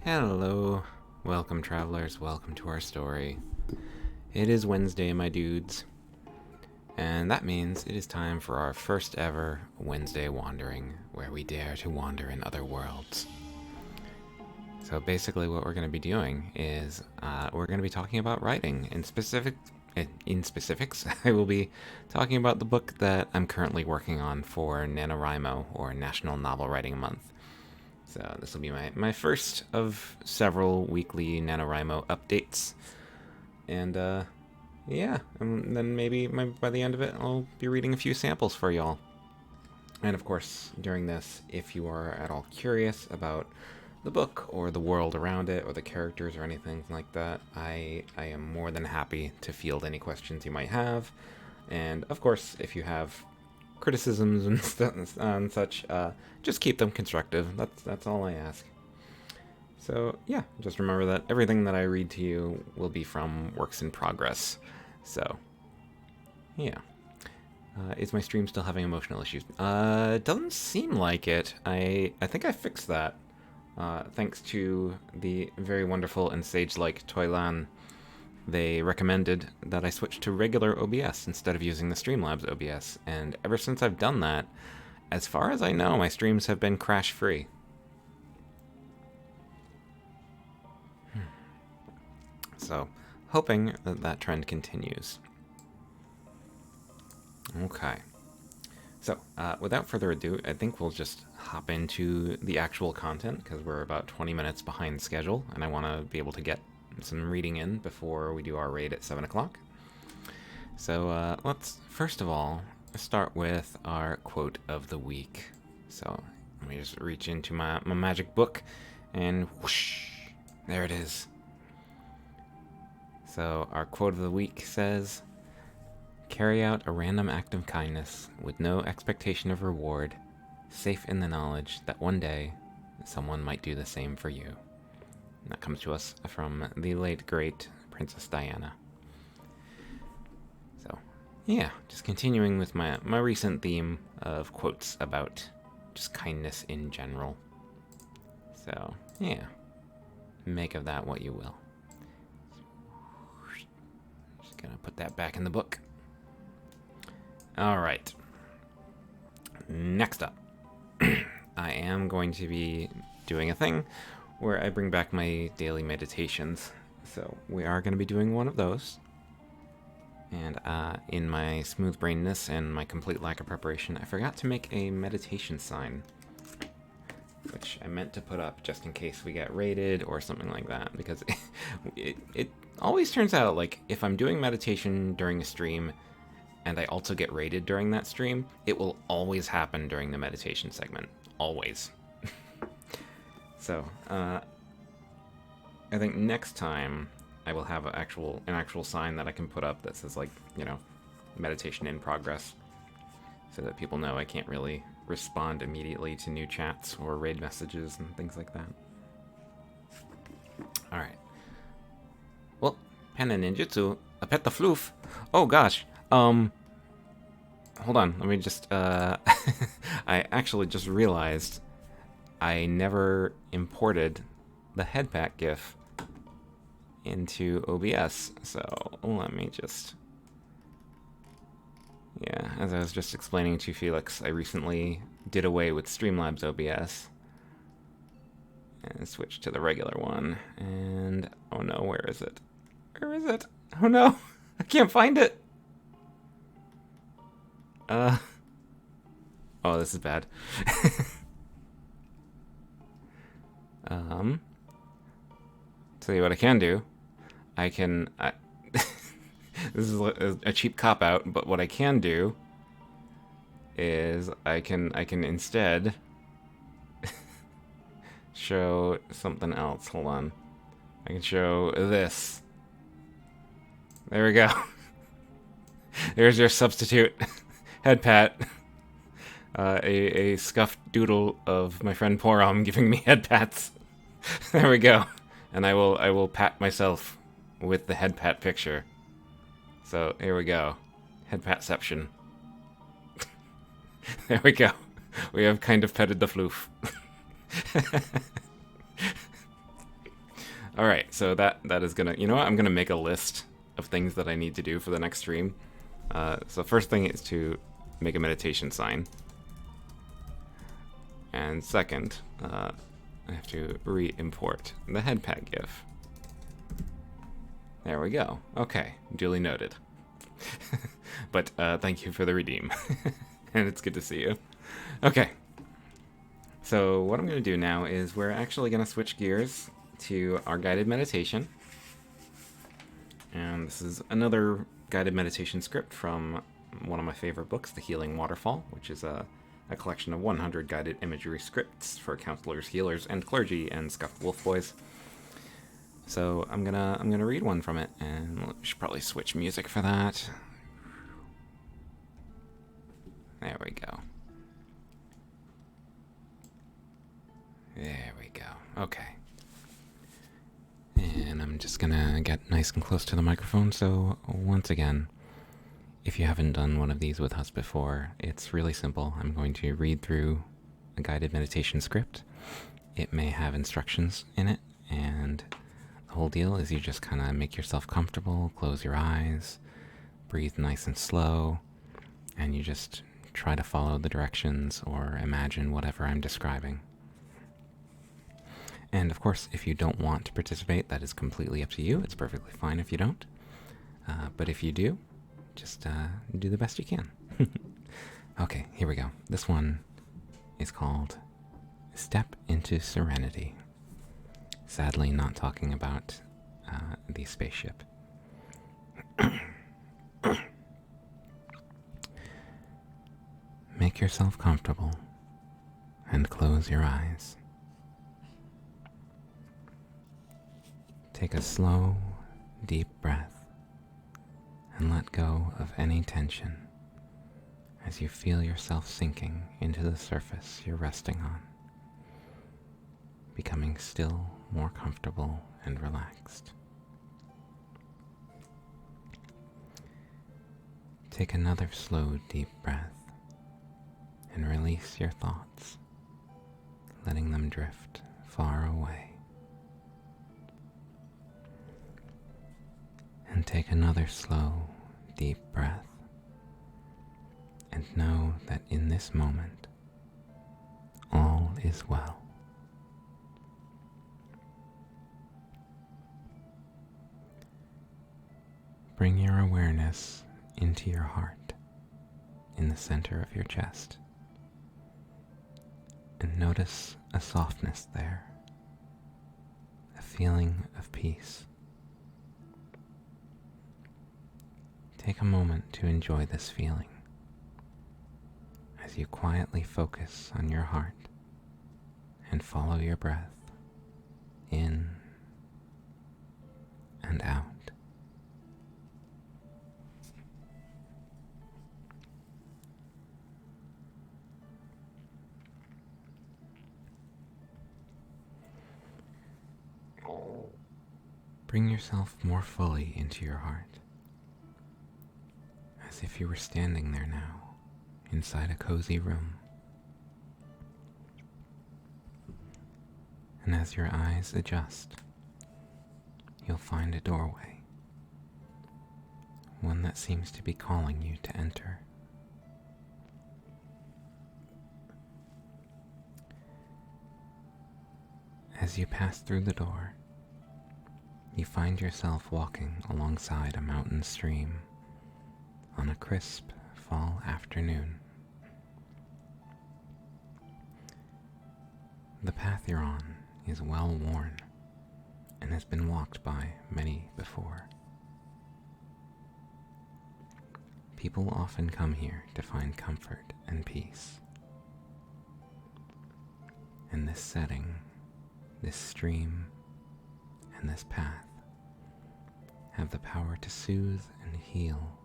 Hello, welcome travelers, welcome to our story. It is Wednesday, my dudes, and that means it is time for our first ever Wednesday wandering, where we dare to wander in other worlds. So basically what we're going to be doing is we're going to be talking about writing. In specifics, I will be talking about the book that I'm currently working on for NaNoWriMo, or National Novel Writing Month. So this will be my first of several weekly NaNoWriMo updates. And yeah, and then maybe by the end of it, I'll be reading a few samples for y'all. And of course, during this, if you are at all curious about the book or the world around it or the characters or anything like that, I am more than happy to field any questions you might have. And of course, if you have criticisms and such, just keep them constructive. That's all I ask. So yeah, just remember that everything that I read to you will be from works in progress. So yeah. Is my stream still having emotional issues? Doesn't seem like it. I think I fixed that. Thanks to the very wonderful and sage-like Toylan. They recommended that I switch to regular OBS instead of using the Streamlabs OBS, and ever since I've done that, as far as I know, my streams have been crash-free. So, hoping that trend continues. Okay. So, without further ado, I think we'll just hop into the actual content, because we're about 20 minutes behind schedule, and I want to be able to get some reading in before we do our raid at 7 o'clock. So let's first of all start with our quote of the week. So let me just reach into my magic book and whoosh, there it is. So our quote of the week says, "Carry out a random act of kindness with no expectation of reward, safe in the knowledge that one day someone might do the same for you." And that comes to us from the late, great Princess Diana. So, yeah, just continuing with my recent theme of quotes about just kindness in general. So, yeah, make of that what you will. Just gonna put that back in the book. Alright. Next up, I am going to be doing a thing where I bring back my daily meditations. So we are going to be doing one of those. And in my smooth brainedness and my complete lack of preparation, I forgot to make a meditation sign, which I meant to put up just in case we get raided or something like that, because it always turns out, like, if I'm doing meditation during a stream and I also get raided during that stream, it will always happen during the meditation segment. Always. So, I think next time I will have an actual sign that I can put up that says, like, you know, meditation in progress, so that people know I can't really respond immediately to new chats or raid messages and things like that. Alright. Well, pen and ninjutsu, a pet the floof. Oh gosh, hold on, let me just, I actually just realized I never imported the headpat GIF into OBS, so let me just... Yeah, as I was just explaining to Felix, I recently did away with Streamlabs OBS and switched to the regular one, and oh no, where is it? Where is it? Oh no, I can't find it! Oh, this is bad. Tell you what I can do. This is a cheap cop-out, but what I can do is I can instead show something else. Hold on. I can show this. There we go. There's your substitute head pat. A scuffed doodle of my friend Porom giving me head pats. There we go. And I will pat myself with the head pat picture. So here we go. Head patception. There we go. We have kind of petted the floof. All right, so that is gonna. You know what? I'm gonna make a list of things that I need to do for the next stream. So first thing is to make a meditation sign, and second, I have to re-import the headpad GIF. There we go. Okay, duly noted. But thank you for the redeem, and it's good to see you. Okay. So what I'm going to do now is we're actually going to switch gears to our guided meditation. And this is another guided meditation script from one of my favorite books, The Healing Waterfall, which is a collection of 100 guided imagery scripts for counselors, healers, and clergy and scuffed wolf boys. So I'm gonna read one from it, and we should probably switch music for that. There we go. There we go. Okay. And I'm just gonna get nice and close to the microphone. So once again, if you haven't done one of these with us before, it's really simple. I'm going to read through a guided meditation script. It may have instructions in it, and the whole deal is you just kind of make yourself comfortable, close your eyes, breathe nice and slow, and you just try to follow the directions or imagine whatever I'm describing. And of course, if you don't want to participate, that is completely up to you. It's perfectly fine if you don't. But if you do, just do the best you can. Okay, here we go. This one is called Step into Serenity. Sadly, not talking about the spaceship. Make yourself comfortable and close your eyes. Take a slow, deep breath and let go of any tension as you feel yourself sinking into the surface you're resting on, becoming still more comfortable and relaxed. Take another slow, deep breath and release your thoughts, letting them drift far away. And take another slow, deep breath and know that in this moment, all is well. Bring your awareness into your heart, in the center of your chest, and notice a softness there, a feeling of peace. Take a moment to enjoy this feeling as you quietly focus on your heart and follow your breath in and out. Bring yourself more fully into your heart, as if you were standing there now, inside a cozy room. And as your eyes adjust, you'll find a doorway, one that seems to be calling you to enter. As you pass through the door, you find yourself walking alongside a mountain stream on a crisp fall afternoon. The path you're on is well worn and has been walked by many before. People often come here to find comfort and peace. And this setting, this stream, and this path have the power to soothe and heal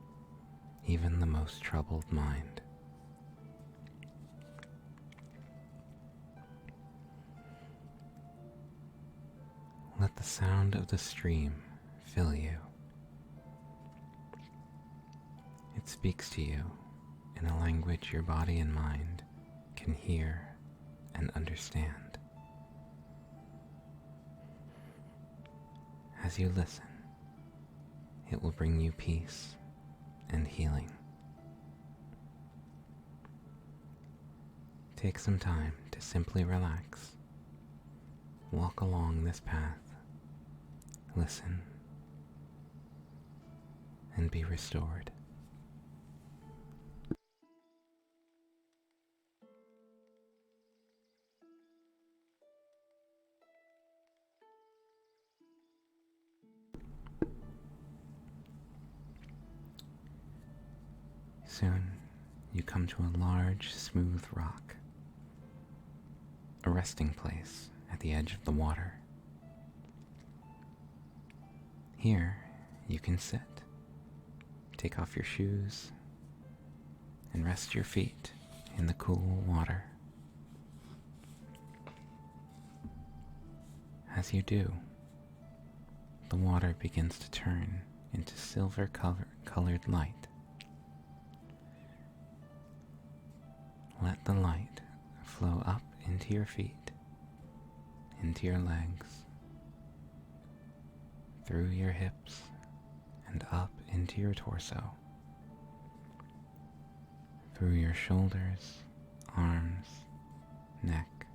even the most troubled mind. Let the sound of the stream fill you. It speaks to you in a language your body and mind can hear and understand. As you listen, it will bring you peace and healing. Take some time to simply relax. Walk along this path, listen, and be restored. Soon, you come to a large, smooth rock, a resting place at the edge of the water. Here, you can sit, take off your shoes, and rest your feet in the cool water. As you do, the water begins to turn into silver-colored light. Let the light flow up into your feet, into your legs, through your hips, and up into your torso, through your shoulders, arms, neck,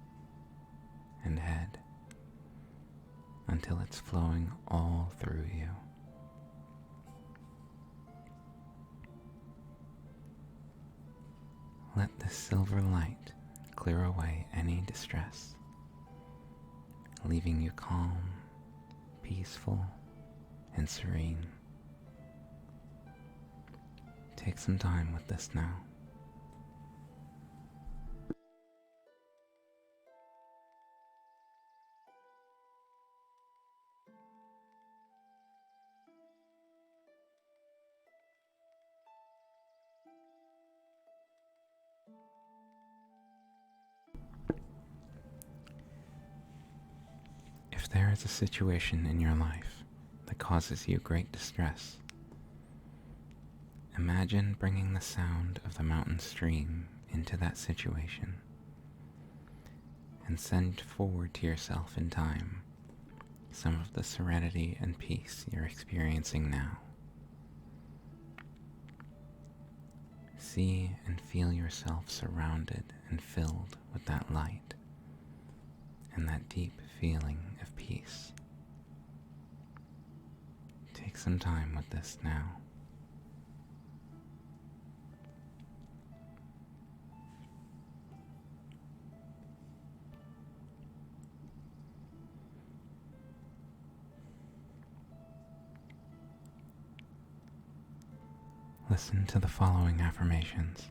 and head, until it's flowing all through you. Let the silver light clear away any distress, leaving you calm, peaceful, and serene. Take some time with this now. If there is a situation in your life that causes you great distress, imagine bringing the sound of the mountain stream into that situation and send forward to yourself in time some of the serenity and peace you're experiencing now. See and feel yourself surrounded and filled with that light and that deep feeling of peace. Take some time with this now. Listen to the following affirmations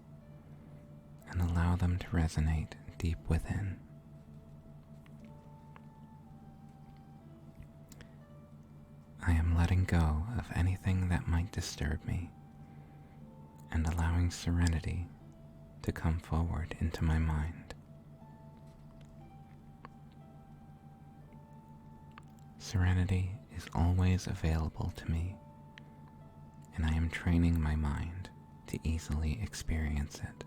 and allow them to resonate deep within. I am letting go of anything that might disturb me and allowing serenity to come forward into my mind. Serenity is always available to me, and I am training my mind to easily experience it.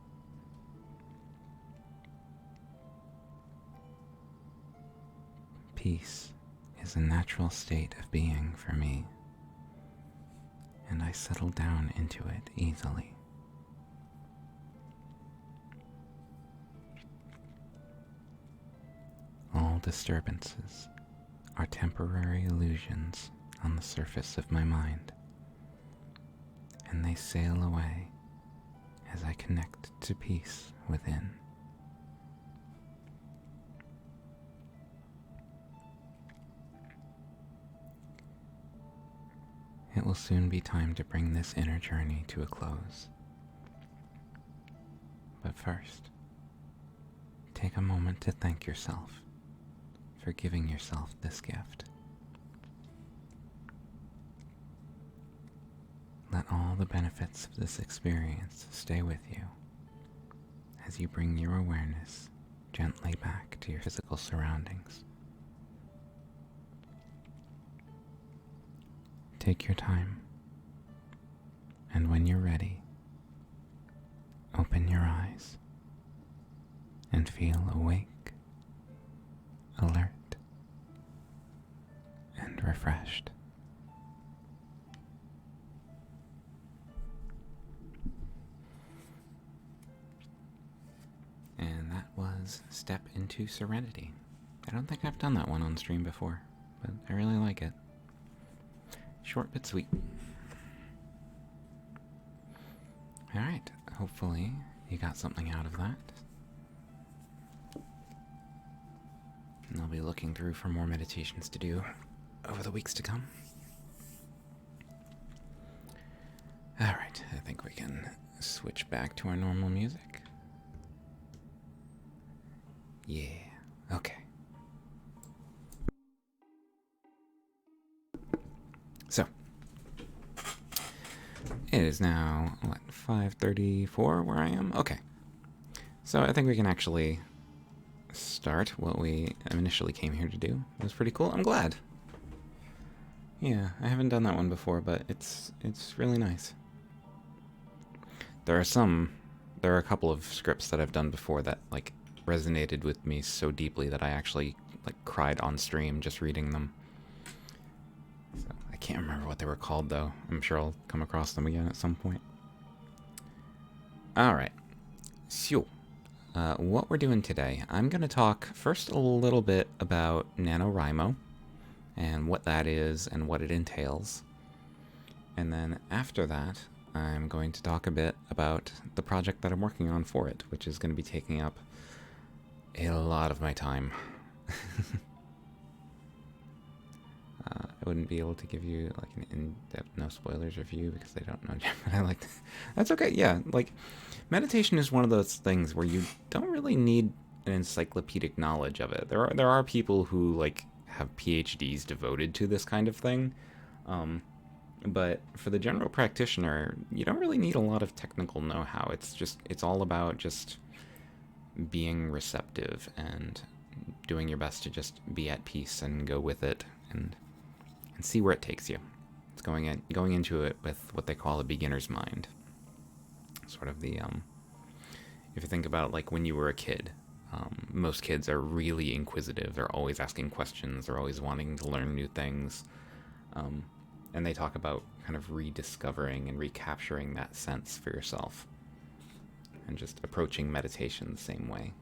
Peace is a natural state of being for me, and I settle down into it easily. All disturbances are temporary illusions on the surface of my mind, and they sail away as I connect to peace within. It will soon be time to bring this inner journey to a close. But first, take a moment to thank yourself for giving yourself this gift. Let all the benefits of this experience stay with you as you bring your awareness gently back to your physical surroundings. Take your time, and when you're ready, open your eyes and feel awake, alert, and refreshed. is Step into Serenity. I don't think I've done that one on stream before, but I really like it. Short but sweet. Alright, hopefully you got something out of that. And I'll be looking through for more meditations to do over the weeks to come. Alright, I think we can switch back to our normal music. Yeah, okay. So, it is now, what, 5:34 where I am? Okay. So I think we can actually start what we initially came here to do. It was pretty cool. I'm glad. Yeah, I haven't done that one before, but it's really nice. There are a couple of scripts that I've done before that, like, resonated with me so deeply that I actually, like, cried on stream just reading them. So, I can't remember what they were called, though. I'm sure I'll come across them again at some point. Alright. So, what we're doing today, I'm going to talk first a little bit about NaNoWriMo and what that is and what it entails. And then after that, I'm going to talk a bit about the project that I'm working on for it, which is going to be taking up a lot of my time. I wouldn't be able to give you like an in-depth no spoilers review because I don't know, but I like that's okay. Yeah, like meditation is one of those things where you don't really need an encyclopedic knowledge of it. There are people who like have PhDs devoted to this kind of thing. But for the general practitioner, you don't really need a lot of technical know-how. It's all about just being receptive and doing your best to just be at peace and go with it and see where it takes you. It's going into it with what they call a beginner's mind. Sort of the if you think about like when you were a kid, most kids are really inquisitive. They're always asking questions. They're always wanting to learn new things. And they talk about kind of rediscovering and recapturing that sense for yourself. And just approaching meditation the same way.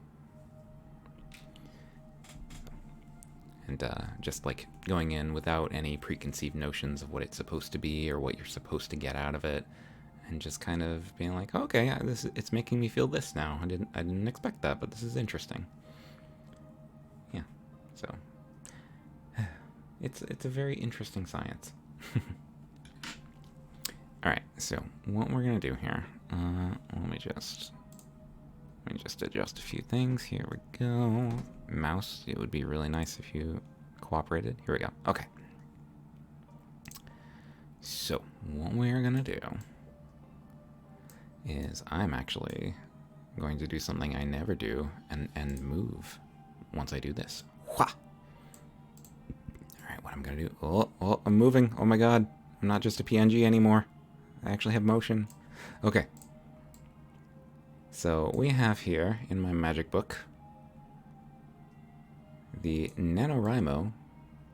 And just like going in without any preconceived notions of what it's supposed to be or what you're supposed to get out of it. And just kind of being like, okay, it's making me feel this now. I didn't expect that, but this is interesting. Yeah, so it's a very interesting science. Alright, so what we're gonna do here, let me just adjust a few things. Here we go. Mouse, it would be really nice if you cooperated. Here we go. Okay. So, what we're gonna do is I'm actually going to do something I never do and move once I do this. Wha! Alright, what I'm gonna do... Oh, I'm moving. Oh my god. I'm not just a PNG anymore. I actually have motion. Okay. So we have here in my magic book the NaNoWriMo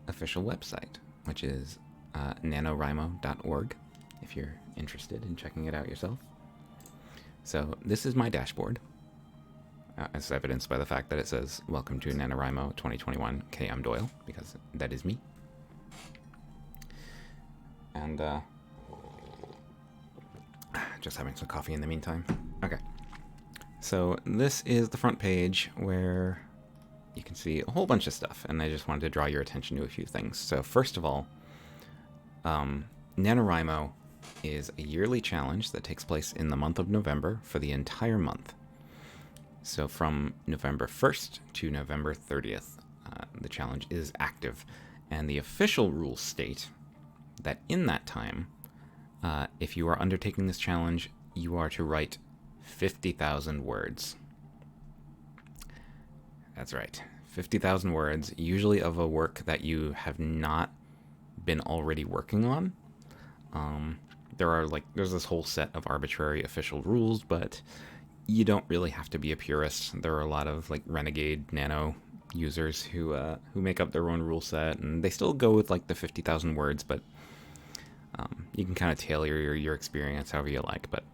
official website, which is nanowrimo.org if you're interested in checking it out yourself. So this is my dashboard, as evidenced by the fact that it says, "Welcome to NaNoWriMo 2021 KM Doyle," because that is me. And just having some coffee in the meantime. Okay. So this is the front page where you can see a whole bunch of stuff, and I just wanted to draw your attention to a few things. So first of all, NaNoWriMo is a yearly challenge that takes place in the month of November for the entire month. So from November 1st to November 30th, the challenge is active, and the official rules state that in that time, if you are undertaking this challenge, you are to write 50,000 words. That's right, 50,000 words, usually of a work that you have not been already working on. There's this whole set of arbitrary official rules, but you don't really have to be a purist. There are a lot of like renegade nano users who make up their own rule set, and they still go with like the 50,000 words, but you can kind of tailor your experience however you like. But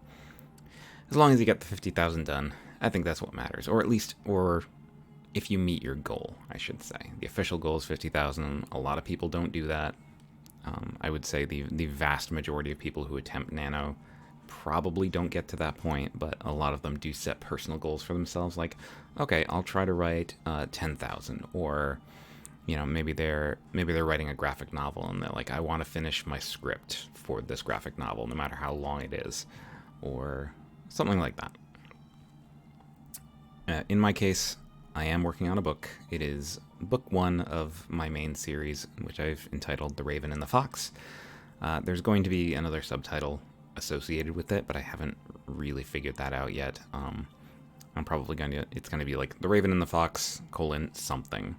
as long as you get the 50,000 done, I think that's what matters. Or at least, or if you meet your goal, I should say. The official goal is 50,000. A lot of people don't do that. I would say the vast majority of people who attempt Nano probably don't get to that point, but a lot of them do set personal goals for themselves, like, okay, I'll try to write 10,000, or maybe they're writing a graphic novel and they're like, I want to finish my script for this graphic novel, no matter how long it is, or something like that. In my case, I am working on a book. It is book 1 of my main series, which I've entitled The Raven and the Fox. There's going to be another subtitle associated with it, but I haven't really figured that out yet. I'm probably it's going to be like The Raven and the Fox, something.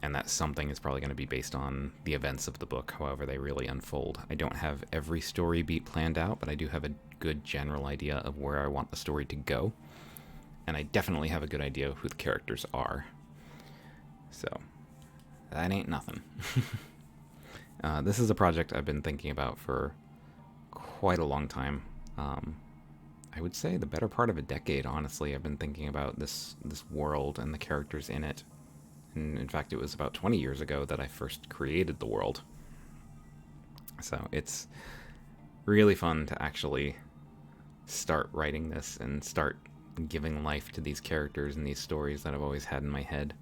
And that something is probably going to be based on the events of the book, however they really unfold. I don't have every story beat planned out, but I do have a good general idea of where I want the story to go. And I definitely have a good idea of who the characters are. So, that ain't nothing. This is a project I've been thinking about for quite a long time. I would say the better part of a decade, honestly. I've been thinking about this world and the characters in it. And in fact, it was about 20 years ago that I first created the world. So it's really fun to actually start writing this and start giving life to these characters and these stories that I've always had in my head.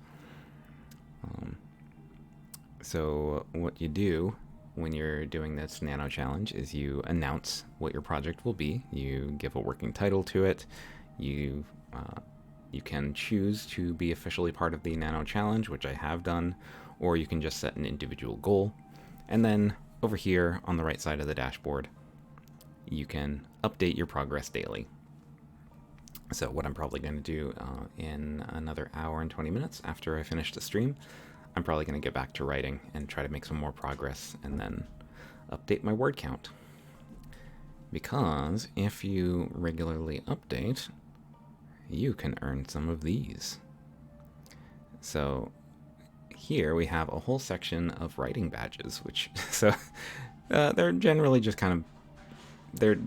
So what you do when you're doing this Nano Challenge is you announce what your project will be. You give a working title to it. You can choose to be officially part of the Nano Challenge, which I have done, or you can just set an individual goal. And then over here on the right side of the dashboard, you can update your progress daily. So what I'm probably going to do in another hour and 20 minutes after I finish the stream, I'm probably going to get back to writing and try to make some more progress and then update my word count. Because if you regularly update, you can earn some of these. So here we have a whole section of writing badges, which they're generally just kind of,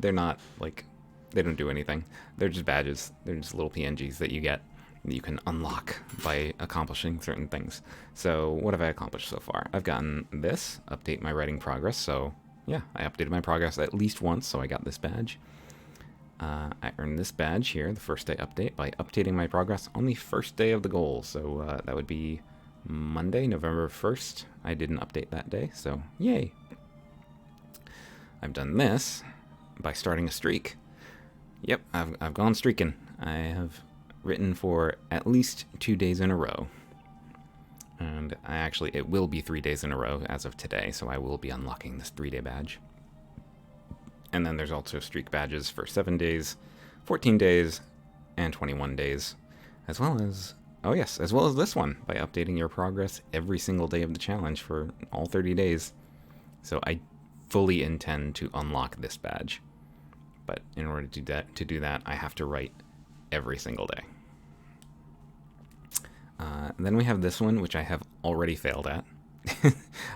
they're not like, they don't do anything. They're just badges. They're just little PNGs that you get that you can unlock by accomplishing certain things. So what have I accomplished so far? I've gotten this, update my writing progress. So yeah, I updated my progress at least once, so I got this badge. I earned this badge here, the first day update, by updating my progress on the first day of the goal. So that would be Monday, November 1st. I didn't update that day, so yay. I've done this by starting a streak. Yep, I've gone streaking. I have written for at least 2 days in a row. And it will be 3 days in a row as of today, so I will be unlocking this 3-day badge. And then there's also streak badges for 7 days, 14 days, and 21 days, as well as this one, by updating your progress every single day of the challenge for all 30 days. So I fully intend to unlock this badge. But in order to do that, I have to write every single day. Then we have this one, which I have already failed at.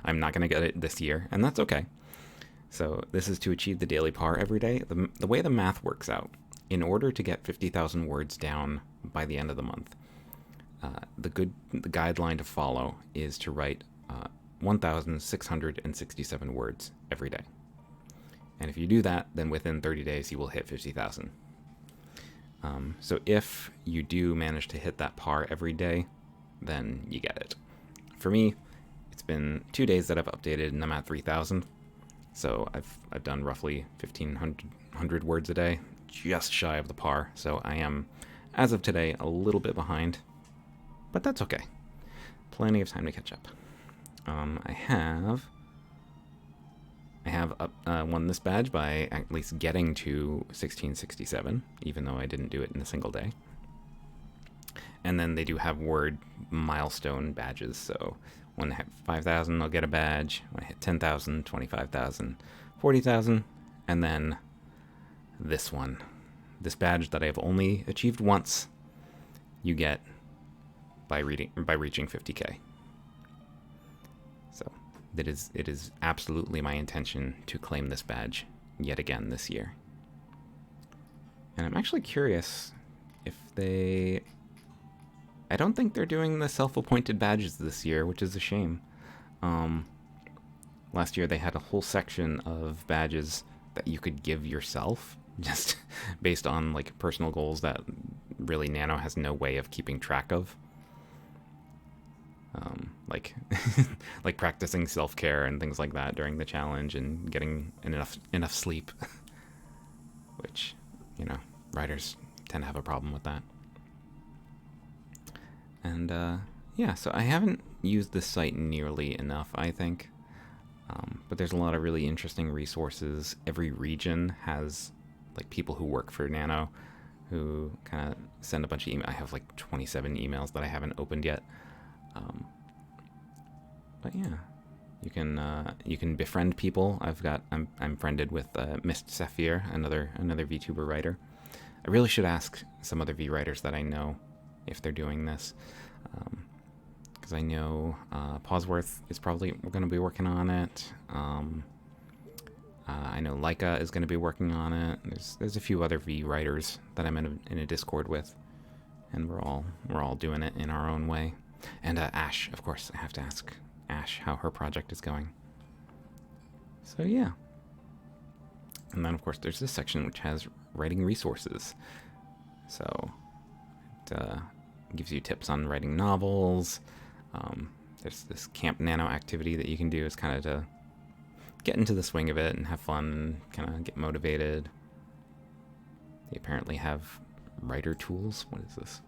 I'm not going to get it this year, and that's okay. So this is to achieve the daily par every day. The way the math works out, in order to get 50,000 words down by the end of the month, the guideline to follow is to write 1,667 words every day. And if you do that, then within 30 days you will hit 50,000. So if you do manage to hit that par every day, then you get it. For me, it's been 2 days that I've updated, and I'm at 3,000. So I've done roughly 1,500 words a day, just shy of the par. So I am, as of today, a little bit behind, but that's okay. Plenty of time to catch up. I have won this badge by at least getting to 1667, even though I didn't do it in a single day. And then they do have word milestone badges, so when I hit 5,000, I'll get a badge. When I hit 10,000, 25,000, 40,000, and then this one. This badge that I have only achieved once, you get by reaching 50k. So it is absolutely my intention to claim this badge yet again this year. And I'm actually curious if they I don't think they're doing the self-appointed badges this year, which is a shame. Last year they had a whole section of badges that you could give yourself, just based on like personal goals that really Nano has no way of keeping track of. Like like practicing self-care and things like that during the challenge and getting enough sleep, which, you know, writers tend to have a problem with that. And yeah, so I haven't used this site nearly enough, I think. But there's a lot of really interesting resources. Every region has like people who work for Nano who kind of send a bunch of emails. I have like 27 emails that I haven't opened yet. But yeah, you can befriend people. I'm friended with Mist Saphir, another VTuber writer. I really should ask some other V writers that I know if they're doing this, because I know Pawsworth is probably going to be working on it. I know Leica is going to be working on it. There's a few other V writers that I'm in a Discord with, and we're all doing it in our own way. And Ash, of course, I have to ask Ash how her project is going. So yeah. And then of course there's this section which has writing resources. So it gives you tips on writing novels. There's this Camp Nano activity that you can do. It's kind of to get into the swing of it and have fun and kind of get motivated. They apparently have writer tools. What is this?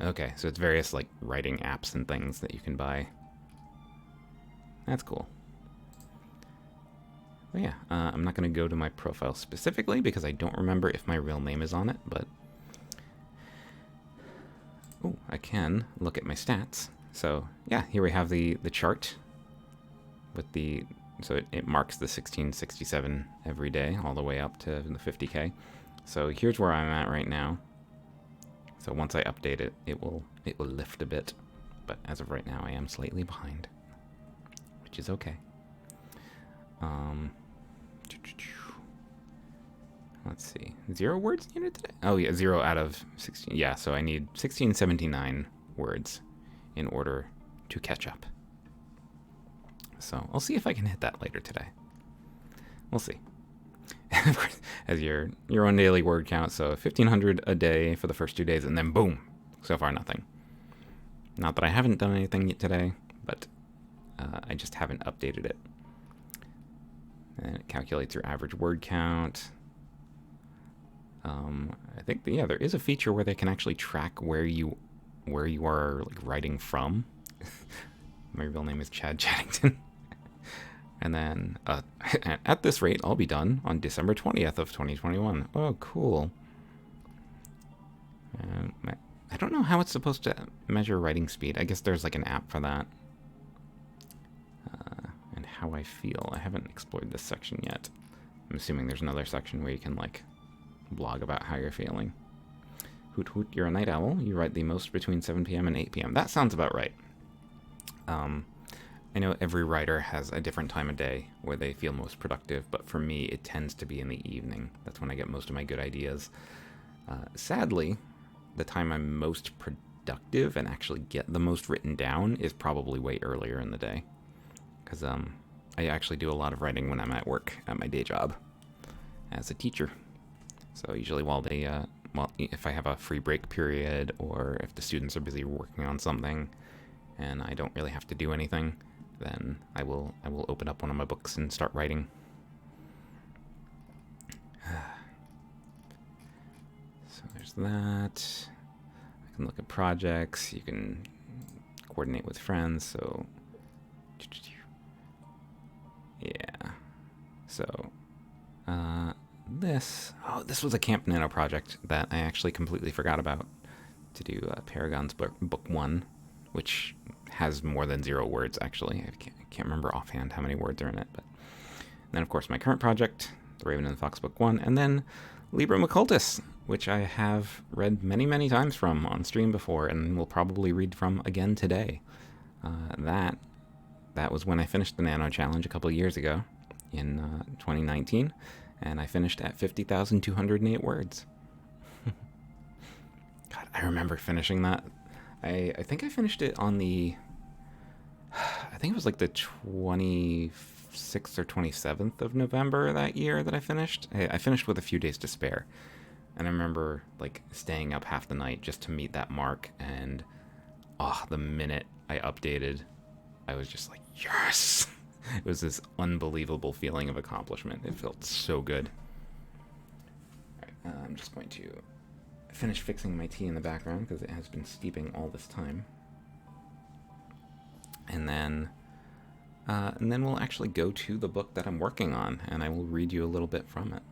Okay, so it's various like writing apps and things that you can buy. That's cool. But yeah, I'm not going to go to my profile specifically because I don't remember if my real name is on it, but oh, I can look at my stats. So yeah, here we have the chart with so it marks the 1667 every day all the way up to the 50K. So here's where I'm at right now. So once I update it, it will lift a bit, but as of right now, I am slightly behind, which is okay. Let's see, 0 words needed today? Oh yeah, 0 out of 16. Yeah, so I need 1679 words in order to catch up. So I'll see if I can hit that later today. We'll see. Of course, as your own daily word count, so 1,500 a day for the first 2 days, and then boom, so far nothing. Not that I haven't done anything yet today, but I just haven't updated it. And it calculates your average word count. I think yeah, there is a feature where they can actually track where you are like writing from. My real name is Chad Chaddington. And then, at this rate, I'll be done on December 20th of 2021. Oh, cool. I don't know how it's supposed to measure writing speed. I guess there's like an app for that. And how I feel. I haven't explored this section yet. I'm assuming there's another section where you can like blog about how you're feeling. Hoot hoot, you're a night owl. You write the most between 7 p.m. and 8 p.m. That sounds about right. I know every writer has a different time of day where they feel most productive, but for me, it tends to be in the evening. That's when I get most of my good ideas. Sadly, the time I'm most productive and actually get the most written down is probably way earlier in the day. Because I actually do a lot of writing when I'm at work at my day job as a teacher. So usually if I have a free break period or if the students are busy working on something and I don't really have to do anything, then I will open up one of my books and start writing. So there's that. I can look at projects. You can coordinate with friends. So yeah. So this was a Camp Nano project that I actually completely forgot about to do Paragon's book 1, which has more than 0 words, actually. I can't remember offhand how many words are in it. But then, of course, my current project, The Raven and the Fox Book 1, and then Librum Occultus, which I have read many, many times from on stream before and will probably read from again today. That was when I finished the Nano Challenge a couple of years ago in 2019, and I finished at 50,208 words. God, God, I remember finishing that. I think I finished it on the... I think it was like the 26th or 27th of November that year that I finished. I finished with a few days to spare. And I remember like staying up half the night just to meet that mark. And the minute I updated, I was just like, yes! It was this unbelievable feeling of accomplishment. It felt so good. All right, I'm just going to finish fixing my tea in the background because it has been steeping all this time. And then we'll actually go to the book that I'm working on, and I will read you a little bit from it.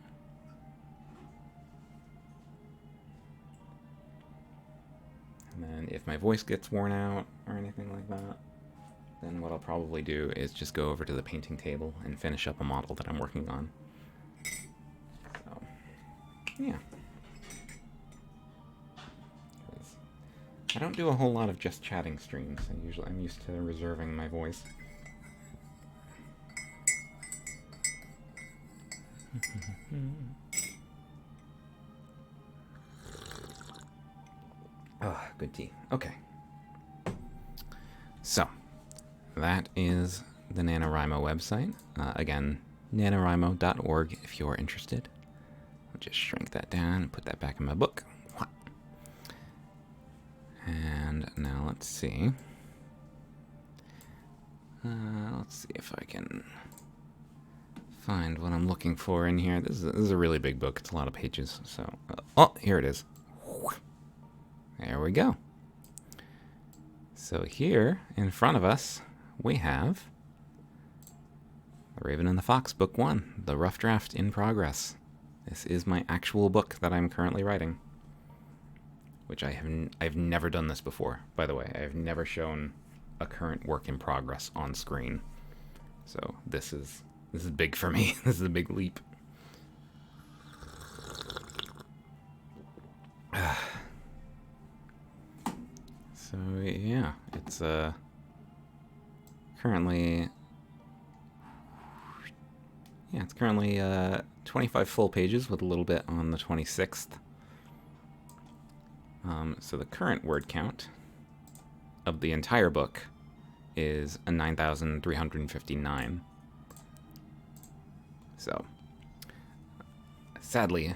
And then if my voice gets worn out or anything like that, then what I'll probably do is just go over to the painting table and finish up a model that I'm working on. So, yeah. I don't do a whole lot of just chatting streams. I'm used to reserving my voice. Oh, good tea. Okay. So, that is the NaNoWriMo website. Again, nanowrimo.org if you're interested. I'll just shrink that down and put that back in my book. And now let's see. Let's see if I can find what I'm looking for in here. This is a really big book. It's a lot of pages. So, oh, here it is. There we go. So here in front of us, we have The Raven and the Fox, Book 1, the rough draft in progress. This is my actual book that I'm currently writing. Which I've never done this before, by the way. I've never shown a current work in progress on screen. So this is big for me. This is a big leap. So yeah, it's currently 25 full pages with a little bit on the 26th. So the current word count of the entire book is 9,359. So, sadly,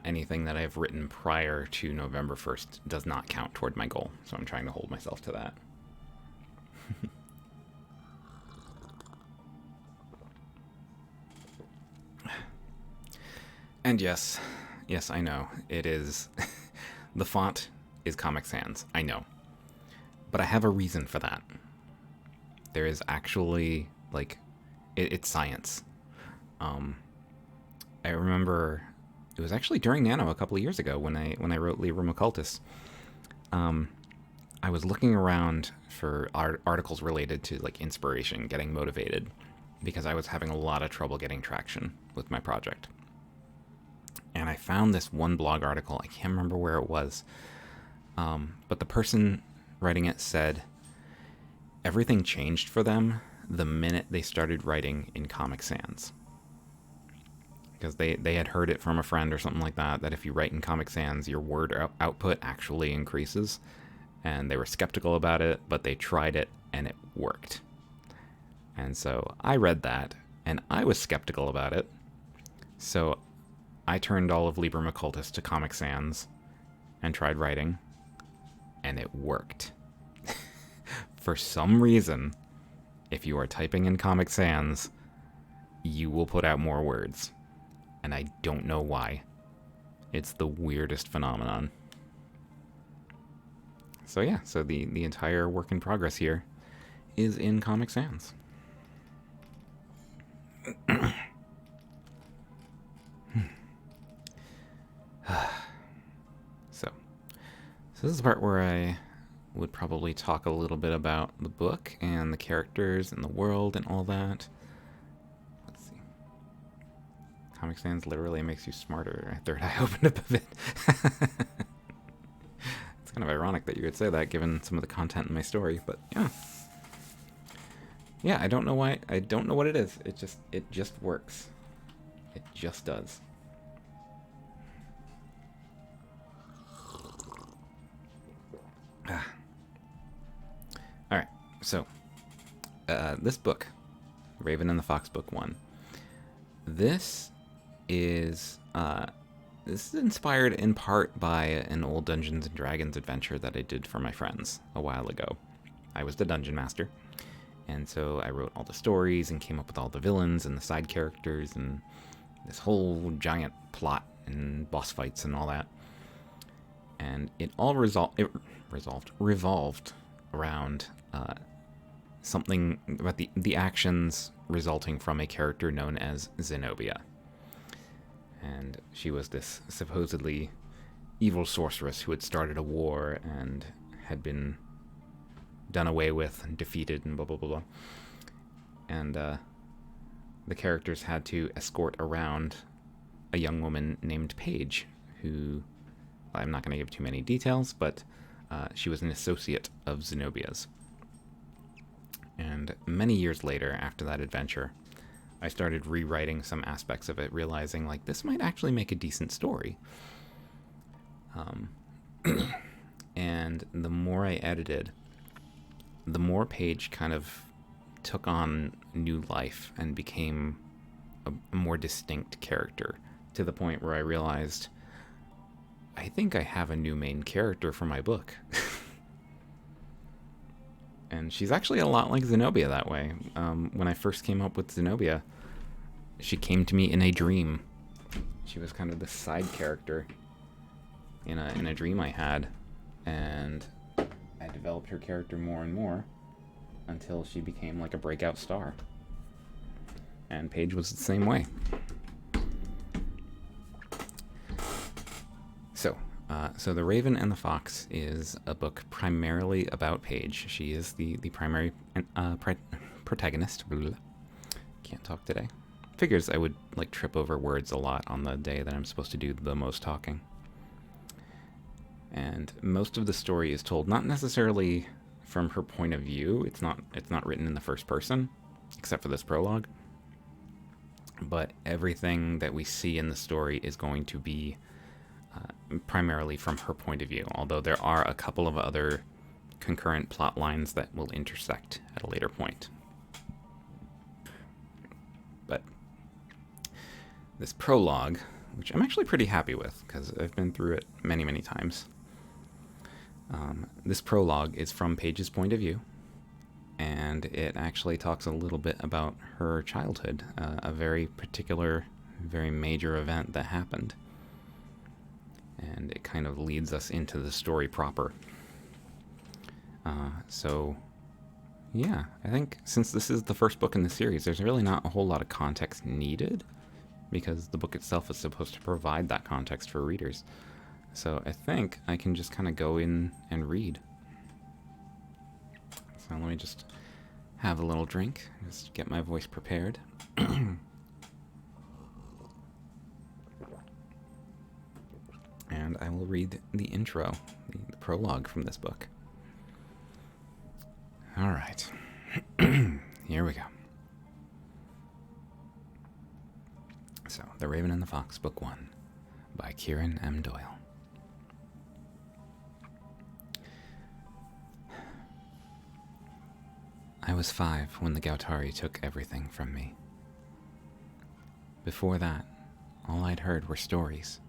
anything that I've written prior to November 1st does not count toward my goal, so I'm trying to hold myself to that. And yes, I know, it is... The font is Comic Sans, I know. But I have a reason for that. There is actually, like, it's science. I remember it was actually during Nano a couple of years ago when I wrote Librum Occultus. I was looking around for articles related to, like, inspiration, getting motivated, because I was having a lot of trouble getting traction with my project. And I found this one blog article, I can't remember where it was, but the person writing it said everything changed for them the minute they started writing in Comic Sans. Because they had heard it from a friend or something like that, that if you write in Comic Sans, your word output actually increases. And they were skeptical about it, but they tried it, and it worked. And so I read that, and I was skeptical about it. So I turned all of Librum Occultus to Comic Sans and tried writing, and it worked. For some reason, if you are typing in Comic Sans, you will put out more words. And I don't know why. It's the weirdest phenomenon. So yeah, so the entire work in progress here is in Comic Sans. So this is the part where I would probably talk a little bit about the book and the characters and the world and all that. Let's see. Comic Sans literally makes you smarter. My third eye opened up a bit. It's kind of ironic that you would say that given some of the content in my story, but yeah. Yeah, I don't know why. I don't know what it is. It just works. It just does. So, this book, Raven and the Fox Book 1, this is inspired in part by an old Dungeons and Dragons adventure that I did for my friends a while ago. I was the dungeon master, and so I wrote all the stories and came up with all the villains and the side characters and this whole giant plot and boss fights and all that. And it all revolved around something about the actions resulting from a character known as Zenobia. And she was this supposedly evil sorceress who had started a war and had been done away with and defeated and blah, blah, blah, blah. And the characters had to escort around a young woman named Paige, who, I'm not going to give too many details, but she was an associate of Zenobia's. And many years later, after that adventure, I started rewriting some aspects of it, realizing, like, this might actually make a decent story. And the more I edited, the more Paige kind of took on new life and became a more distinct character, to the point where I realized, I think I have a new main character for my book. And she's actually a lot like Zenobia that way. When I first came up with Zenobia, she came to me in a dream. She was kind of the side character in a dream I had, and I developed her character more and more until she became like a breakout star. And Paige was the same way. So The Raven and the Fox is a book primarily about Paige. She is the primary protagonist. Can't talk today. Figures I would like trip over words a lot on the day that I'm supposed to do the most talking. And most of the story is told not necessarily from her point of view. It's not written in the first person, except for this prologue. But everything that we see in the story is going to be primarily from her point of view, although there are a couple of other concurrent plot lines that will intersect at a later point. But this prologue, which I'm actually pretty happy with because I've been through it many, many times, this prologue is from Paige's point of view, and it actually talks a little bit about her childhood, a very particular, very major event that happened. And it kind of leads us into the story proper. So, yeah, I think since this is the first book in the series, there's really not a whole lot of context needed, because the book itself is supposed to provide that context for readers. So I think I can just kind of go in and read. So let me just have a little drink, just get my voice prepared. And I will read the intro, the prologue from this book. All right. Here we go. So, The Raven and the Fox, Book 1, by Kieran M. Doyle. I was 5 when the Gautari took everything from me. Before that, all I'd heard were stories.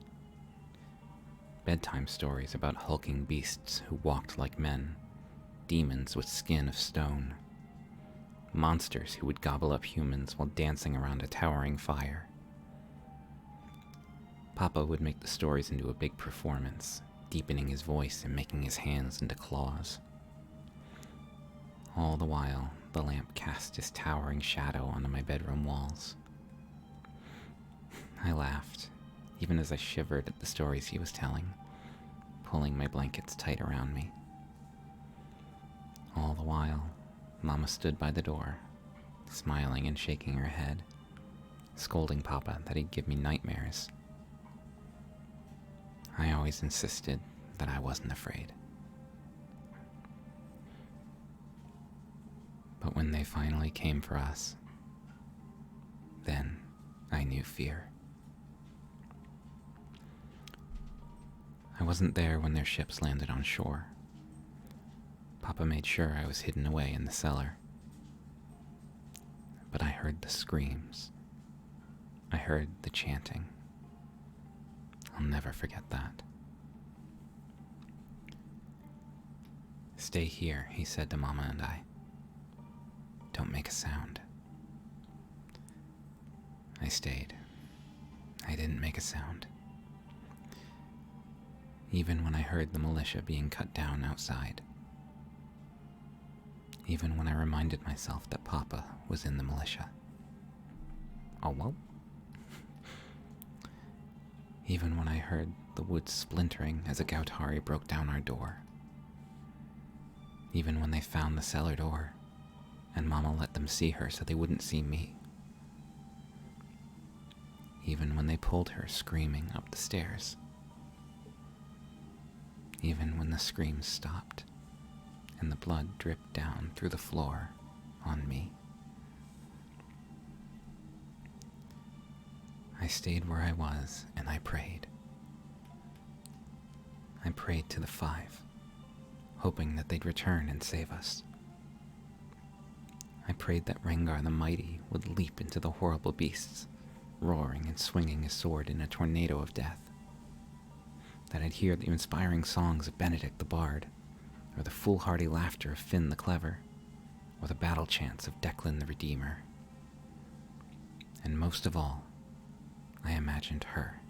Bedtime stories about hulking beasts who walked like men, demons with skin of stone, monsters who would gobble up humans while dancing around a towering fire. Papa would make the stories into a big performance, deepening his voice and making his hands into claws. All the while, the lamp cast his towering shadow onto my bedroom walls. I laughed, even as I shivered at the stories he was telling, pulling my blankets tight around me. All the while, Mama stood by the door, smiling and shaking her head, scolding Papa that he'd give me nightmares. I always insisted that I wasn't afraid. But when they finally came for us, then I knew fear. I wasn't there when their ships landed on shore. Papa made sure I was hidden away in the cellar. But I heard the screams. I heard the chanting. I'll never forget that. "Stay here," he said to Mama and I. "Don't make a sound." I stayed. I didn't make a sound. Even when I heard the militia being cut down outside. Even when I reminded myself that Papa was in the militia. Oh well. Even when I heard the wood splintering as a Gautari broke down our door. Even when they found the cellar door, and Mama let them see her so they wouldn't see me. Even when they pulled her screaming up the stairs. Even when the screams stopped, and the blood dripped down through the floor on me. I stayed where I was, and I prayed. I prayed to the five, hoping that they'd return and save us. I prayed that Rengar the Mighty would leap into the horrible beasts, roaring and swinging his sword in a tornado of death. That I'd hear the inspiring songs of Benedict the Bard, or the foolhardy laughter of Finn the Clever, or the battle chants of Declan the Redeemer. And most of all, I imagined her,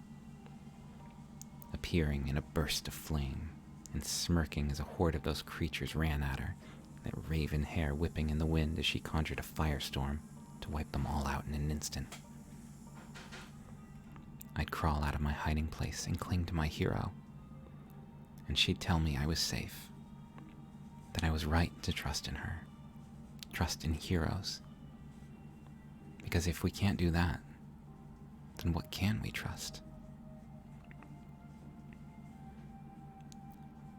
appearing in a burst of flame, and smirking as a horde of those creatures ran at her, that raven hair whipping in the wind as she conjured a firestorm to wipe them all out in an instant. I'd crawl out of my hiding place and cling to my hero, and she'd tell me I was safe, that I was right to trust in her, trust in heroes. Because if we can't do that, then what can we trust?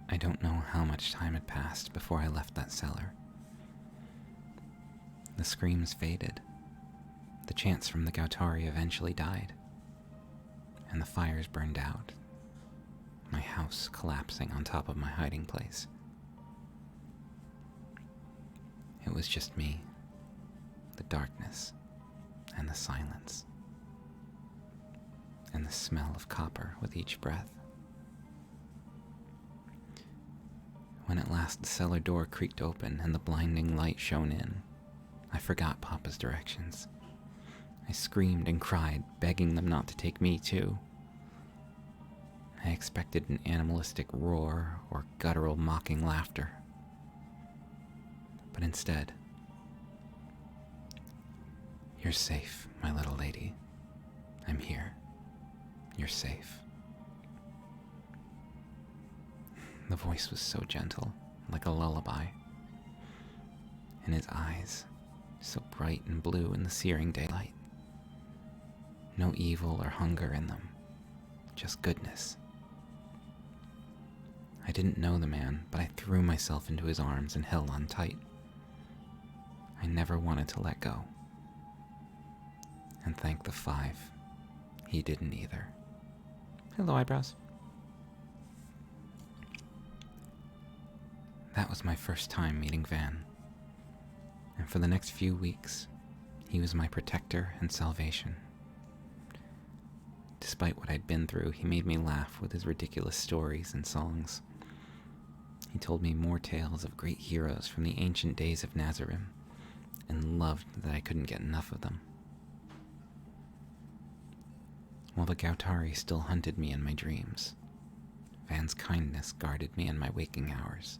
I don't know how much time had passed before I left that cellar. The screams faded, the chants from the Gautari eventually died, and the fires burned out, my house collapsing on top of my hiding place. It was just me, the darkness, and the silence, and the smell of copper with each breath. When at last the cellar door creaked open and the blinding light shone in, I forgot Papa's directions. I screamed and cried, begging them not to take me too. I expected an animalistic roar or guttural mocking laughter. But instead, "You're safe, my little lady. I'm here. You're safe." The voice was so gentle, like a lullaby. And his eyes, so bright and blue in the searing daylight. No evil or hunger in them, just goodness. I didn't know the man, but I threw myself into his arms and held on tight. I never wanted to let go. And thank the five, he didn't either. Hello, eyebrows. That was my first time meeting Van, and for the next few weeks, he was my protector and salvation. Despite what I'd been through, he made me laugh with his ridiculous stories and songs. He told me more tales of great heroes from the ancient days of Nazarim, and loved that I couldn't get enough of them. While the Gautari still hunted me in my dreams, Van's kindness guarded me in my waking hours.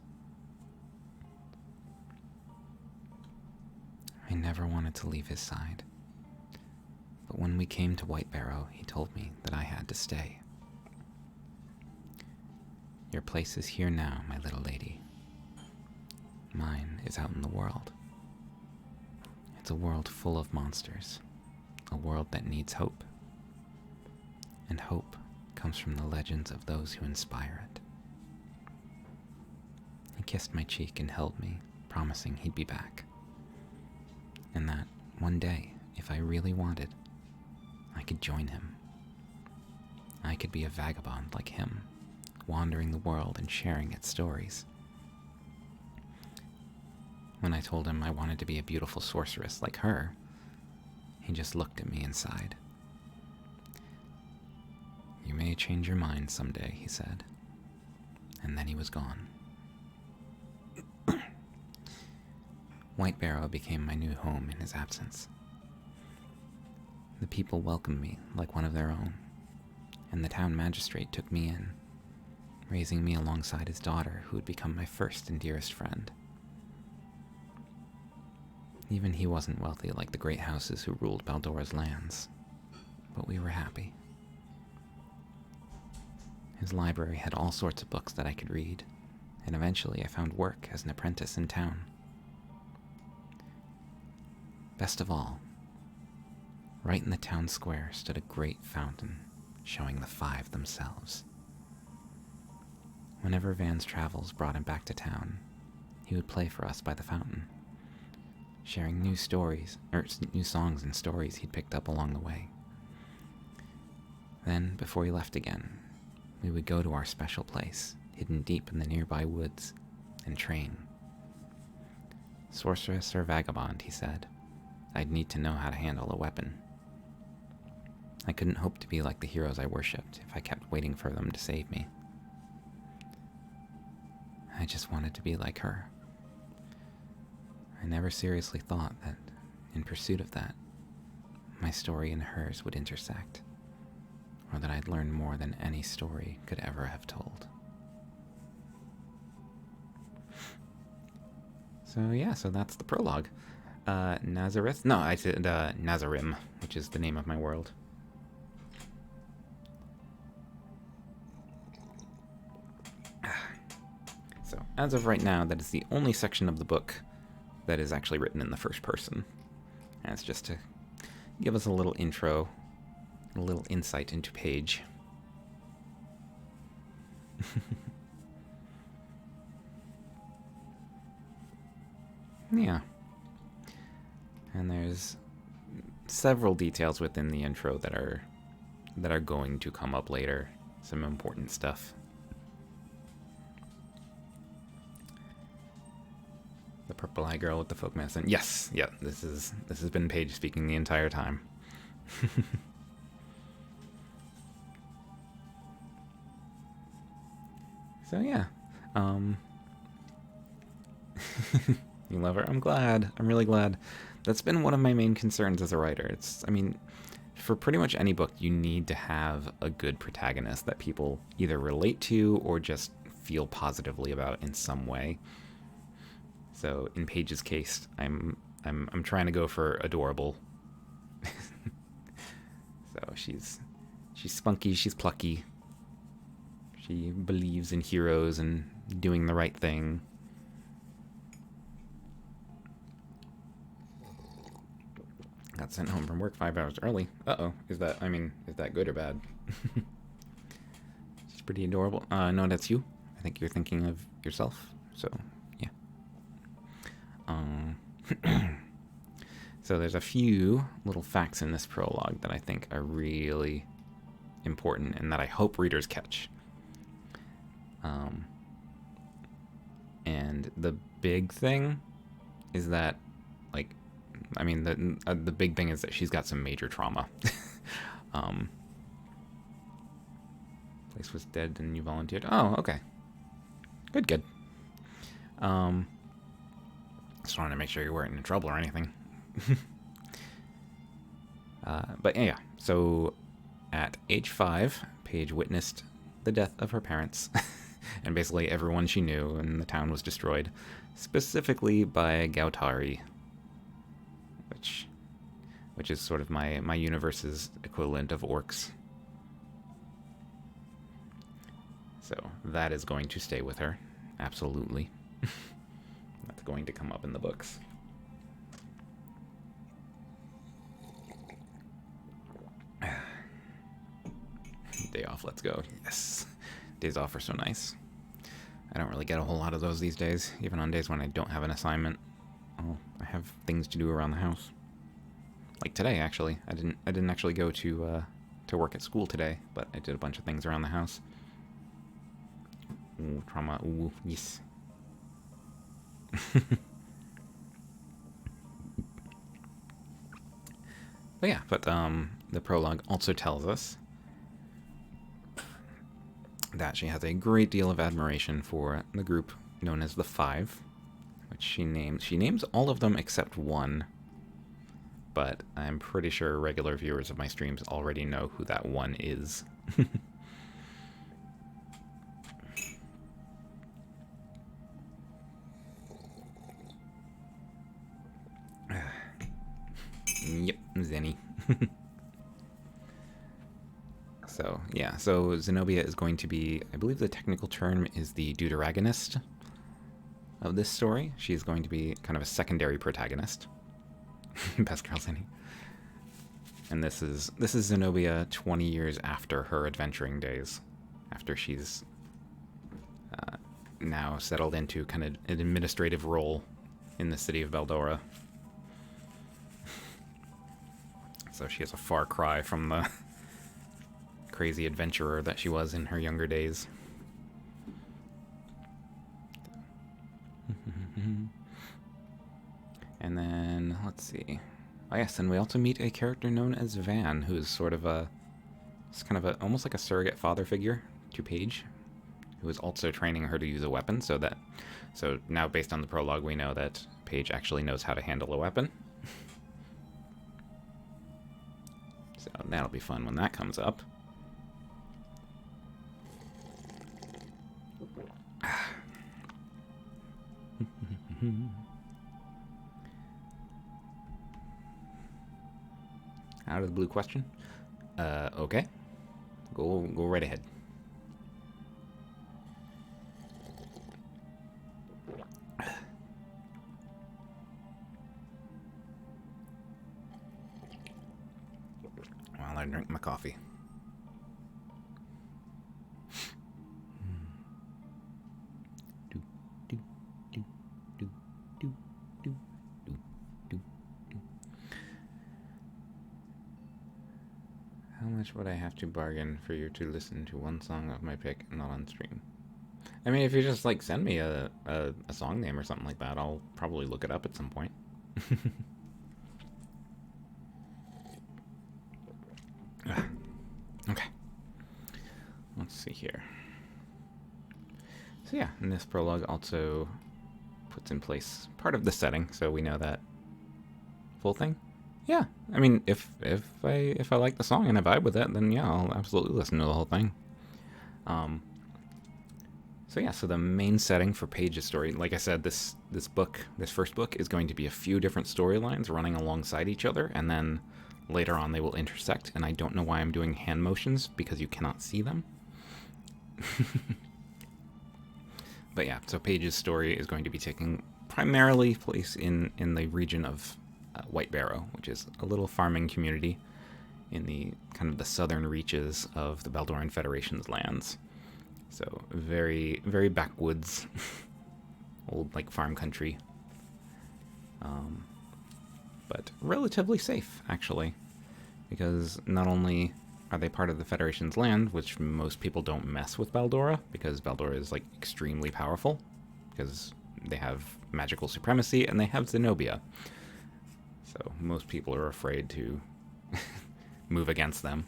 I never wanted to leave his side, but when we came to White Barrow, he told me that I had to stay. "Your place is here now, my little lady. Mine is out in the world. It's a world full of monsters, a world that needs hope. And hope comes from the legends of those who inspire it." He kissed my cheek and held me, promising he'd be back. And that, one day, if I really wanted, I could join him. I could be a vagabond like him, wandering the world and sharing its stories. When I told him I wanted to be a beautiful sorceress like her, he just looked at me and sighed. "You may change your mind someday," he said. And then he was gone. White Barrow became my new home in his absence. The people welcomed me like one of their own, and the town magistrate took me in, raising me alongside his daughter, who would become my first and dearest friend. Even he wasn't wealthy like the great houses who ruled Baldora's lands, but we were happy. His library had all sorts of books that I could read, and eventually I found work as an apprentice in town. Best of all, right in the town square stood a great fountain showing the five themselves. Whenever Van's travels brought him back to town, he would play for us by the fountain, sharing new songs and stories he'd picked up along the way. Then, before he left again, we would go to our special place, hidden deep in the nearby woods, and train. Sorceress or vagabond, he said, I'd need to know how to handle a weapon. I couldn't hope to be like the heroes I worshipped if I kept waiting for them to save me. I just wanted to be like her. I never seriously thought that, in pursuit of that, my story and hers would intersect, or that I'd learn more than any story could ever have told. So that's the prologue. Nazareth? No, I said NaNoWriMo, which is the name of my world. So, as of right now, that is the only section of the book that is actually written in the first person. And it's just to give us a little intro, a little insight into Paige. Yeah. And there's several details within the intro that are going to come up later. Some important stuff. The purple eye girl with the folk medicine. Yes, yeah, this has been Paige speaking the entire time. So yeah. You love her? I'm glad. I'm really glad. That's been one of my main concerns as a writer. For pretty much any book, you need to have a good protagonist that people either relate to or just feel positively about in some way. So in Paige's case, I'm trying to go for adorable. So she's spunky, she's plucky. She believes in heroes and doing the right thing. Got sent home from work 5 hours early. Uh-oh. Is that good or bad? She's pretty adorable. No, that's you. I think you're thinking of yourself. So, yeah. So there's a few little facts in this prologue that I think are really important and that I hope readers catch. And the big thing is that, the big thing is that she's got some major trauma. Place was dead and you volunteered. Oh, okay. Good. Just wanted to make sure you weren't in trouble or anything. But yeah, so at age 5, Paige witnessed the death of her parents. And basically everyone she knew, and the town was destroyed. Specifically by Gautari. Which is sort of my universe's equivalent of orcs. So that is going to stay with her. Absolutely. That's going to come up in the books. Day off, let's go. Yes. Days off are so nice. I don't really get a whole lot of those these days, even on days when I don't have an assignment. I have things to do around the house. Like today, actually. I didn't actually go to work at school today, but I did a bunch of things around the house. Ooh, trauma. Ooh, yes. But the prologue also tells us that she has a great deal of admiration for the group known as the Five, which she names. She names all of them except one, but I'm pretty sure regular viewers of my streams already know who that one is. Yep, Zenny. So Zenobia is going to be, I believe the technical term is the deuteragonist of this story. She's going to be kind of a secondary protagonist. Best girl Zenny. And this is Zenobia 20 years after her adventuring days, after she's now settled into kind of an administrative role in the city of Baldora. So she has a far cry from the crazy adventurer that she was in her younger days. And then, let's see. Oh yes, and we also meet a character known as Van, who is sort of it's kind of almost like a surrogate father figure to Paige, who is also training her to use a weapon, so now based on the prologue we know that Paige actually knows how to handle a weapon. So that'll be fun when that comes up. Out of the blue question? Okay. Go right ahead. While I drink my coffee. How much would I have to bargain for you to listen to one song of my pick, not on stream? I mean, if you just, like, send me a song name or something like that, I'll probably look it up at some point. Okay. Let's see here. So yeah, and this prologue also puts in place part of the setting, so we know that full thing. Yeah, I mean, if I like the song and I vibe with it, then yeah, I'll absolutely listen to the whole thing. So the main setting for Paige's story, like I said, this first book is going to be a few different storylines running alongside each other, and then later on they will intersect, and I don't know why I'm doing hand motions, because you cannot see them. But yeah, so Paige's story is going to be taking primarily place in the region of White Barrow, which is a little farming community in the kind of the southern reaches of the Baldoran Federation's lands. So very, very backwoods, old like farm country, but relatively safe actually, because not only are they part of the Federation's land, which most people don't mess with Baldora, because Baldora is like extremely powerful, because they have magical supremacy and they have Zenobia. So most people are afraid to move against them.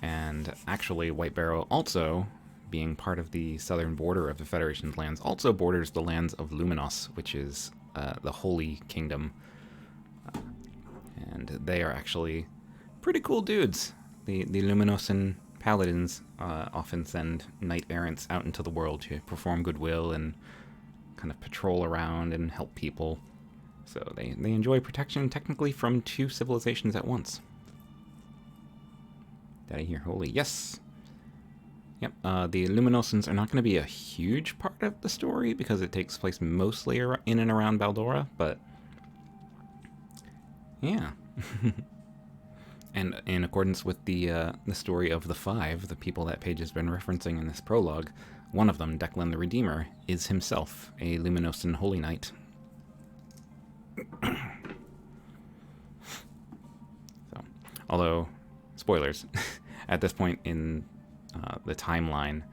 And actually, White Barrow also, being part of the southern border of the Federation's lands, also borders the lands of Luminos, which is the Holy Kingdom. And they are actually pretty cool dudes. The Luminosan paladins often send knight errants out into the world to perform goodwill and kind of patrol around and help people. So they enjoy protection technically from two civilizations at once. Did I hear holy? Yes! Yep, the Luminosans are not going to be a huge part of the story because it takes place mostly in and around Baldora, but yeah. And in accordance with the story of the Five, the people that Paige has been referencing in this prologue, one of them, Declan the Redeemer, is himself a Luminosan Holy Knight. So, although, spoilers, at this point in the timeline,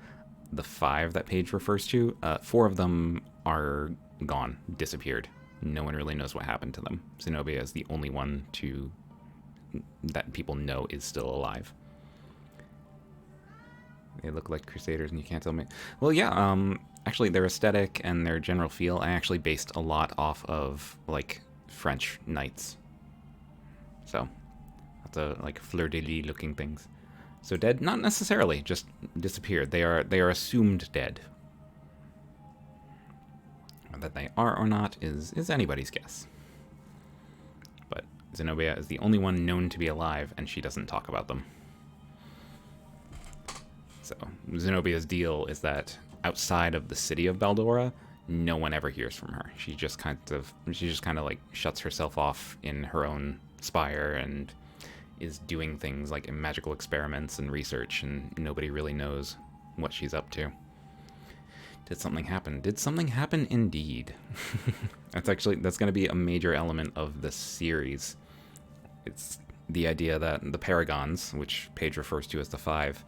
the Five that Paige refers to, 4 of them are gone, disappeared. No one really knows what happened to them. Zenobia is the only one to that people know is still alive. They look like Crusaders, and you can't tell me. Well, yeah. Actually, their aesthetic and their general feel, I actually based a lot off of like French knights. So, lots of like fleur-de-lis looking things. So dead? Not necessarily, just disappeared. They are assumed dead. That they are or not is anybody's guess. But Zenobia is the only one known to be alive, and she doesn't talk about them. So Zenobia's deal is that outside of the city of Baldora, no one ever hears from her. She just kind of like shuts herself off in her own spire and is doing things like magical experiments and research, and nobody really knows what she's up to. Did something happen? Did something happen indeed? That's going to be a major element of this series. It's the idea that the Paragons, which Paige refers to as the Five,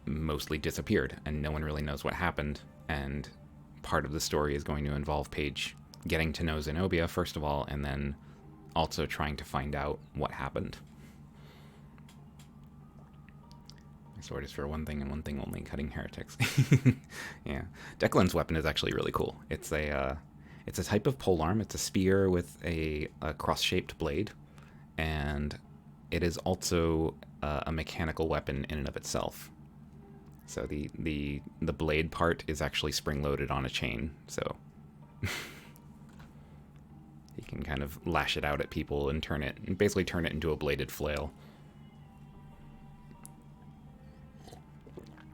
mostly disappeared, and no one really knows what happened. And part of the story is going to involve Paige getting to know Zenobia, first of all, and then also trying to find out what happened. My sword is for one thing and one thing only, cutting heretics. Yeah. Declan's weapon is actually really cool. It's a type of polearm. It's a spear with a cross-shaped blade, and it is also a mechanical weapon in and of itself. So the blade part is actually spring-loaded on a chain, so he can kind of lash it out at people and basically turn it into a bladed flail.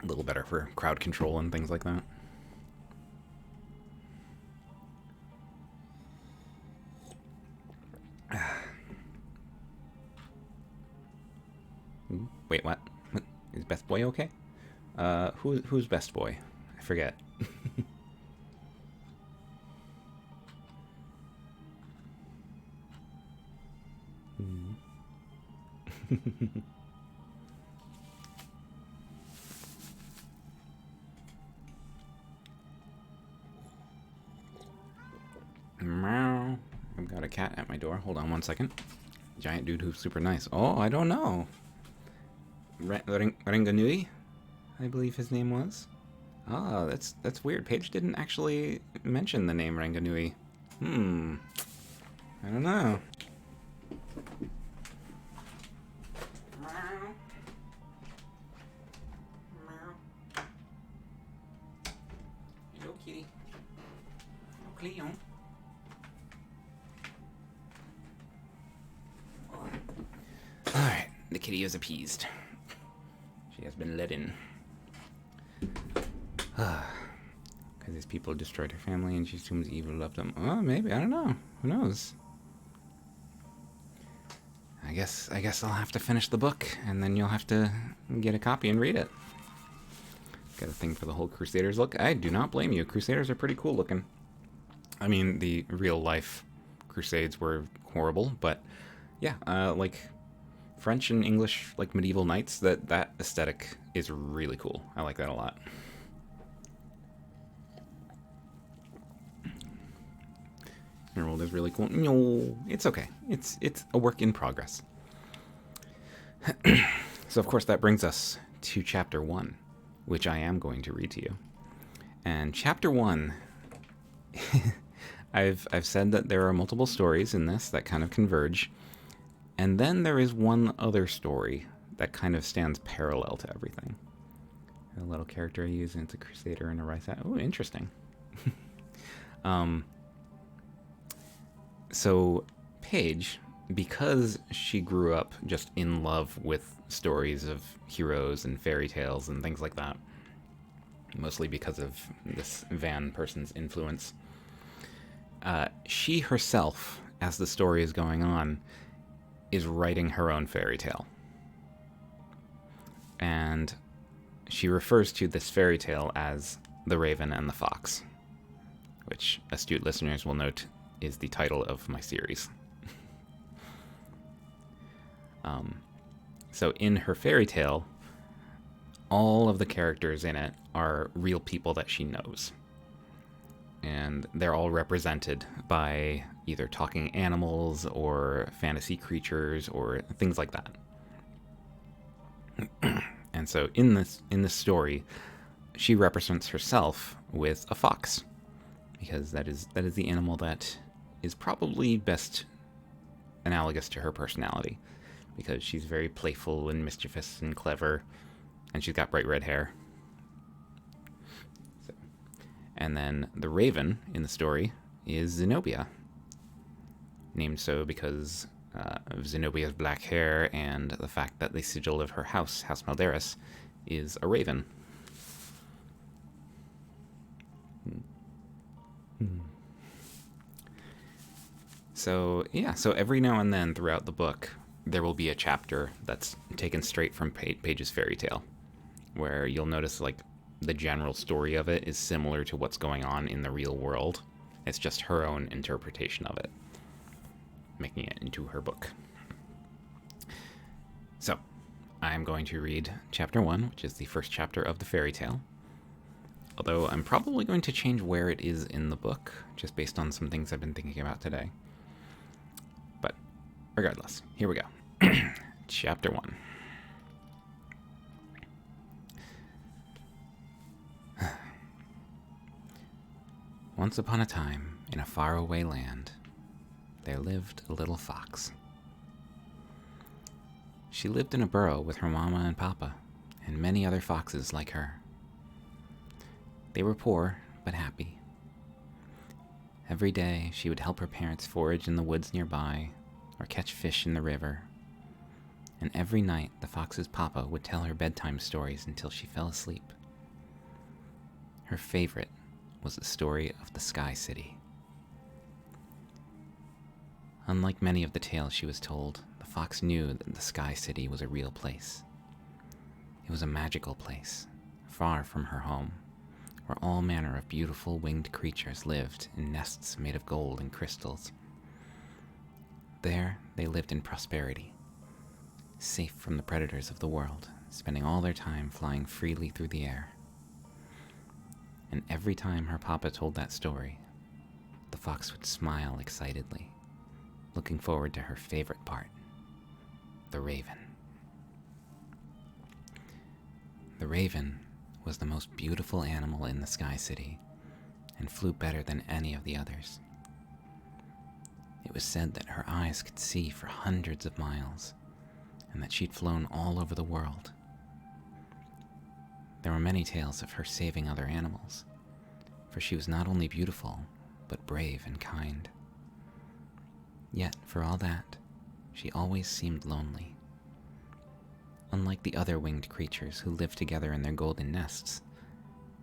A little better for crowd control and things like that. Wait, what? Is Best Boy okay? Who's Best Boy? I forget. Meow. I've got a cat at my door. Hold on one second. Giant dude who's super nice. Oh, I don't know. Ranganui, I believe his name was. Ah, that's weird. Paige didn't actually mention the name Ranganui. I don't know. Hello, kitty. Oh, Cleon. Alright, the kitty is appeased. She has been let in. Because these people destroyed her family and she assumes evil loved them. Oh, maybe. I don't know. Who knows? I guess I'll have to finish the book, and then you'll have to get a copy and read it. Got a thing for the whole Crusaders look. I do not blame you. Crusaders are pretty cool looking. I mean, the real-life Crusades were horrible, but yeah, like French and English, like medieval knights, that aesthetic is really cool. I like that a lot. Emerald is really cool. No, it's okay. It's a work in progress. So of course that brings us to chapter 1, which I am going to read to you. And chapter 1, I've said that there are multiple stories in this that kind of converge, and then there is one other story that kind of stands parallel to everything. A little character I use, and it's a crusader and a rice. Oh, interesting. So Paige, because she grew up just in love with stories of heroes and fairy tales and things like that, mostly because of this Van person's influence, she herself, as the story is going on, is writing her own fairy tale. And she refers to this fairy tale as The Raven and the Fox, which astute listeners will note is the title of my series. So in her fairy tale, all of the characters in it are real people that she knows. and they're all represented by either talking animals or fantasy creatures or things like that. And so in this story, she represents herself with a fox, because that is the animal that is probably best analogous to her personality, because she's very playful and mischievous and clever, and she's got bright red hair. So. And then the raven in the story is Zenobia, named so because of Zenobia's black hair and the fact that the sigil of her house, House Malderis, is a raven. So, yeah, so every now and then throughout the book, there will be a chapter that's taken straight from Paige's fairy tale, where you'll notice, like, the general story of it is similar to what's going on in the real world. It's just her own interpretation of it, making it into her book. So, I'm going to read chapter 1, which is the first chapter of the fairy tale. Although I'm probably going to change where it is in the book, just based on some things I've been thinking about today. But regardless, here we go. Chapter 1. Once upon a time, in a faraway land, there lived a little fox. She lived in a burrow with her mama and papa, and many other foxes like her. They were poor, but happy. Every day, she would help her parents forage in the woods nearby, or catch fish in the river. And every night, the fox's papa would tell her bedtime stories until she fell asleep. Her favorite was the story of the Sky City. Unlike many of the tales she was told, the fox knew that the Sky City was a real place. It was a magical place, far from her home, where all manner of beautiful winged creatures lived in nests made of gold and crystals. There, they lived in prosperity, safe from the predators of the world, spending all their time flying freely through the air. And every time her papa told that story, the fox would smile excitedly, looking forward to her favorite part, the raven. The raven was the most beautiful animal in the Sky City, and flew better than any of the others. It was said that her eyes could see for hundreds of miles, and that she'd flown all over the world. There were many tales of her saving other animals, for she was not only beautiful, but brave and kind. Yet, for all that, she always seemed lonely. Unlike the other winged creatures who lived together in their golden nests,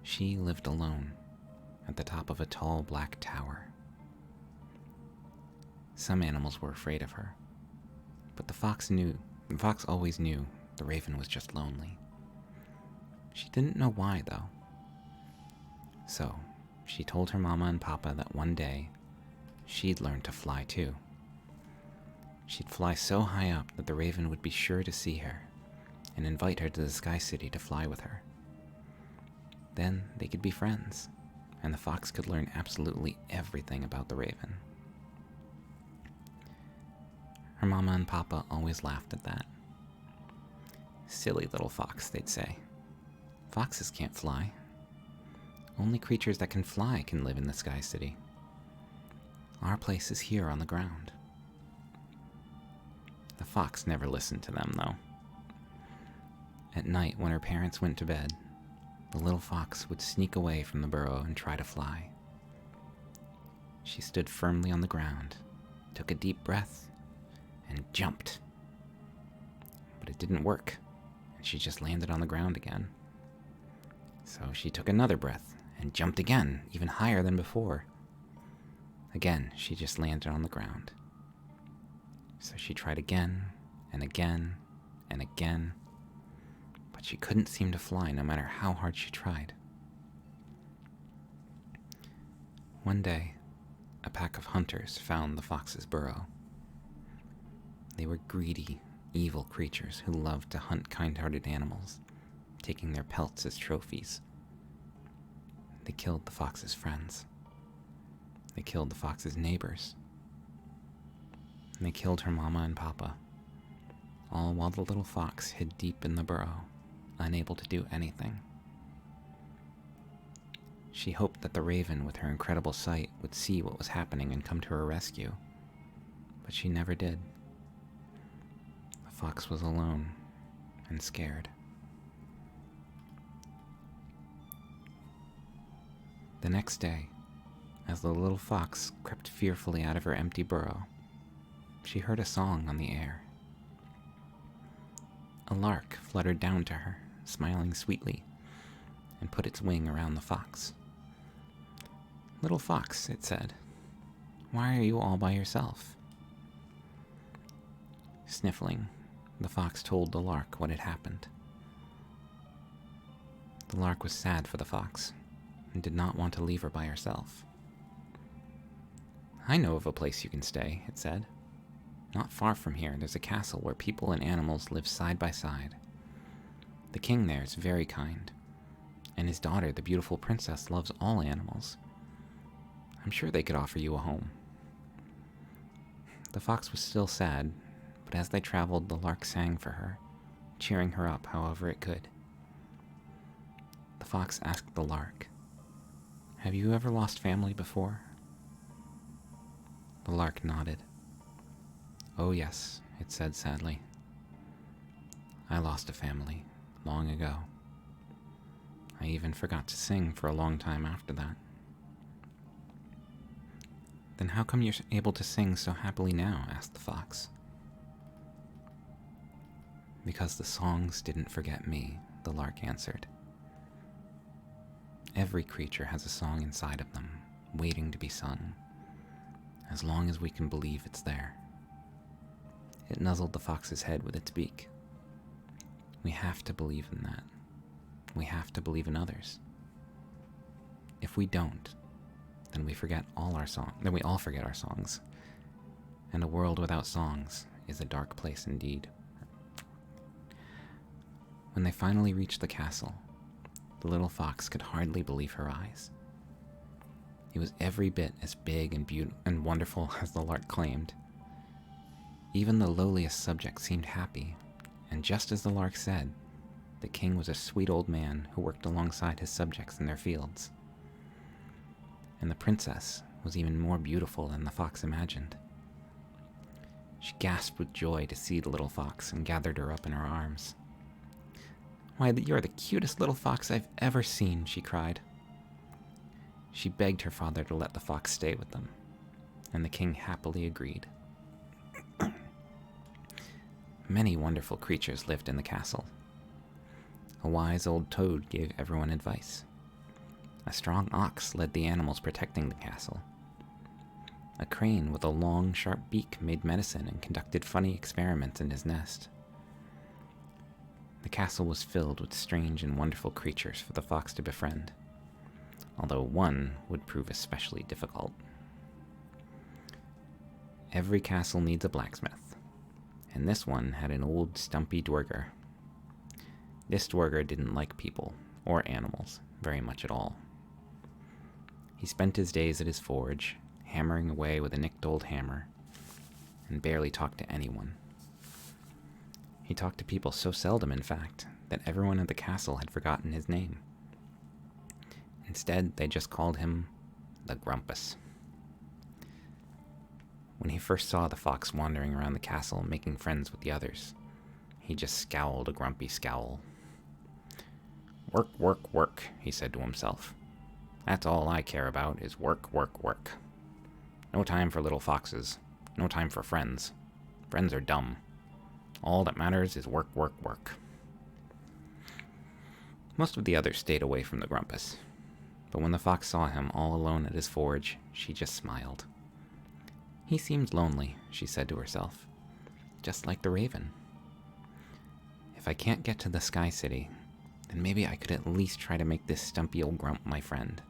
she lived alone, at the top of a tall black tower. Some animals were afraid of her, but the fox always knew the raven was just lonely. She didn't know why, though. So, she told her mama and papa that one day, she'd learn to fly too. She'd fly so high up that the raven would be sure to see her, and invite her to the Sky City to fly with her. Then they could be friends, and the fox could learn absolutely everything about the raven. Her mama and papa always laughed at that. Silly little fox, they'd say. Foxes can't fly. Only creatures that can fly can live in the Sky City. Our place is here on the ground. The fox never listened to them, though. At night, when her parents went to bed, the little fox would sneak away from the burrow and try to fly. She stood firmly on the ground, took a deep breath, and jumped. But it didn't work, and she just landed on the ground again. So she took another breath and jumped again, even higher than before. Again, she just landed on the ground. So she tried again, and again, and again, but she couldn't seem to fly no matter how hard she tried. One day, a pack of hunters found the fox's burrow. They were greedy, evil creatures who loved to hunt kind-hearted animals, taking their pelts as trophies. They killed the fox's friends. They killed the fox's neighbors. And they killed her mama and papa, all while the little fox hid deep in the burrow, unable to do anything. She hoped that the raven, with her incredible sight, would see what was happening and come to her rescue, but she never did. The fox was alone and scared. The next day, as the little fox crept fearfully out of her empty burrow, she heard a song on the air. A lark fluttered down to her, smiling sweetly, and put its wing around the fox. "Little fox," it said, "why are you all by yourself?" Sniffling, the fox told the lark what had happened. The lark was sad for the fox and did not want to leave her by herself. "I know of a place you can stay," it said. "Not far from here, there's a castle where people and animals live side by side. The king there is very kind, and his daughter, the beautiful princess, loves all animals. I'm sure they could offer you a home." The fox was still sad, but as they traveled, the lark sang for her, cheering her up however it could. The fox asked the lark, "Have you ever lost family before?" The lark nodded. "Oh yes," it said sadly. "I lost a family long ago. I even forgot to sing for a long time after that." "Then how come you're able to sing so happily now?" asked the fox. "Because the songs didn't forget me," the lark answered. "Every creature has a song inside of them, waiting to be sung, as long as we can believe it's there." It nuzzled the fox's head with its beak. "We have to believe in that. We have to believe in others. If we don't, then we all forget our songs. And a world without songs is a dark place indeed." When they finally reached the castle, the little fox could hardly believe her eyes. It was every bit as big and wonderful as the lark claimed. Even the lowliest subjects seemed happy, and just as the lark said, the king was a sweet old man who worked alongside his subjects in their fields. And the princess was even more beautiful than the fox imagined. She gasped with joy to see the little fox and gathered her up in her arms. "Why, you're the cutest little fox I've ever seen," she cried. She begged her father to let the fox stay with them, and the king happily agreed. Many wonderful creatures lived in the castle. A wise old toad gave everyone advice. A strong ox led the animals protecting the castle. A crane with a long, sharp beak made medicine and conducted funny experiments in his nest. The castle was filled with strange and wonderful creatures for the fox to befriend, although one would prove especially difficult. Every castle needs a blacksmith, and this one had an old, stumpy dwerger. This dwerger didn't like people, or animals, very much at all. He spent his days at his forge, hammering away with a nicked old hammer, and barely talked to anyone. He talked to people so seldom, in fact, that everyone at the castle had forgotten his name. Instead, they just called him the Grumpus. When he first saw the fox wandering around the castle making friends with the others, he just scowled a grumpy scowl. "Work, work, work," he said to himself. "That's all I care about is work, work, work. No time for little foxes. No time for friends. Friends are dumb. All that matters is work, work, work." Most of the others stayed away from the Grumpus, but when the fox saw him all alone at his forge, she just smiled. "He seems lonely," she said to herself, "just like the raven. If I can't get to the Sky City, then maybe I could at least try to make this stumpy old grump my friend.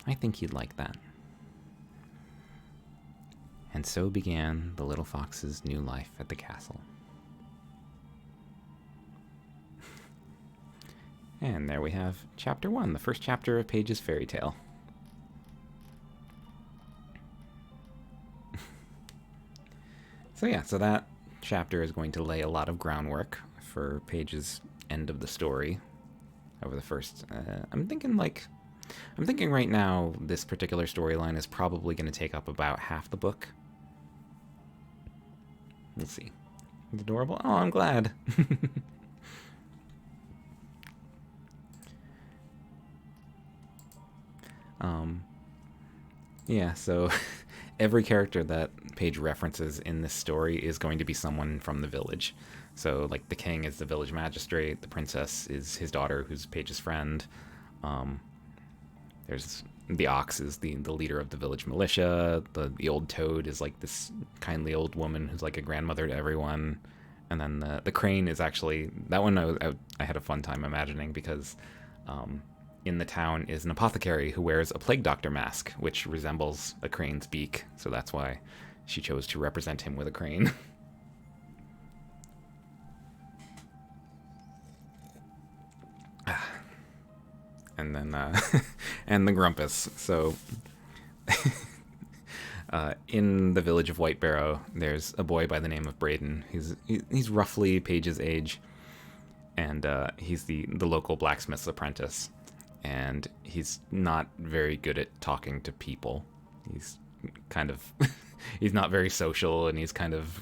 I think he'd like that." And so began the little fox's new life at the castle. And there we have Chapter 1, the first chapter of Paige's fairy tale. So yeah, so that chapter is going to lay a lot of groundwork for Paige's end of the story over the first. I'm thinking right now this particular storyline is probably going to take up about half the book. Let's see. It's adorable. Oh, I'm glad. Yeah, so every character that Paige references in this story is going to be someone from the village. So, like, the king is the village magistrate, the princess is his daughter, who's Paige's friend. There's the ox is the leader of the village militia. The old toad is like this kindly old woman who's like a grandmother to everyone. And then the crane is actually that one. I had a fun time imagining because in the town is an apothecary who wears a plague doctor mask, which resembles a crane's beak. So that's why she chose to represent him with a crane. And then and the Grumpus. So in the village of White Barrow, there's a boy by the name of Braden. He's roughly Paige's age, and he's the local blacksmith's apprentice. And he's not very good at talking to people. He's kind of he's not very social, and he's kind of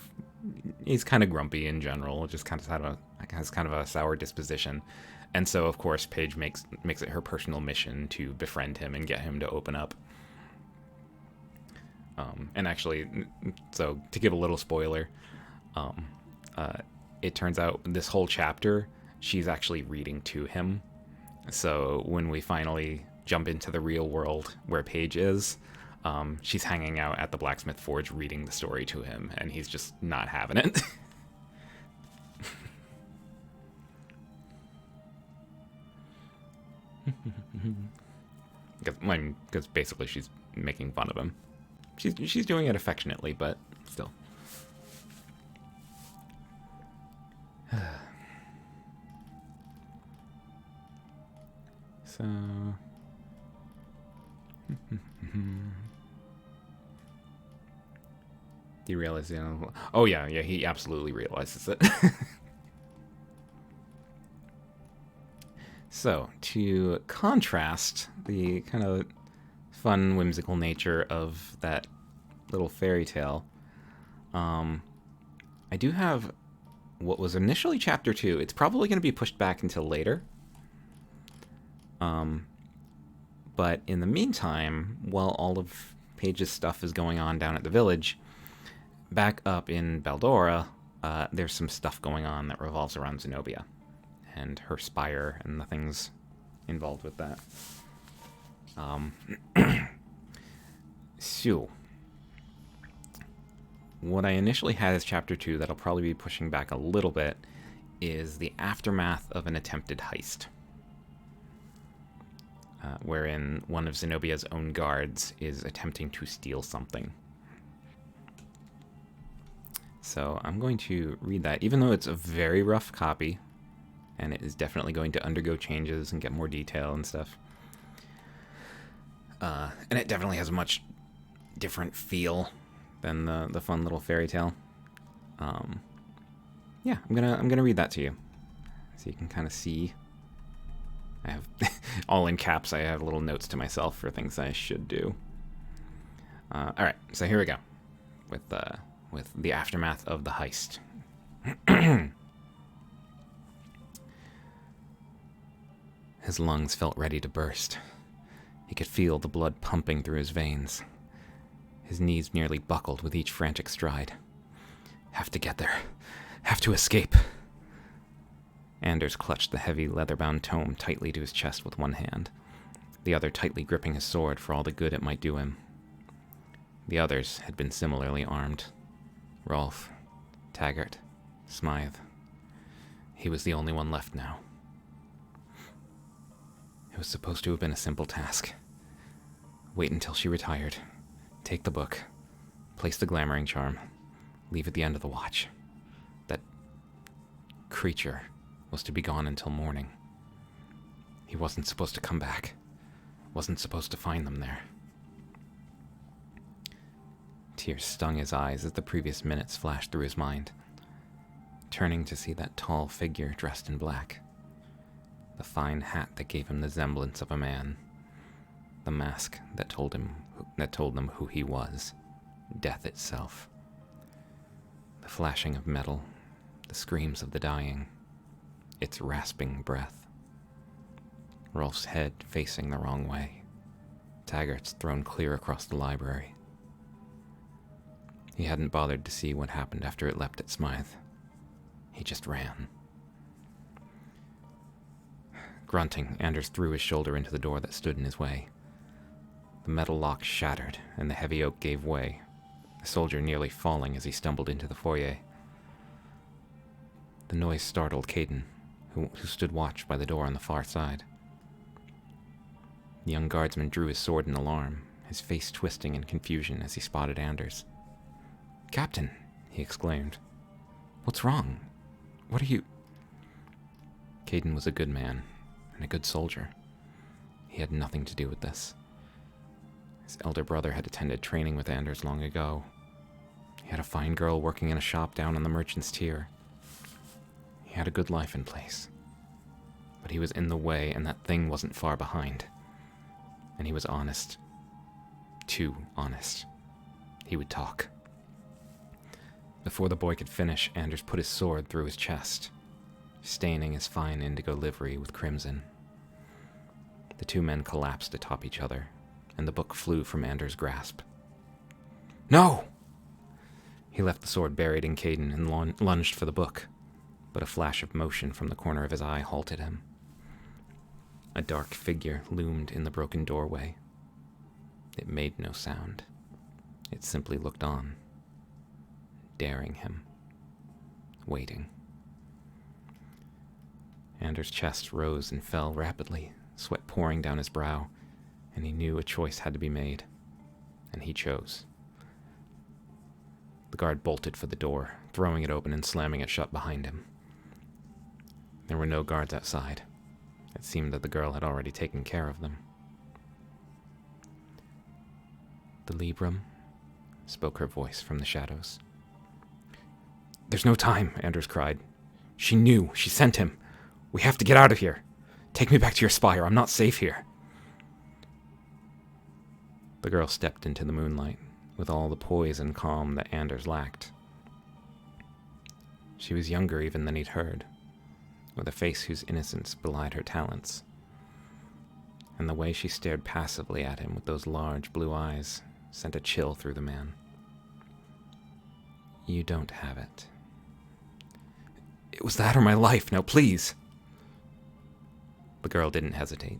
grumpy in general. Just kind of has kind of a sour disposition. And so, of course, Paige makes it her personal mission to befriend him and get him to open up. And actually, so to give a little spoiler, it turns out this whole chapter, she's actually reading to him. So when we finally jump into the real world where Paige is, she's hanging out at the blacksmith forge reading the story to him, and he's just not having it. Because basically she's making fun of him. She's doing it affectionately, but still. So. Do you realize? Oh yeah, he absolutely realizes it. So, to contrast the kind of fun, whimsical nature of that little fairy tale, I do have what was initially Chapter 2. It's probably going to be pushed back until later. But in the meantime, while all of Paige's stuff is going on down at the village, back up in Baldora, there's some stuff going on that revolves around Zenobia and her spire and the things involved with that. So, what I initially had as Chapter 2 that I'll probably be pushing back a little bit is the aftermath of an attempted heist, wherein one of Zenobia's own guards is attempting to steal something. So I'm going to read that, even though it's a very rough copy, and it is definitely going to undergo changes and get more detail and stuff. And it definitely has a much different feel than the fun little fairy tale. Yeah, I'm gonna read that to you, so you can kind of see. I have all in caps. I have little notes to myself for things I should do. All right, so here we go with the aftermath of the heist. His lungs felt ready to burst. He could feel the blood pumping through his veins. His knees nearly buckled with each frantic stride. Have to get there. Have to escape. Anders clutched the heavy leather-bound tome tightly to his chest with one hand, the other tightly gripping his sword for all the good it might do him. The others had been similarly armed. Rolf, Taggart, Smythe. He was the only one left now. It was supposed to have been a simple task. Wait until she retired. Take the book. Place the glamoring charm. Leave at the end of the watch. That creature was to be gone until morning. He wasn't supposed to come back. Wasn't supposed to find them there. Tears stung his eyes as the previous minutes flashed through his mind, turning to see that tall figure dressed in black, the fine hat that gave him the semblance of a man, the mask that told them who he was, death itself, the flashing of metal, the screams of the dying, its rasping breath. Rolf's head facing the wrong way, Taggart's thrown clear across the library. He hadn't bothered to see what happened after it leapt at Smythe. He just ran. Grunting, Anders threw his shoulder into the door that stood in his way. The metal lock shattered, and the heavy oak gave way, the soldier nearly falling as he stumbled into the foyer. The noise startled Caden, who stood watch by the door on the far side. The young guardsman drew his sword in alarm, his face twisting in confusion as he spotted Anders. "Captain," he exclaimed. "What's wrong? What are you—" Caden was a good man, and a good soldier. He had nothing to do with this. His elder brother had attended training with Anders long ago. He had a fine girl working in a shop down on the Merchant's Tier. He had a good life in place. But he was in the way, and that thing wasn't far behind. And he was honest. Too honest. He would talk. Before the boy could finish, Anders put his sword through his chest, staining his fine indigo livery with crimson. The two men collapsed atop each other, and the book flew from Anders' grasp. "No!" He left the sword buried in Caden and lunged for the book, but a flash of motion from the corner of his eye halted him. A dark figure loomed in the broken doorway. It made no sound. It simply looked on, daring him, waiting. Anders' chest rose and fell rapidly, sweat pouring down his brow, and he knew a choice had to be made, and he chose. The guard bolted for the door, throwing it open and slamming it shut behind him. There were no guards outside. It seemed that the girl had already taken care of them. "The Libram," spoke her voice from the shadows. "There's no time," Anders cried. "She knew. She sent him. We have to get out of here. Take me back to your spire. I'm not safe here." The girl stepped into the moonlight, with all the poise and calm that Anders lacked. She was younger even than he'd heard, with a face whose innocence belied her talents. And the way she stared passively at him with those large blue eyes sent a chill through the man. "You don't have it." "It was that or my life. Now, please." The girl didn't hesitate.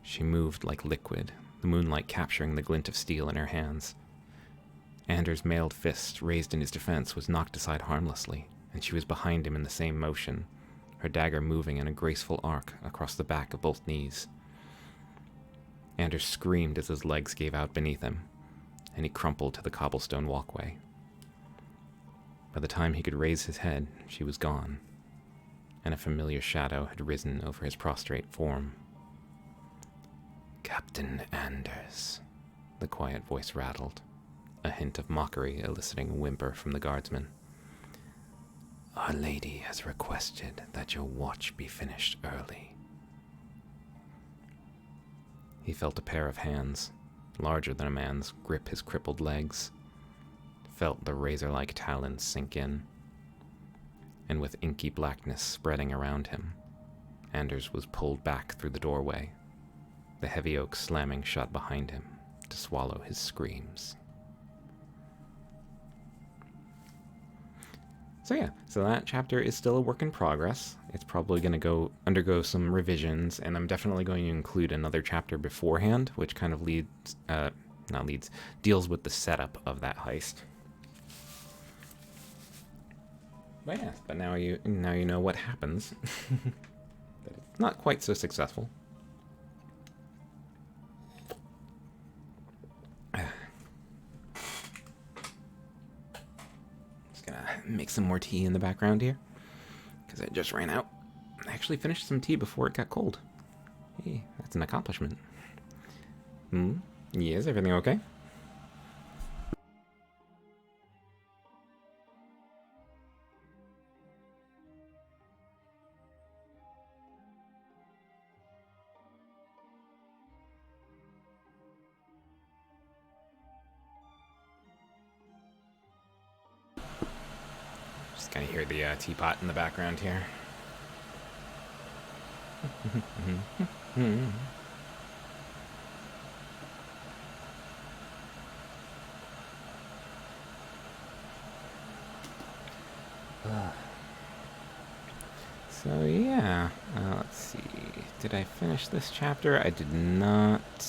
She moved like liquid, the moonlight capturing the glint of steel in her hands. Anders' mailed fist, raised in his defense, was knocked aside harmlessly, and she was behind him in the same motion, her dagger moving in a graceful arc across the back of both knees. Anders screamed as his legs gave out beneath him, and he crumpled to the cobblestone walkway. By the time he could raise his head, she was gone, and a familiar shadow had risen over his prostrate form. "Captain Anders," the quiet voice rattled, a hint of mockery eliciting a whimper from the guardsman. "Our lady has requested that your watch be finished early." He felt a pair of hands, larger than a man's, grip his crippled legs, felt the razor-like talons sink in, and with inky blackness spreading around him, Anders was pulled back through the doorway, the heavy oak slamming shut behind him to swallow his screams. So that chapter is still a work in progress. It's probably going to undergo some revisions, and I'm definitely going to include another chapter beforehand, which kind of deals with the setup of that heist. But now you know what happens. But it's not quite so successful. Make some more tea in the background here, because I just ran out. I actually finished some tea before it got cold. Hey, that's an accomplishment. Yes, everything okay? Just kind of hear the teapot in the background here. So yeah, let's see. Did I finish this chapter? I did not.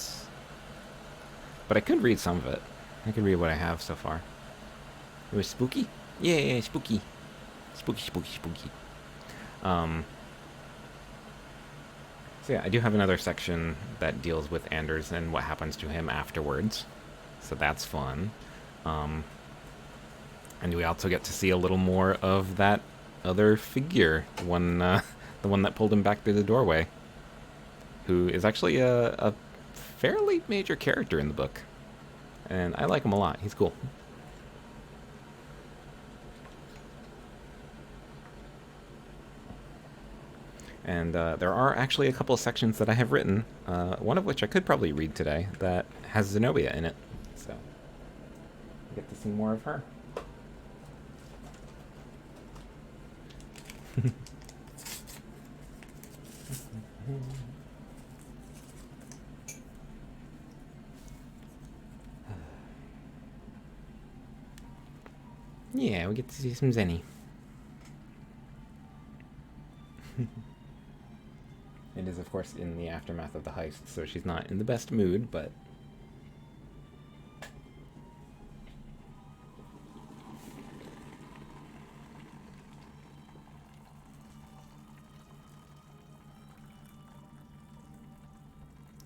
But I could read some of it. I could read what I have so far. It was spooky? Yeah, spooky. Spooky, spooky, spooky. So yeah, I do have another section that deals with Anders and what happens to him afterwards. So that's fun. And we also get to see a little more of that other figure, the one that pulled him back through the doorway, who is actually a fairly major character in the book. And I like him a lot. He's cool. And there are actually a couple of sections that I have written, one of which I could probably read today, that has Zenobia in it. So, I get to see more of her. Yeah, we get to see some Zenny. It is, of course, in the aftermath of the heist, so she's not in the best mood, but...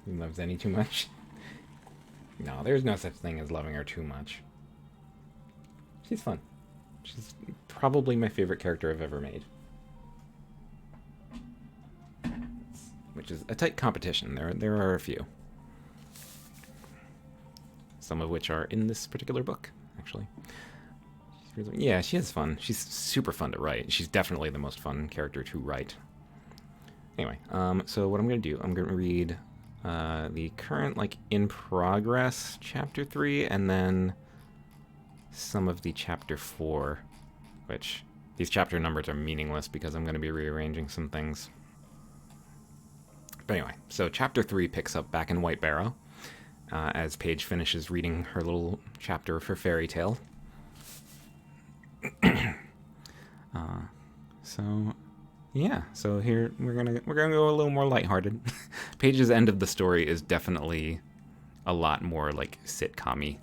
You love Zenny too much? No, there's no such thing as loving her too much. She's fun. She's probably my favorite character I've ever made. Which is a tight competition. There are a few. Some of which are in this particular book, actually. Yeah, she is fun. She's super fun to write. She's definitely the most fun character to write. Anyway, so what I'm going to do, I'm going to read the current, in progress chapter 3, and then some of the chapter 4, which these chapter numbers are meaningless because I'm going to be rearranging some things. But anyway, so chapter 3 picks up back in White Barrow, as Paige finishes reading her little chapter of her fairy tale. So yeah, so here we're gonna go a little more lighthearted. Paige's end of the story is definitely a lot more sitcom-y,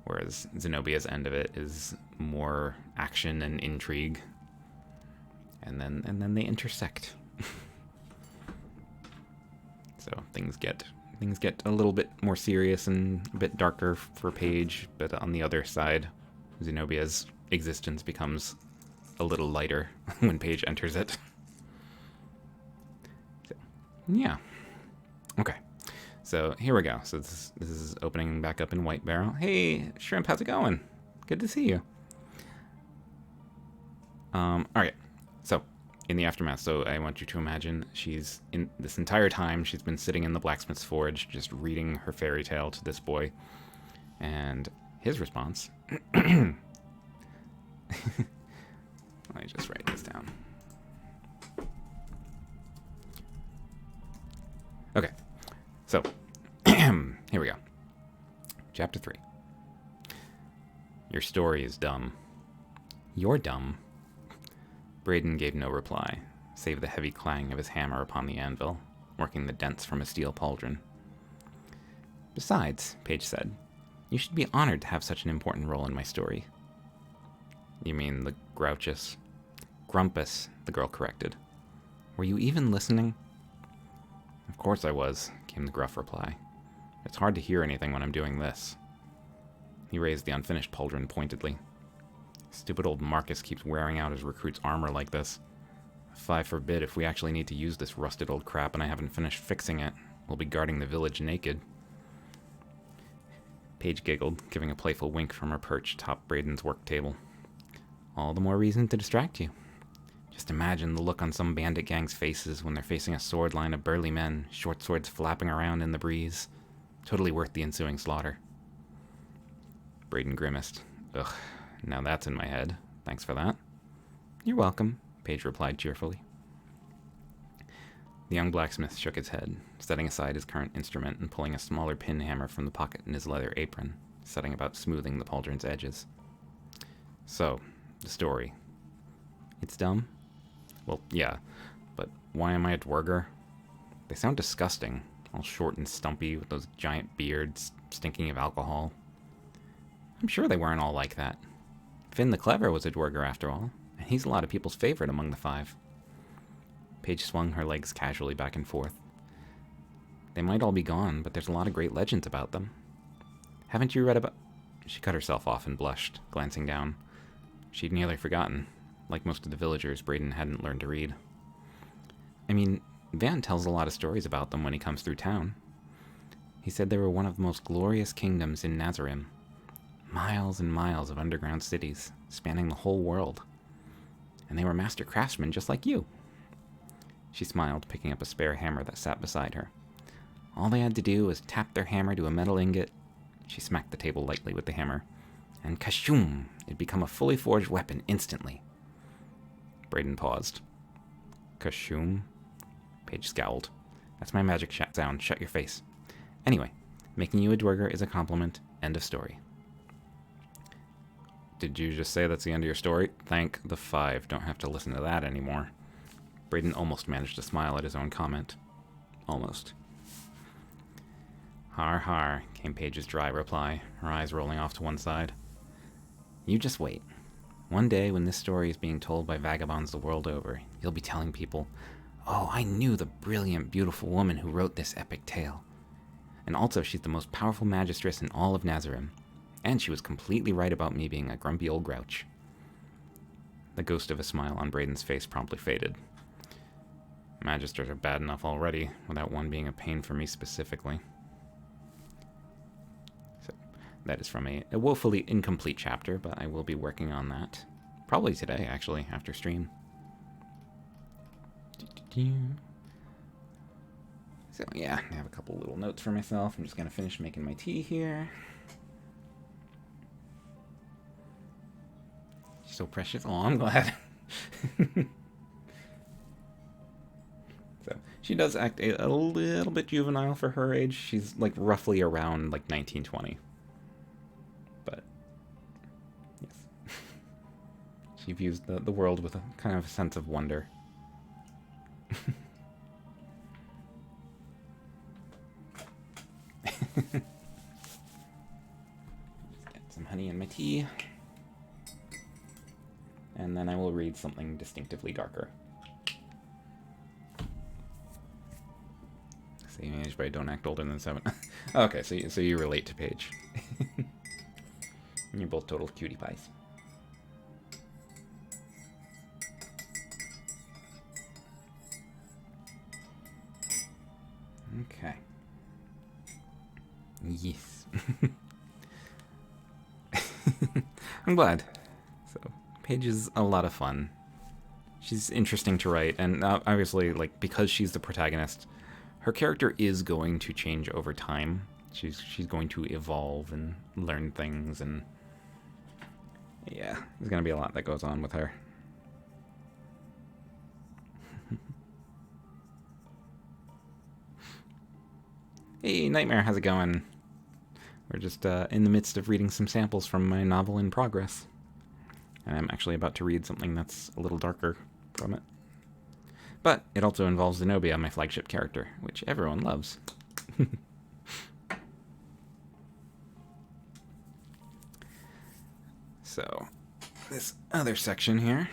whereas Zenobia's end of it is more action and intrigue, and then they intersect. So things get a little bit more serious and a bit darker for Paige, but on the other side, Zenobia's existence becomes a little lighter when Paige enters it. So, yeah. Okay. So here we go. So this is opening back up in White Barrow. Hey, Shrimp, how's it going? Good to see you. All right. So in the aftermath, so I want you to imagine she's in this entire time she's been sitting in the blacksmith's forge, just reading her fairy tale to this boy, and his response. Let me just write this down. Okay, so here we go. Chapter 3. Your story is dumb. You're dumb. Braden gave no reply, save the heavy clang of his hammer upon the anvil, working the dents from a steel pauldron. Besides, Paige said, you should be honored to have such an important role in my story. You mean the Grouchus? Grumpus, the girl corrected. Were you even listening? Of course I was, came the gruff reply. It's hard to hear anything when I'm doing this. He raised the unfinished pauldron pointedly. Stupid old Marcus keeps wearing out his recruit's armor like this. 5 forbid if we actually need to use this rusted old crap and I haven't finished fixing it. We'll be guarding the village naked. Paige giggled, giving a playful wink from her perch atop Braden's work table. All the more reason to distract you. Just imagine the look on some bandit gang's faces when they're facing a sword line of burly men, short swords flapping around in the breeze. Totally worth the ensuing slaughter. Braden grimaced. Ugh, now that's in my head. Thanks for that. You're welcome, Paige replied cheerfully. The young blacksmith shook his head, setting aside his current instrument and pulling a smaller pin hammer from the pocket in his leather apron, setting about smoothing the pauldron's edges. So, the story. It's dumb? Well, yeah, but why am I a dwerger? They sound disgusting, all short and stumpy with those giant beards, stinking of alcohol. I'm sure they weren't all like that. Finn the Clever was a dwerger after all, and he's a lot of people's favorite among the 5. Paige swung her legs casually back and forth. They might all be gone, but there's a lot of great legends about them. Haven't you read about... She cut herself off and blushed, glancing down. She'd nearly forgotten. Like most of the villagers, Braden hadn't learned to read. I mean, Van tells a lot of stories about them when he comes through town. He said they were one of the most glorious kingdoms in NaNoWriMo. Miles and miles of underground cities, spanning the whole world. And they were master craftsmen just like you. She smiled, picking up a spare hammer that sat beside her. All they had to do was tap their hammer to a metal ingot. She smacked the table lightly with the hammer. And kashoom! It'd become a fully forged weapon instantly. Braden paused. Kashoom? Paige scowled. That's my magic sound. Shut your face. Anyway, making you a dwerger is a compliment. End of story. Did you just say that's the end of your story? Thank the 5. Don't have to listen to that anymore. Braden almost managed to smile at his own comment. Almost. Har har, came Paige's dry reply, her eyes rolling off to one side. You just wait. One day when this story is being told by vagabonds the world over, you'll be telling people, oh, I knew the brilliant, beautiful woman who wrote this epic tale. And also she's the most powerful magistress in all of NaNoWriMo. And she was completely right about me being a grumpy old grouch. The ghost of a smile on Braden's face promptly faded. Magisters are bad enough already, without one being a pain for me specifically. So, that is from a woefully incomplete chapter, but I will be working on that. Probably today, actually, after stream. So, yeah, I have a couple little notes for myself. I'm just going to finish making my tea here. So precious. Oh, I'm glad. So she does act a little bit juvenile for her age. She's like roughly around like 1920. But yes, she views the world with a kind of a sense of wonder. Just get some honey in my tea. And then I will read something distinctively darker. Same age, but I don't act older than 7. Okay, so you relate to Paige. And you're both total cutie pies. Okay. Yes. I'm glad. So, Paige is a lot of fun. She's interesting to write, and obviously, like, because she's the protagonist, her character is going to change over time. She's going to evolve and learn things, and yeah, there's gonna be a lot that goes on with her. Hey, Nightmare, how's it going? We're just in the midst of reading some samples from my novel in progress. And I'm actually about to read something that's a little darker from it. But it also involves Zenobia, my flagship character, which everyone loves. So, this other section here,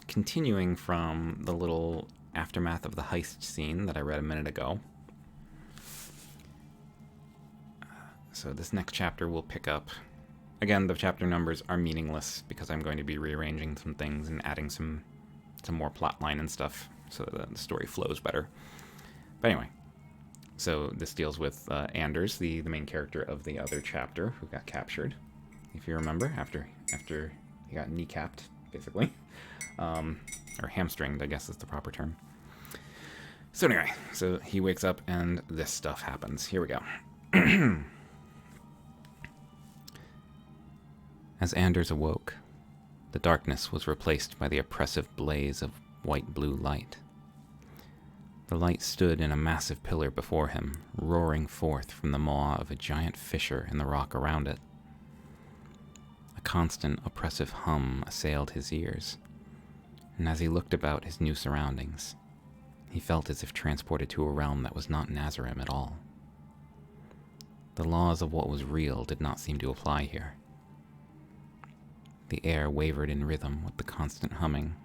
continuing from the little aftermath of the heist scene that I read a minute ago. So this next chapter will pick up. Again, the chapter numbers are meaningless because I'm going to be rearranging some things and adding some more plot line and stuff so that the story flows better. But anyway, so this deals with Anders, the main character of the other chapter, who got captured, if you remember, after he got kneecapped, basically. Or hamstringed, I guess is the proper term. So anyway, so he wakes up and this stuff happens. Here we go. As Anders awoke, The darkness was replaced by the oppressive blaze of white-blue light. The light stood in a massive pillar before him, roaring forth from the maw of a giant fissure in the rock around it. A constant, oppressive hum assailed his ears, and as he looked about his new surroundings, he felt as if transported to a realm that was not NaNoWriMo at all. The laws of what was real did not seem to apply here. The air wavered in rhythm with the constant humming,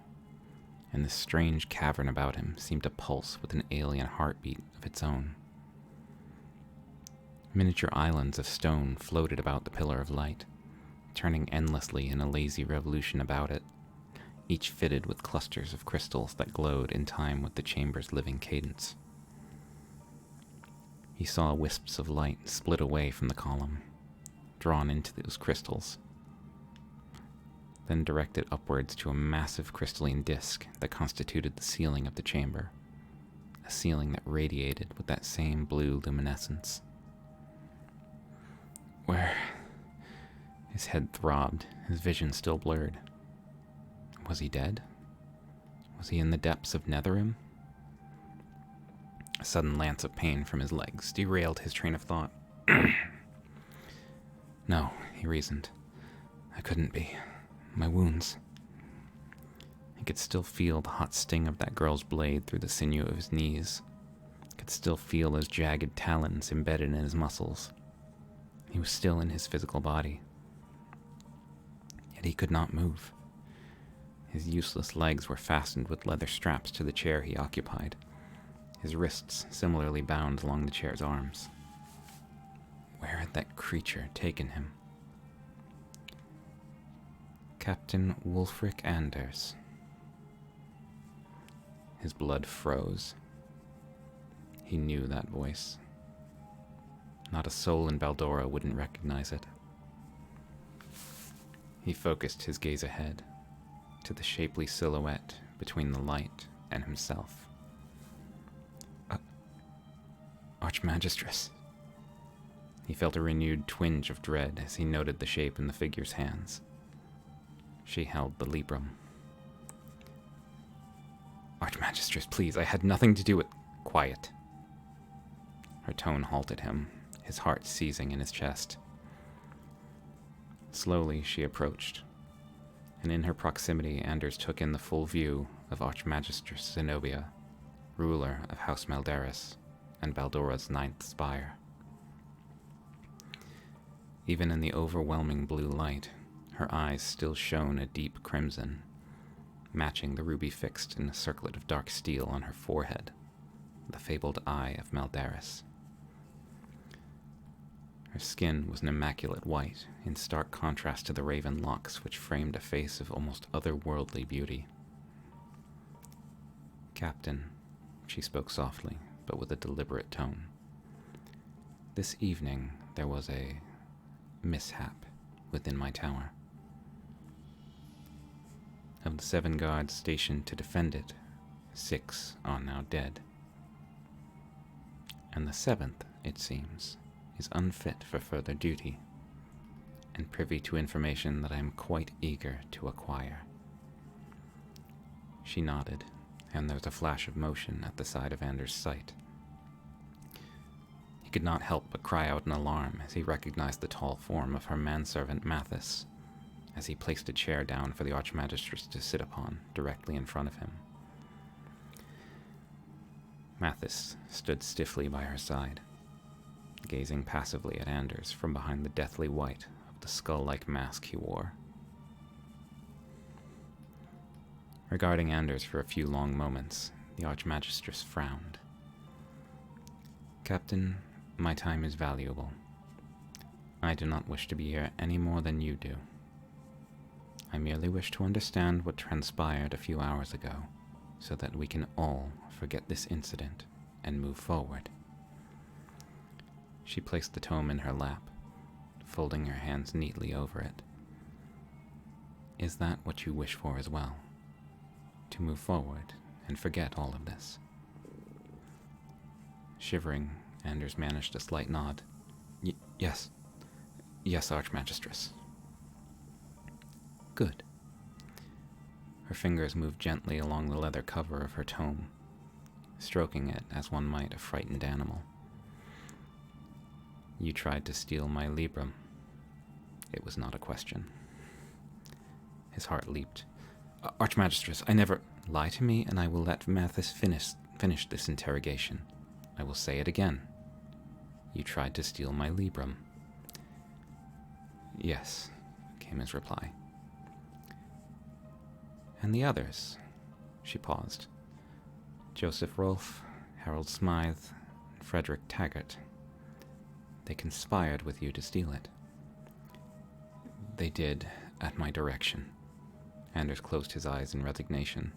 and the strange cavern about him seemed to pulse with an alien heartbeat of its own. Miniature islands of stone floated about the pillar of light, turning endlessly in a lazy revolution about it, each fitted with clusters of crystals that glowed in time with the chamber's living cadence. He saw wisps of light split away from the column, drawn into those crystals, then directed upwards to a massive crystalline disk that constituted the ceiling of the chamber, a ceiling that radiated with that same blue luminescence. Where? His head throbbed, his vision still blurred. Was he dead? Was he in the depths of NaNoWriMo? A sudden lance of pain from his legs derailed his train of thought. No, he reasoned. I couldn't be. My wounds. He could still feel the hot sting of that girl's blade through the sinew of his knees. Could still feel those jagged talons embedded in his muscles. He was still in his physical body. Yet he could not move. His useless legs were fastened with leather straps to the chair he occupied, his wrists similarly bound along the chair's arms. Where had that creature taken him? Captain Wulfric Anders. His blood froze. He knew that voice. Not a soul in Baldora wouldn't recognize it. He focused his gaze ahead, to the shapely silhouette between the light and himself. Archmagistress. He felt a renewed twinge of dread as he noted the shape in the figure's hands. She held the librum. Archmagistress, please, I had nothing to do with... Quiet. Her tone halted him, his heart seizing in his chest. Slowly she approached, and in her proximity Anders took in the full view of Archmagistress Zenobia, ruler of House Maldaris and Baldora's ninth spire. Even in the overwhelming blue light, her eyes still shone a deep crimson, matching the ruby fixed in a circlet of dark steel on her forehead, the fabled eye of Maldaris. Her skin was an immaculate white, in stark contrast to the raven locks which framed a face of almost otherworldly beauty. Captain, she spoke softly, but with a deliberate tone. This evening there was a mishap within my tower. Of the 7 guards stationed to defend it, 6 are now dead. And the 7th, it seems, is unfit for further duty, and privy to information that I am quite eager to acquire. She nodded, and there was a flash of motion at the side of Anders' sight. He could not help but cry out in alarm as he recognized the tall form of her manservant Mathis, as he placed a chair down for the Archmagistress to sit upon, directly in front of him. Mathis stood stiffly by her side, gazing passively at Anders from behind the deathly white of the skull-like mask he wore. Regarding Anders for a few long moments, the Archmagistress frowned. Captain, my time is valuable. I do not wish to be here any more than you do. I merely wish to understand what transpired a few hours ago, so that we can all forget this incident and move forward. She placed the tome in her lap, folding her hands neatly over it. Is that what you wish for as well? To move forward and forget all of this? Shivering, Anders managed a slight nod. Yes. Yes, Archmagistress. Good. Her fingers moved gently along the leather cover of her tome, stroking it as one might a frightened animal. You tried to steal my librum. It was not a question. His heart leaped. Archmagistress, I never... Lie to me, and I will let Mathis finish this interrogation. I will say it again. You tried to steal my librum. Yes, came his reply. And the others? She paused. Joseph Rolfe, Harold Smythe, and Frederick Taggart. They conspired with you to steal it. They did, at my direction. Anders closed his eyes in resignation.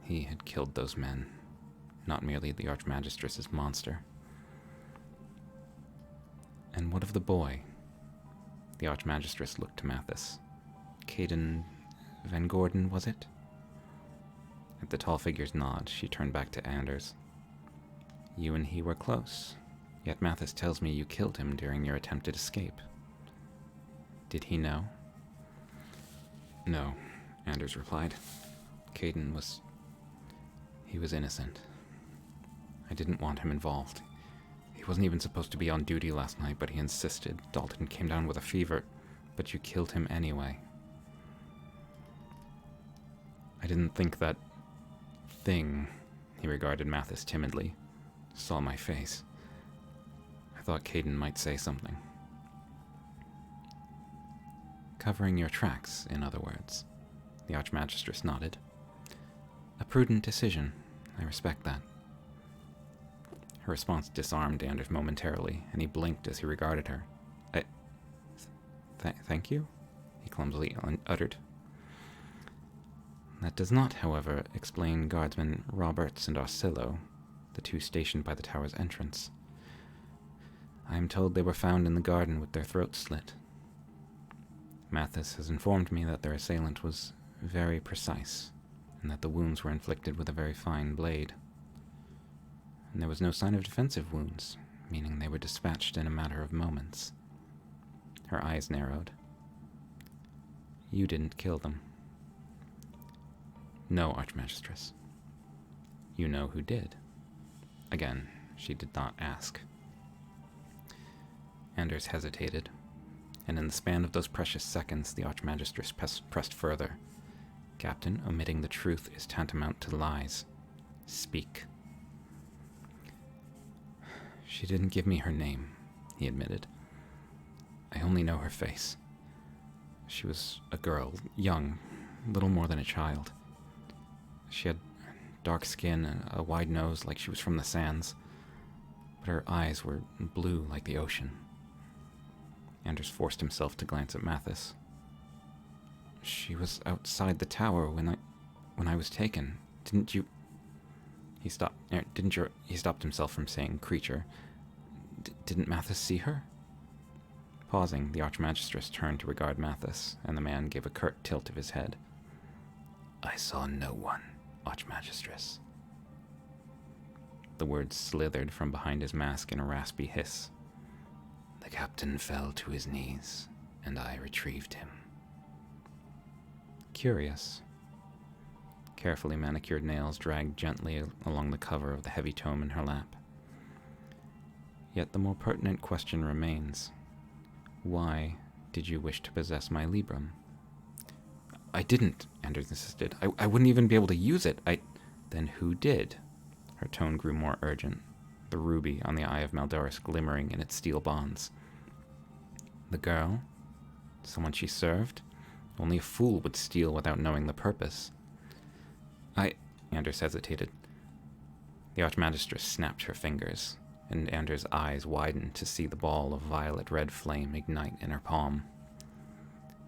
He had killed those men, not merely the Archmagistress's monster. And what of the boy? The Archmagistress looked to Mathis. Caden Van Gordon, was it? At the tall figure's nod, she turned back to Anders. You and he were close, yet Mathis tells me you killed him during your attempted escape. Did he know? No, Anders replied. Caden was... He was innocent. I didn't want him involved. He wasn't even supposed to be on duty last night, but he insisted. Dalton came down with a fever, but you killed him anyway. I didn't think that thing, he regarded Mathis timidly, saw my face. I thought Caden might say something. Covering your tracks, in other words. The Archmagistress nodded. A prudent decision. I respect that. Her response disarmed Anders momentarily, and he blinked as he regarded her. Thank you? He clumsily uttered. That does not, however, explain Guardsmen Roberts and Arcillo, the two stationed by the tower's entrance. I am told they were found in the garden with their throats slit. Mathis has informed me that their assailant was very precise, and that the wounds were inflicted with a very fine blade. And there was no sign of defensive wounds, meaning they were dispatched in a matter of moments. Her eyes narrowed. You didn't kill them. No, Archmagistress. You know who did. Again, she did not ask. Anders hesitated, and in the span of those precious seconds the Archmagistress pressed further. Captain, omitting the truth is tantamount to lies. Speak. She didn't give me her name, he admitted. I only know her face. She was a girl, young, little more than a child. She had dark skin and a wide nose like she was from the sands, but her eyes were blue like the ocean. Anders forced himself to glance at Mathis. She was outside the tower when I was taken. Didn't you... He stopped himself from saying creature. Didn't Mathis see her? Pausing, the Archmagistress turned to regard Mathis, and the man gave a curt tilt of his head. I saw no one, Archmagistress. The words slithered from behind his mask in a raspy hiss. The captain fell to his knees, and I retrieved him. Curious. Carefully manicured nails dragged gently along the cover of the heavy tome in her lap. Yet the more pertinent question remains. Why did you wish to possess my librum? I didn't, Anders insisted. I wouldn't even be able to use it. Then who did? Her tone grew more urgent, the ruby on the eye of Maldoris glimmering in its steel bonds. The girl? Someone she served? Only a fool would steal without knowing the purpose. Anders hesitated. The Archmagistress snapped her fingers, and Anders' eyes widened to see the ball of violet-red flame ignite in her palm.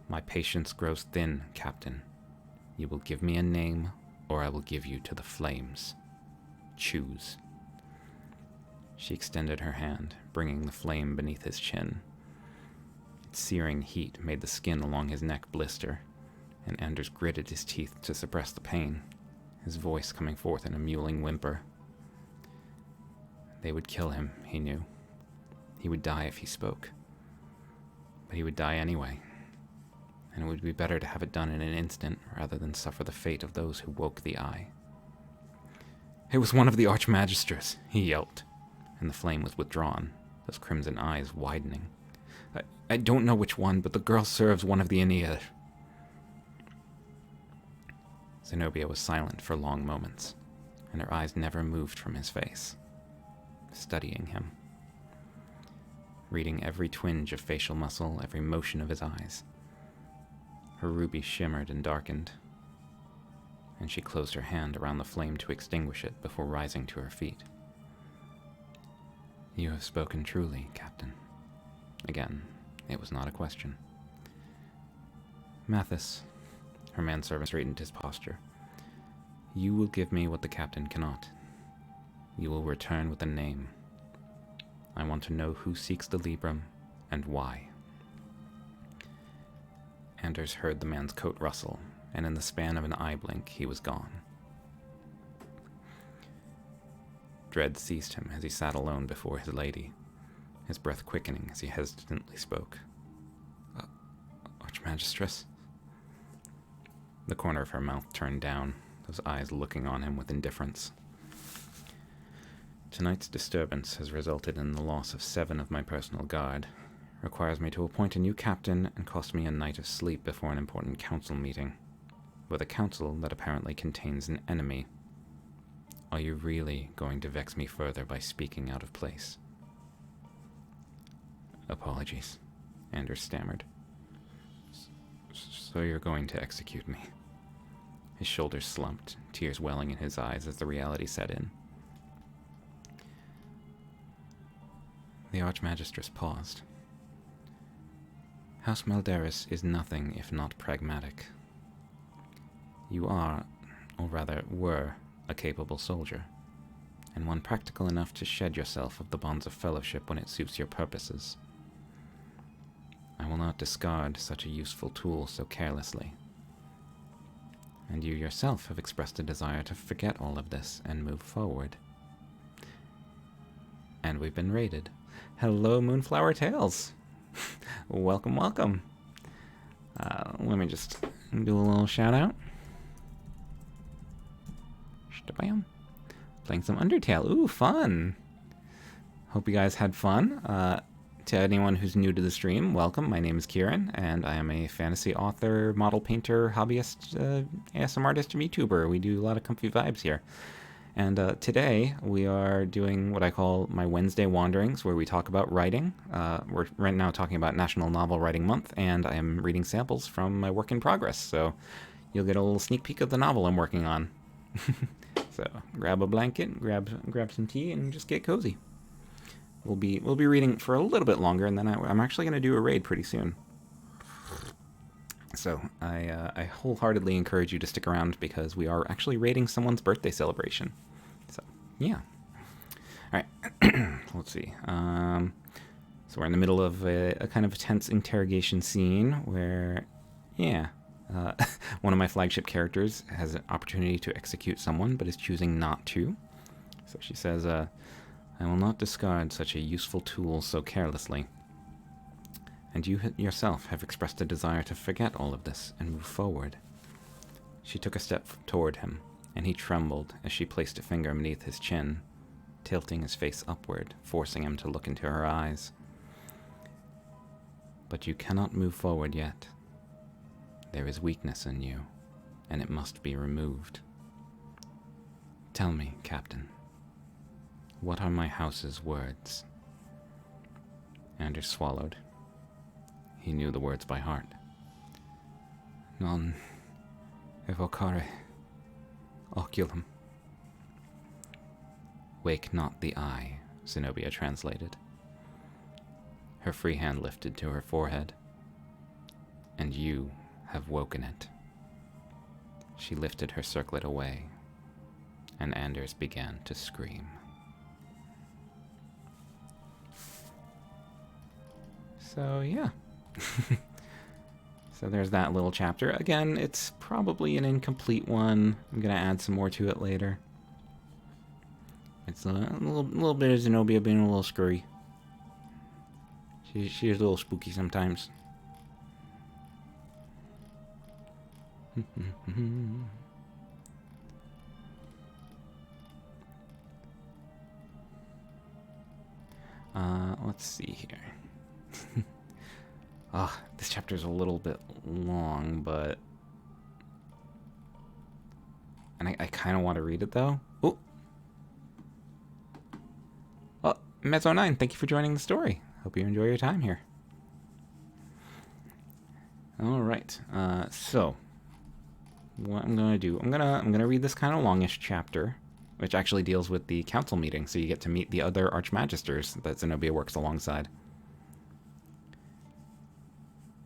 My patience grows thin, Captain. You will give me a name, or I will give you to the flames. Choose. She extended her hand, bringing the flame beneath his chin. Its searing heat made the skin along his neck blister, and Anders gritted his teeth to suppress the pain, his voice coming forth in a mewling whimper. They would kill him, he knew. He would die if he spoke. But he would die anyway. and it would be better to have it done in an instant rather than suffer the fate of those who woke the eye. "It was one of the Archmagisters," he yelped, and the flame was withdrawn, those crimson eyes widening. I don't know which one, but the girl serves one of the Aeneid." Zenobia was silent for long moments, and her eyes never moved from his face, studying him, reading every twinge of facial muscle, every motion of his eyes. Her ruby shimmered and darkened, and she closed her hand around the flame to extinguish it before rising to her feet. "You have spoken truly, Captain." Again, it was not a question. "Mathis," her manservant straightened his posture, "you will give me what the captain cannot. You will return with a name. I want to know who seeks the Librum and why." Anders heard the man's coat rustle, and in the span of an eye blink, he was gone. Dread seized him as he sat alone before his lady, his breath quickening as he hesitantly spoke. "Archmagistress?" The corner of her mouth turned down, those eyes looking on him with indifference. "Tonight's disturbance has resulted in the loss of 7 of my personal guard, requires me to appoint a new captain, and cost me a night of sleep before an important council meeting, with a council that apparently contains an enemy. Are you really going to vex me further by speaking out of place?" "Apologies," Anders stammered. "So you're going to execute me?" His shoulders slumped, tears welling in his eyes as the reality set in. The Archmagistress paused. "House Malderis is nothing if not pragmatic. You are, or rather were, a capable soldier, and one practical enough to shed yourself of the bonds of fellowship when it suits your purposes. I will not discard such a useful tool so carelessly. And you yourself have expressed a desire to forget all of this and move forward. And we've been raided. Hello, Moonflower Tales. Welcome, welcome. Let me just do a little shout out. Shabam. Playing some Undertale. Ooh, fun. Hope you guys had fun. To anyone who's new to the stream, welcome. My name is Kieran, and I am a fantasy author, model painter, hobbyist, ASM artist, and YouTuber. We do a lot of comfy vibes here. And today we are doing what I call my Wednesday Wanderings, where we talk about writing. We're right now talking about National Novel Writing Month, and I am reading samples from my work in progress. So you'll get a little sneak peek of the novel I'm working on. So grab a blanket, grab some tea, and just get cozy. We'll be reading for a little bit longer, and then I'm actually going to do a raid pretty soon. So I wholeheartedly encourage you to stick around because we are actually raiding someone's birthday celebration. So yeah. All right. Let's see. So we're in the middle of a kind of tense interrogation scene where, yeah, one of my flagship characters has an opportunity to execute someone, but is choosing not to. So she says, "I will not discard such a useful tool so carelessly. And you yourself have expressed a desire to forget all of this and move forward." She took a step toward him, and he trembled as she placed a finger beneath his chin, tilting his face upward, forcing him to look into her eyes. "But you cannot move forward yet. There is weakness in you, and it must be removed. Tell me, Captain, what are my house's words?" Anders swallowed. He knew the words by heart. "Non evocare oculum." "Wake not the eye," Zenobia translated. Her free hand lifted to her forehead. "And you have woken it." She lifted her circlet away, and Anders began to scream. So, yeah. So there's that little chapter. Again, it's probably an incomplete one. I'm going to add some more to it later. It's a little bit of Zenobia being a little scurry. She's a little spooky sometimes. Let's see here. This chapter is a little bit long, but... And I kind of want to read it, though. Oh! Well, Mezzo9, thank you for joining the story. Hope you enjoy your time here. Alright, so... What I'm gonna do... I'm gonna read this kind of longish chapter, which actually deals with the council meeting, so you get to meet the other Archmagisters that Zenobia works alongside.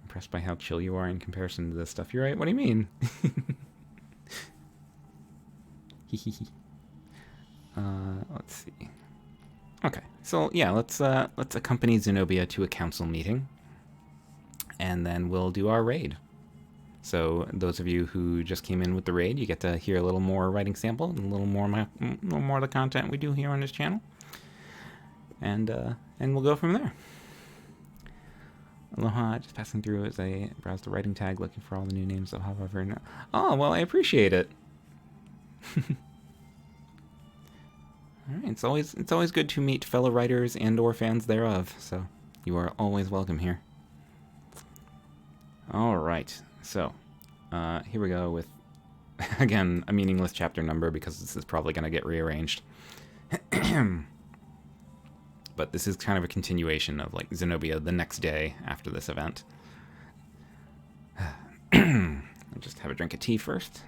Impressed by how chill you are in comparison to this stuff. You're right, what do you mean? Let's see. Okay, so yeah, let's accompany Zenobia to a council meeting, and then we'll do our raid. So those of you who just came in with the raid, you get to hear a little more writing sample and a little more of the content we do here on this channel, and we'll go from there. Aloha, just passing through as I browse the writing tag, looking for all the new names. However, no. Oh well, I appreciate it. Alright, it's always good to meet fellow writers and/or fans thereof, so you are always welcome here. Alright, so here we go with, again, a meaningless chapter number because this is probably going to get rearranged. But this is kind of a continuation of, like, Zenobia the next day after this event. I'll just have a drink of tea first.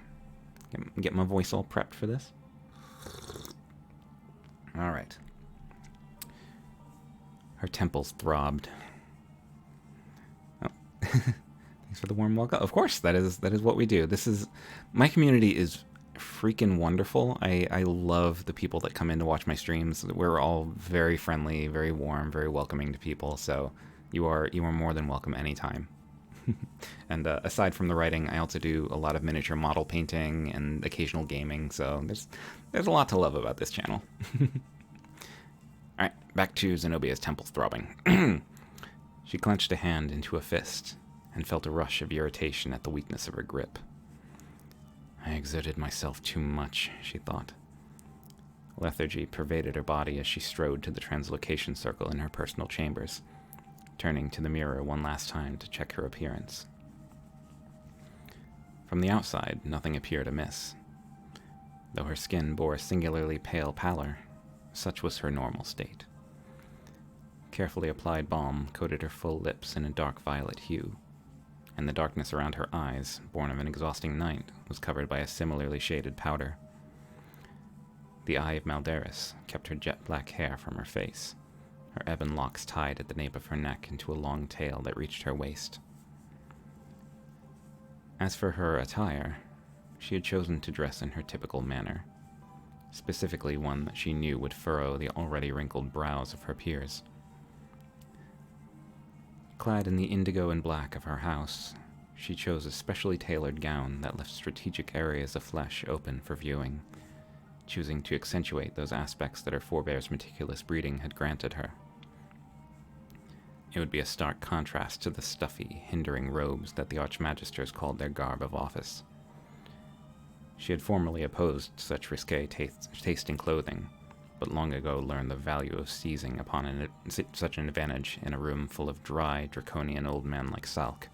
Get my voice all prepped for this. Alright. Her temples throbbed. Oh. Thanks for the warm welcome. Of course, that is what we do. My community is freaking wonderful. I love the people that come in to watch my streams. We're all very friendly, very warm, very welcoming to people, so you are more than welcome anytime. And aside from the writing, I also do a lot of miniature model painting and occasional gaming, so there's a lot to love about this channel. Alright, back to Zenobia's temples throbbing. She clenched a hand into a fist and felt a rush of irritation at the weakness of her grip. I exerted myself too much, she thought. Lethargy pervaded her body as she strode to the translocation circle in her personal chambers, turning to the mirror one last time to check her appearance. From the outside, nothing appeared amiss. Though her skin bore a singularly pale pallor, such was her normal state. Carefully applied balm coated her full lips in a dark violet hue, and the darkness around her eyes, born of an exhausting night, was covered by a similarly shaded powder. The Eye of Maldaris kept her jet-black hair from her face, her ebon locks tied at the nape of her neck into a long tail that reached her waist. As for her attire, she had chosen to dress in her typical manner, specifically one that she knew would furrow the already wrinkled brows of her peers. Clad in the indigo and black of her house, she chose a specially tailored gown that left strategic areas of flesh open for viewing, choosing to accentuate those aspects that her forebears' meticulous breeding had granted her. It would be a stark contrast to the stuffy, hindering robes that the Archmagisters called their garb of office. She had formerly opposed such risque tasting clothing, but long ago learned the value of seizing upon such an advantage in a room full of dry, draconian old men like Salk,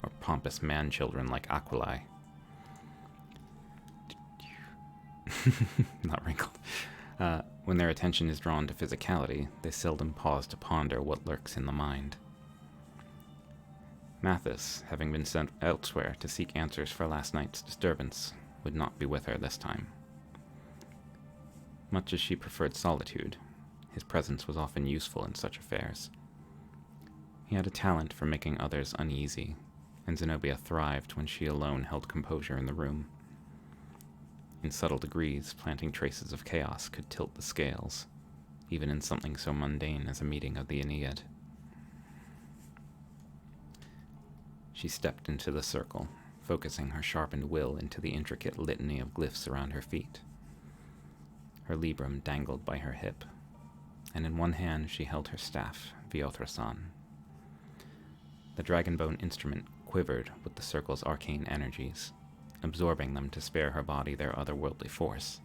or pompous man-children like Aquilai. Not wrinkled. When their attention is drawn to physicality, they seldom pause to ponder what lurks in the mind. Mathis, having been sent elsewhere to seek answers for last night's disturbance, would not be with her this time. Much as she preferred solitude, his presence was often useful in such affairs. He had a talent for making others uneasy, and Zenobia thrived when she alone held composure in the room. In subtle degrees, planting traces of chaos could tilt the scales, even in something so mundane as a meeting of the Aeneid. She stepped into the circle, focusing her sharpened will into the intricate litany of glyphs around her feet. Her librum dangled by her hip, and in one hand she held her staff, Viothrasan. The dragonbone instrument quivered with the circle's arcane energies, absorbing them to spare her body their otherworldly force.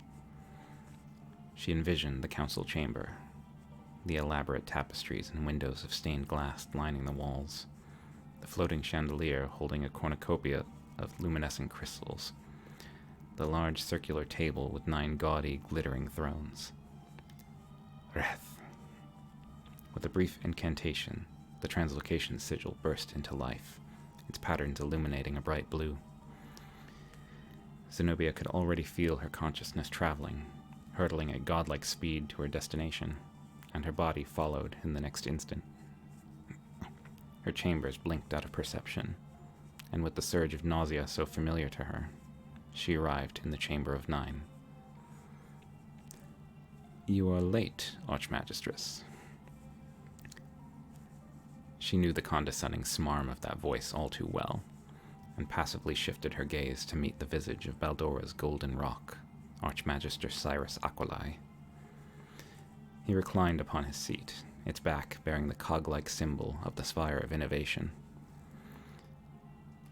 She envisioned the council chamber, the elaborate tapestries and windows of stained glass lining the walls, the floating chandelier holding a cornucopia of luminescent crystals, the large circular table with 9 gaudy, glittering thrones. Wrath. With a brief incantation, the translocation sigil burst into life, its patterns illuminating a bright blue. Zenobia could already feel her consciousness traveling, hurtling at godlike speed to her destination, and her body followed in the next instant. Her chambers blinked out of perception, and with the surge of nausea so familiar to her, she arrived in the Chamber of 9. "You are late, Archmagistress." She knew the condescending smarm of that voice all too well, and passively shifted her gaze to meet the visage of Baldora's golden rock, Archmagister Cyrus Aquilai. He reclined upon his seat, its back bearing the cog-like symbol of the Spire of Innovation.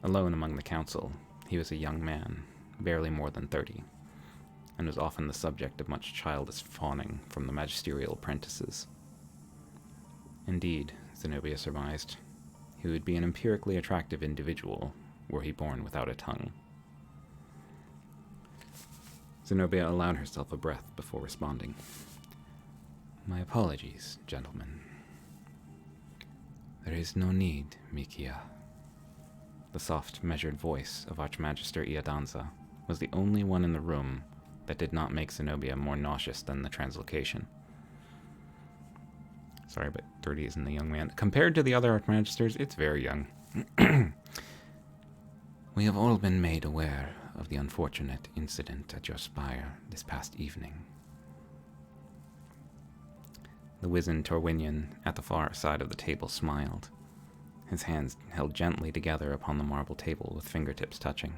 Alone among the council, he was a young man, barely more than 30, and was often the subject of much childish fawning from the magisterial apprentices. Indeed, Zenobia surmised, he would be an empirically attractive individual were he born without a tongue. Zenobia allowed herself a breath before responding. "My apologies, gentlemen." "There is no need, Mikia." The soft, measured voice of Archmagister Iadanza was the only one in the room that did not make Zenobia more nauseous than the translocation. Sorry, but 30 isn't a young man. Compared to the other Archmagisters, it's very young. "We have all been made aware of the unfortunate incident at your spire this past evening." The wizened Torwinian at the far side of the table smiled, his hands held gently together upon the marble table with fingertips touching.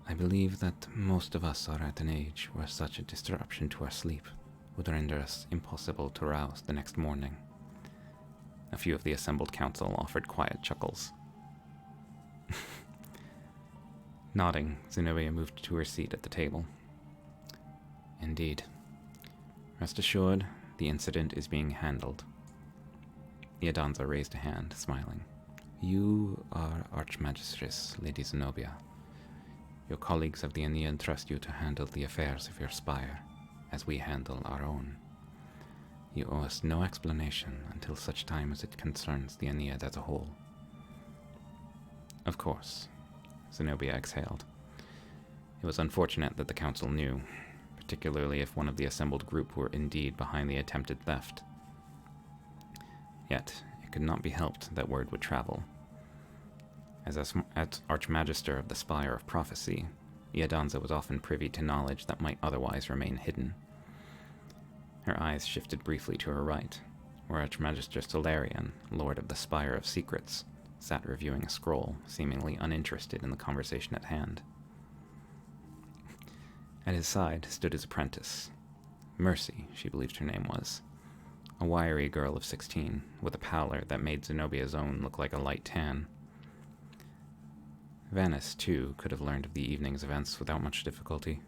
"I believe that most of us are at an age where such a disruption to our sleep would render us impossible to rouse the next morning." A few of the assembled council offered quiet chuckles. Nodding, Zenobia moved to her seat at the table. "Indeed. Rest assured, the incident is being handled." Iadanza raised a hand, smiling. "You are Archmagistress, Lady Zenobia. Your colleagues of the Aeneid trust you to handle the affairs of your spire, as we handle our own. You owe us no explanation until such time as it concerns the Aeneid as a whole." "Of course," Zenobia exhaled. It was unfortunate that the council knew, particularly if one of the assembled group were indeed behind the attempted theft. Yet, it could not be helped that word would travel. As Archmagister of the Spire of Prophecy, Iadanza was often privy to knowledge that might otherwise remain hidden. Her eyes shifted briefly to her right, where Archmagister Solarian, Lord of the Spire of Secrets, sat reviewing a scroll, seemingly uninterested in the conversation at hand. At his side stood his apprentice. Mercy, she believed her name was. A wiry girl of 16, with a pallor that made Zenobia's own look like a light tan. Vanis, too, could have learned of the evening's events without much difficulty.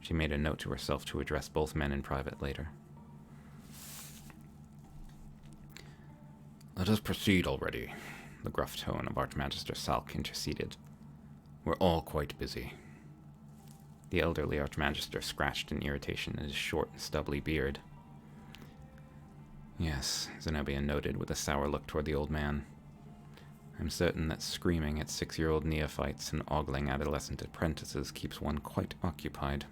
She made a note to herself to address both men in private later. "Let us proceed already," the gruff tone of Archmagister Salk interceded. "We're all quite busy." The elderly Archmagister scratched in irritation at his short, stubbly beard. "Yes," Zenobia noted with a sour look toward the old man. "I'm certain that screaming at 6-year-old neophytes and ogling adolescent apprentices keeps one quite occupied."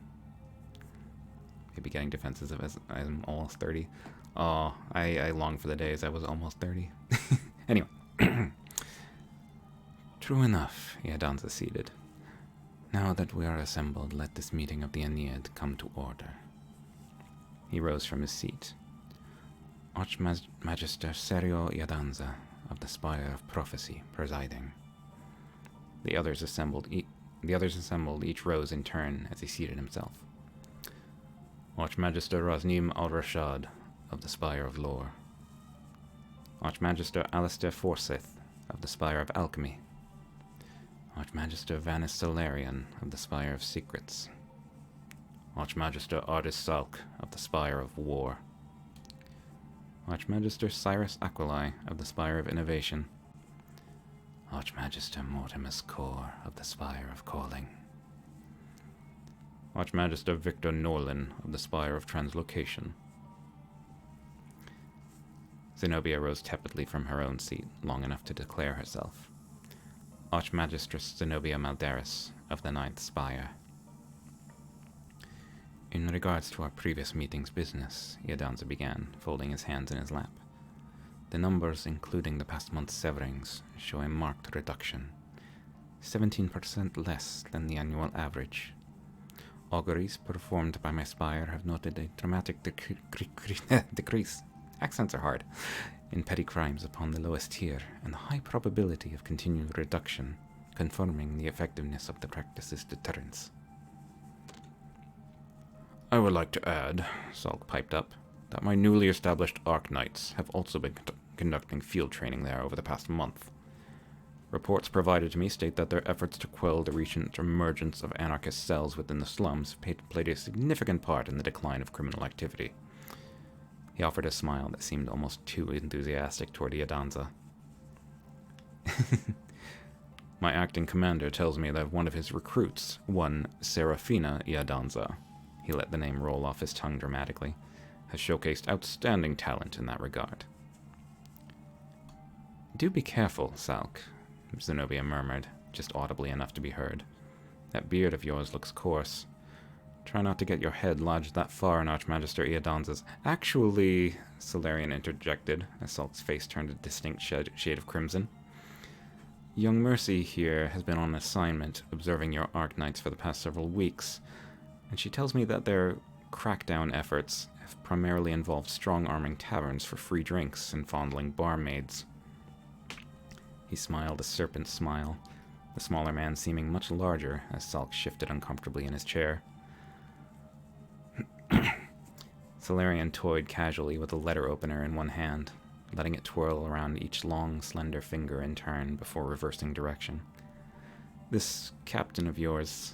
Maybe getting defensive as I'm almost 30. Oh, I long for the days I was almost 30. Anyway. "True enough," Iadanza ceded. "Now that we are assembled, let this meeting of the Aeneid come to order." He rose from his seat. "Archmagister Serio Iadanza of the Spire of Prophecy presiding." The others assembled, each rose in turn as he seated himself. "Archmagister Rosnim al-Rashad of the Spire of Lore." "Archmagister Alistair Forsyth of the Spire of Alchemy." Archmagister Vanis Solarian of the Spire of Secrets. Archmagister Ardis Salk of the Spire of War. Archmagister Cyrus Aquili of the Spire of Innovation. Archmagister Mortimus Core of the Spire of Calling. Archmagister Victor Norlin of the Spire of Translocation. Zenobia rose tepidly from her own seat, long enough to declare herself. Archmagistress Zenobia Maldaris of the Ninth Spire. In regards to our previous meeting's business, Iadanza began, folding his hands in his lap. The numbers, including the past month's severings, show a marked reduction. 17% less than the annual average. Auguries performed by my spire have noted a dramatic decrease. Accents are hard. In petty crimes upon the lowest tier, and the high probability of continued reduction, confirming the effectiveness of the practice's deterrence. I would like to add, Salk piped up, that my newly established Arc Knights have also been conducting field training there over the past month. Reports provided to me state that their efforts to quell the recent emergence of anarchist cells within the slums played a significant part in the decline of criminal activity. He offered a smile that seemed almost too enthusiastic toward Iadanza. My acting commander tells me that one of his recruits, one Serafina Iadanza, he let the name roll off his tongue dramatically, has showcased outstanding talent in that regard. Do be careful, Salk, Zenobia murmured, just audibly enough to be heard. That beard of yours looks coarse. Try not to get your head lodged that far in Archmagister Iadanza's... Actually, Solarian interjected, as Salk's face turned a distinct shade of crimson. Young Mercy here has been on assignment, observing your Arc Knights for the past several weeks, and she tells me that their crackdown efforts have primarily involved strong-arming taverns for free drinks and fondling barmaids. He smiled a serpent smile, the smaller man seeming much larger as Salk shifted uncomfortably in his chair. Solarian toyed casually with a letter opener in one hand, letting it twirl around each long, slender finger in turn before reversing direction. This captain of yours,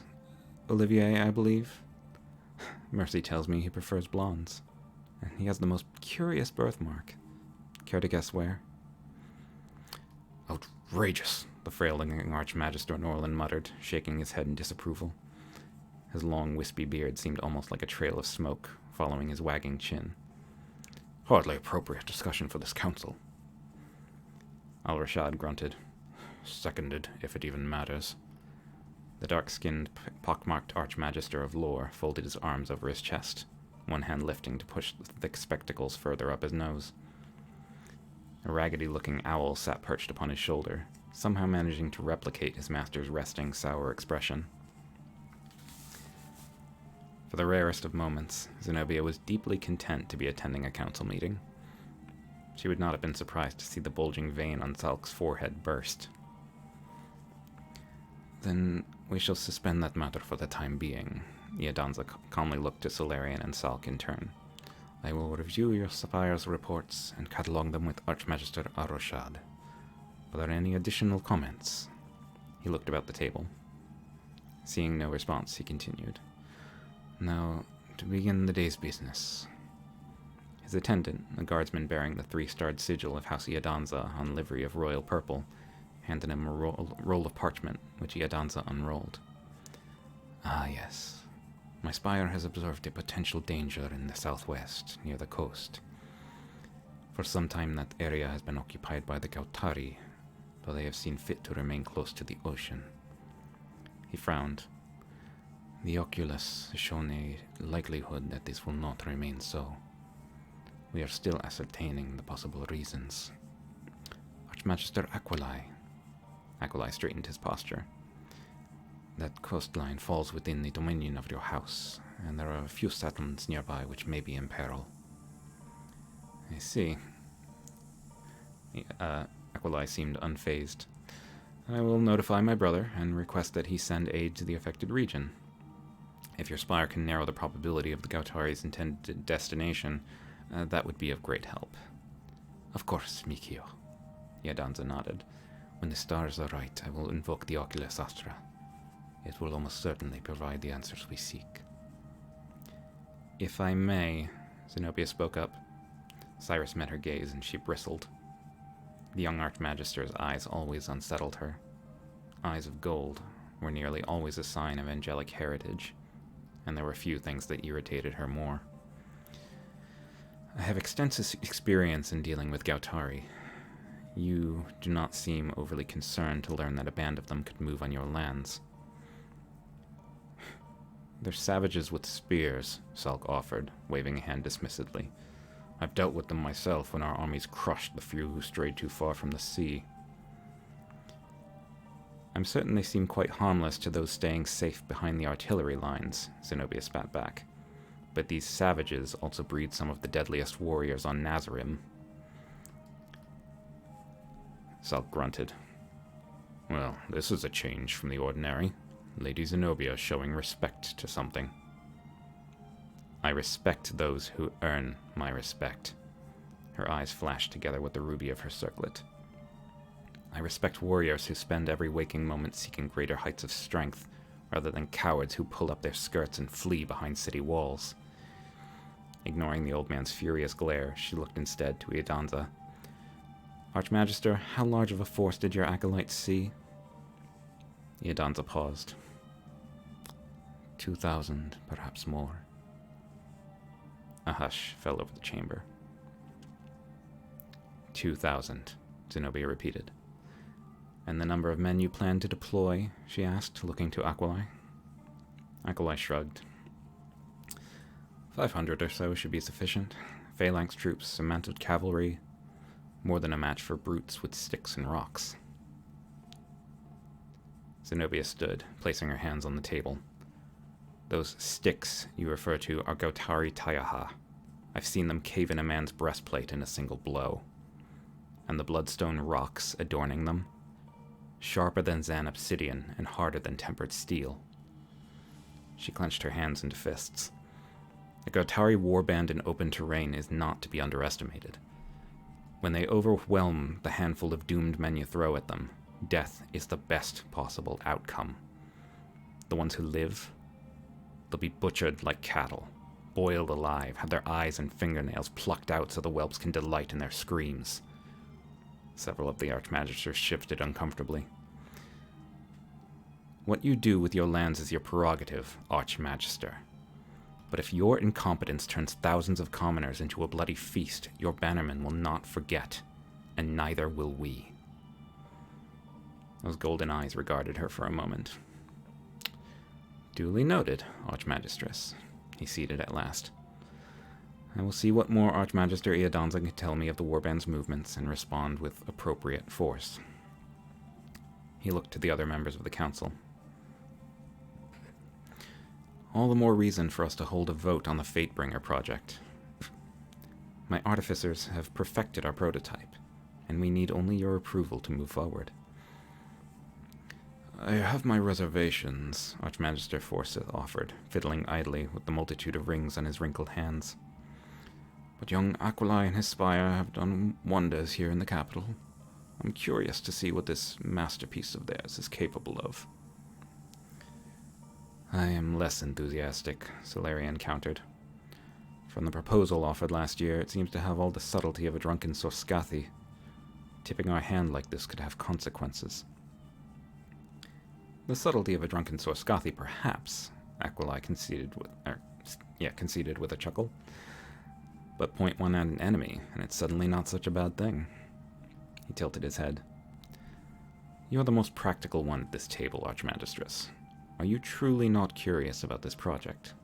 Olivier, I believe? Mercy tells me he prefers blondes, and he has the most curious birthmark. Care to guess where? Outrageous, the frail-looking Archmagister Norlin muttered, shaking his head in disapproval. His long, wispy beard seemed almost like a trail of smoke, following his wagging chin. Hardly appropriate discussion for this council. Al-Rashad grunted. Seconded, if it even matters. The dark-skinned, pockmarked Archmagister of Lore folded his arms over his chest, one hand lifting to push the thick spectacles further up his nose. A raggedy-looking owl sat perched upon his shoulder, somehow managing to replicate his master's resting, sour expression. For the rarest of moments, Zenobia was deeply content to be attending a council meeting. She would not have been surprised to see the bulging vein on Salk's forehead burst. Then we shall suspend that matter for the time being. Iadanza calmly looked to Solarian and Salk in turn. I will review your spire's reports and catalogue them with Archmagister Al-Rashad. Are there any additional comments? He looked about the table. Seeing no response, he continued. Now, to begin the day's business. His attendant, a guardsman bearing the 3-starred sigil of House Iadanza on livery of royal purple, handed him a roll of parchment, which Iadanza unrolled. Ah, yes. My spire has observed a potential danger in the southwest, near the coast. For some time that area has been occupied by the Gautari, though they have seen fit to remain close to the ocean. He frowned. The Oculus has shown a likelihood that this will not remain so. We are still ascertaining the possible reasons. Archmagister Aquili. Aquili straightened his posture. That coastline falls within the dominion of your house, and there are a few settlements nearby which may be in peril. I see. Aquili seemed unfazed. I will notify my brother and request that he send aid to the affected region. If your spire can narrow the probability of the Gautari's intended destination, that would be of great help. Of course, Mikio. Iadanza nodded. When the stars are right, I will invoke the Oculus Astra. It will almost certainly provide the answers we seek. If I may, Zenobia spoke up. Cyrus met her gaze, and she bristled. The young Archmagister's eyes always unsettled her. Eyes of gold were nearly always a sign of angelic heritage, and there were few things that irritated her more. I have extensive experience in dealing with Gautari. You do not seem overly concerned to learn that a band of them could move on your lands. They're savages with spears, Salk offered, waving a hand dismissively. I've dealt with them myself when our armies crushed the few who strayed too far from the sea. I'm certain they seem quite harmless to those staying safe behind the artillery lines, Zenobia spat back. But these savages also breed some of the deadliest warriors on NaNoWriMo. Salk grunted. Well, this is a change from the ordinary. Lady Zenobia showing respect to something. I respect those who earn my respect. Her eyes flashed together with the ruby of her circlet. I respect warriors who spend every waking moment seeking greater heights of strength, rather than cowards who pull up their skirts and flee behind city walls. Ignoring the old man's furious glare, she looked instead to Idanza. Archmagister, how large of a force did your acolytes see? Idanza paused. 2,000, perhaps more. A hush fell over the chamber. 2,000, Zenobia repeated. And the number of men you plan to deploy? She asked, looking to Aquilai. Aquilai shrugged. 500 or so should be sufficient. Phalanx troops, some mounted cavalry, more than a match for brutes with sticks and rocks. Zenobia stood, placing her hands on the table. Those sticks you refer to are Gautari Tayaha. I've seen them cave in a man's breastplate in a single blow. And the bloodstone rocks adorning them? Sharper than Zan obsidian and harder than tempered steel. She clenched her hands into fists. The Gautari warband in open terrain is not to be underestimated. When they overwhelm the handful of doomed men you throw at them, death is the best possible outcome. The ones who live, they'll be butchered like cattle, boiled alive, have their eyes and fingernails plucked out so the whelps can delight in their screams. Several of the Archmagisters shifted uncomfortably. What you do with your lands is your prerogative, Archmagister. But if your incompetence turns thousands of commoners into a bloody feast, your bannermen will not forget, and neither will we. Those golden eyes regarded her for a moment. Duly noted, Archmagistress. He ceded at last. I will see what more Archmagister Idanza can tell me of the warband's movements and respond with appropriate force. He looked to the other members of the council. All the more reason for us to hold a vote on the Fatebringer project. My artificers have perfected our prototype, and we need only your approval to move forward. I have my reservations, Archmagister Forsyth offered, fiddling idly with the multitude of rings on his wrinkled hands. But young Aquilai and his spire have done wonders here in the capital. I'm curious to see what this masterpiece of theirs is capable of. I am less enthusiastic, Solarian countered. From the proposal offered last year, it seems to have all the subtlety of a drunken Sorskathi. Tipping our hand like this could have consequences. The subtlety of a drunken Sorskathi, perhaps, Aquilai conceded with a chuckle. But point one at an enemy, and it's suddenly not such a bad thing. He tilted his head. You are the most practical one at this table, Archmagistress. Are you truly not curious about this project?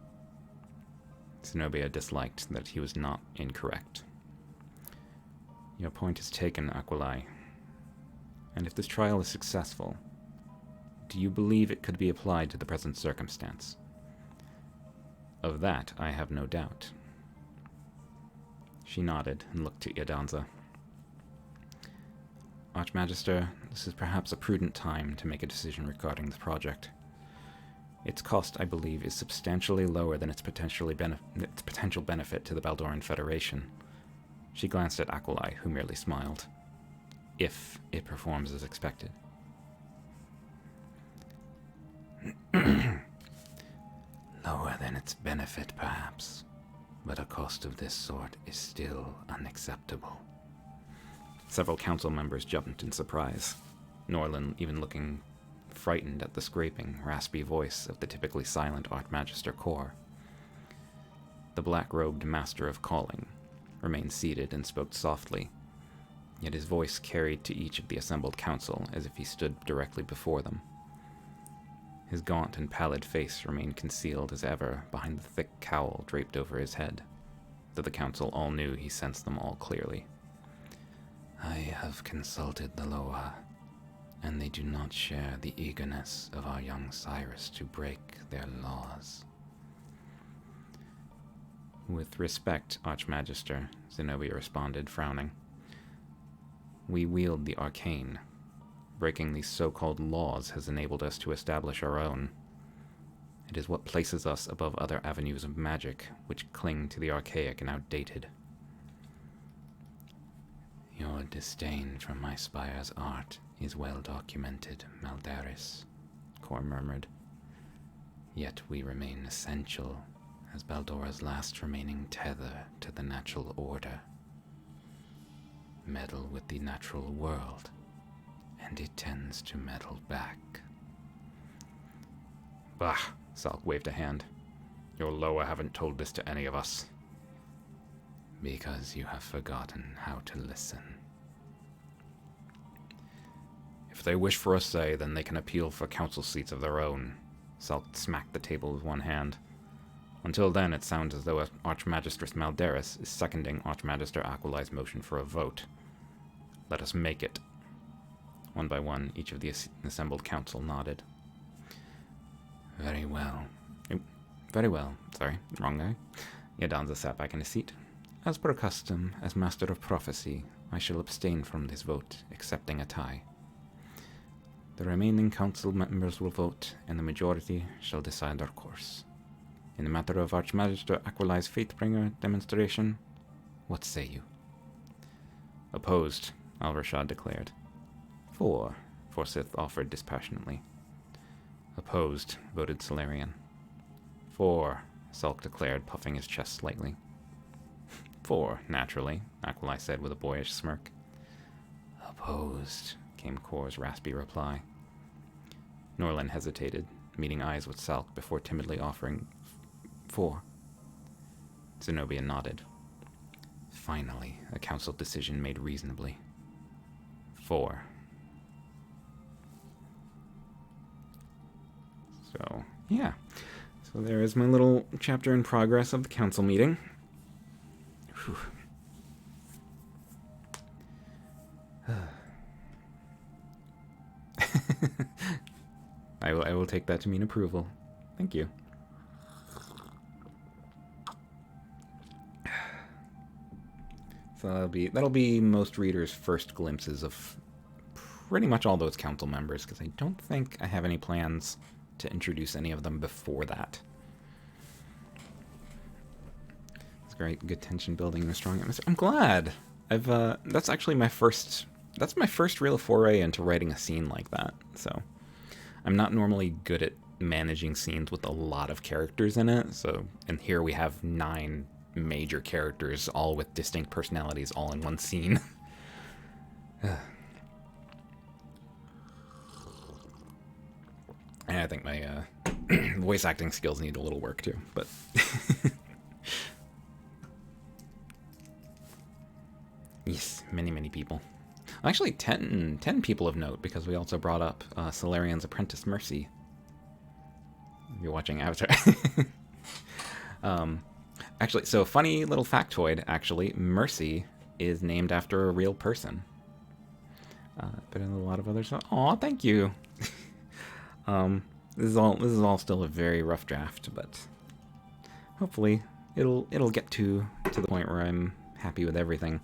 Zenobia disliked that he was not incorrect. Your point is taken, Aquilai. And if this trial is successful, do you believe it could be applied to the present circumstance? Of that, I have no doubt. She nodded and looked to Idanza. Archmagister, this is perhaps a prudent time to make a decision regarding the project. Its cost, I believe, is substantially lower than its potential benefit to the Baldoran Federation. She glanced at Aquilai, who merely smiled. if it performs as expected. Lower than its benefit, perhaps, but a cost of this sort is still unacceptable. Several council members jumped in surprise, Norlin even looking frightened at the scraping, raspy voice of the typically silent Archmagister Kor. The black-robed Master of Calling remained seated and spoke softly, yet his voice carried to each of the assembled council as if he stood directly before them. His gaunt and pallid face remained concealed as ever behind the thick cowl draped over his head, though the council all knew he sensed them all clearly. I have consulted the Loa, and they do not share the eagerness of our young Cyrus to break their laws. With respect, Archmagister, Zenobia responded, frowning. We wield the arcane. Breaking these so-called laws has enabled us to establish our own. It is what places us above other avenues of magic, which cling to the archaic and outdated. Your disdain for my spire's art is well documented, Maldaris, Kor murmured. Yet we remain essential as Baldora's last remaining tether to the natural order. Meddle with the natural world, and it tends to meddle back. Bah, Salk waved a hand. Your Loa haven't told this to any of us. Because you have forgotten how to listen. If they wish for a say, then they can appeal for council seats of their own. Salk smacked the table with one hand. Until then, it sounds as though Archmagistress Maldaris is seconding Archmagister Aquilai's motion for a vote. Let us make it. One by one, each of the assembled council nodded. Very well. Very well. Sorry, wrong guy. Yadanza sat back in his seat. As per custom, as Master of Prophecy, I shall abstain from this vote, excepting a tie. The remaining council members will vote, and the majority shall decide our course. In the matter of Archmagister Aquilai's Fatebringer demonstration, what say you? Opposed, Alvarshad declared. For, Forsyth offered dispassionately. Opposed, voted Solarian. For, Salk declared, puffing his chest slightly. For, naturally, Aquilai said with a boyish smirk. Opposed, came Kor's raspy reply. Norlin hesitated, meeting eyes with Salk before timidly offering for. Zenobia nodded. Finally, a council decision made reasonably. For. So, yeah. So there is my little chapter in progress of the council meeting. Whew. I will take that to mean approval. Thank you. So that'll be most readers' first glimpses of pretty much all those council members, because I don't think I have any plans to introduce any of them before that. It's great, good tension building and a strong atmosphere. I'm glad. That's actually my first real foray into writing a scene like that. So I'm not normally good at managing scenes with a lot of characters in it. So, and here we have 9 major characters, all with distinct personalities, all in one scene. And I think my voice acting skills need a little work too, but yes, many people. Actually, 10 people of note, because we also brought up Solarian's apprentice Mercy. If you're watching Avatar. Actually, so funny little factoid, actually, Mercy is named after a real person. But in a lot of other stuff. Aw, thank you. This is all still a very rough draft, but hopefully it'll get to the point where I'm happy with everything.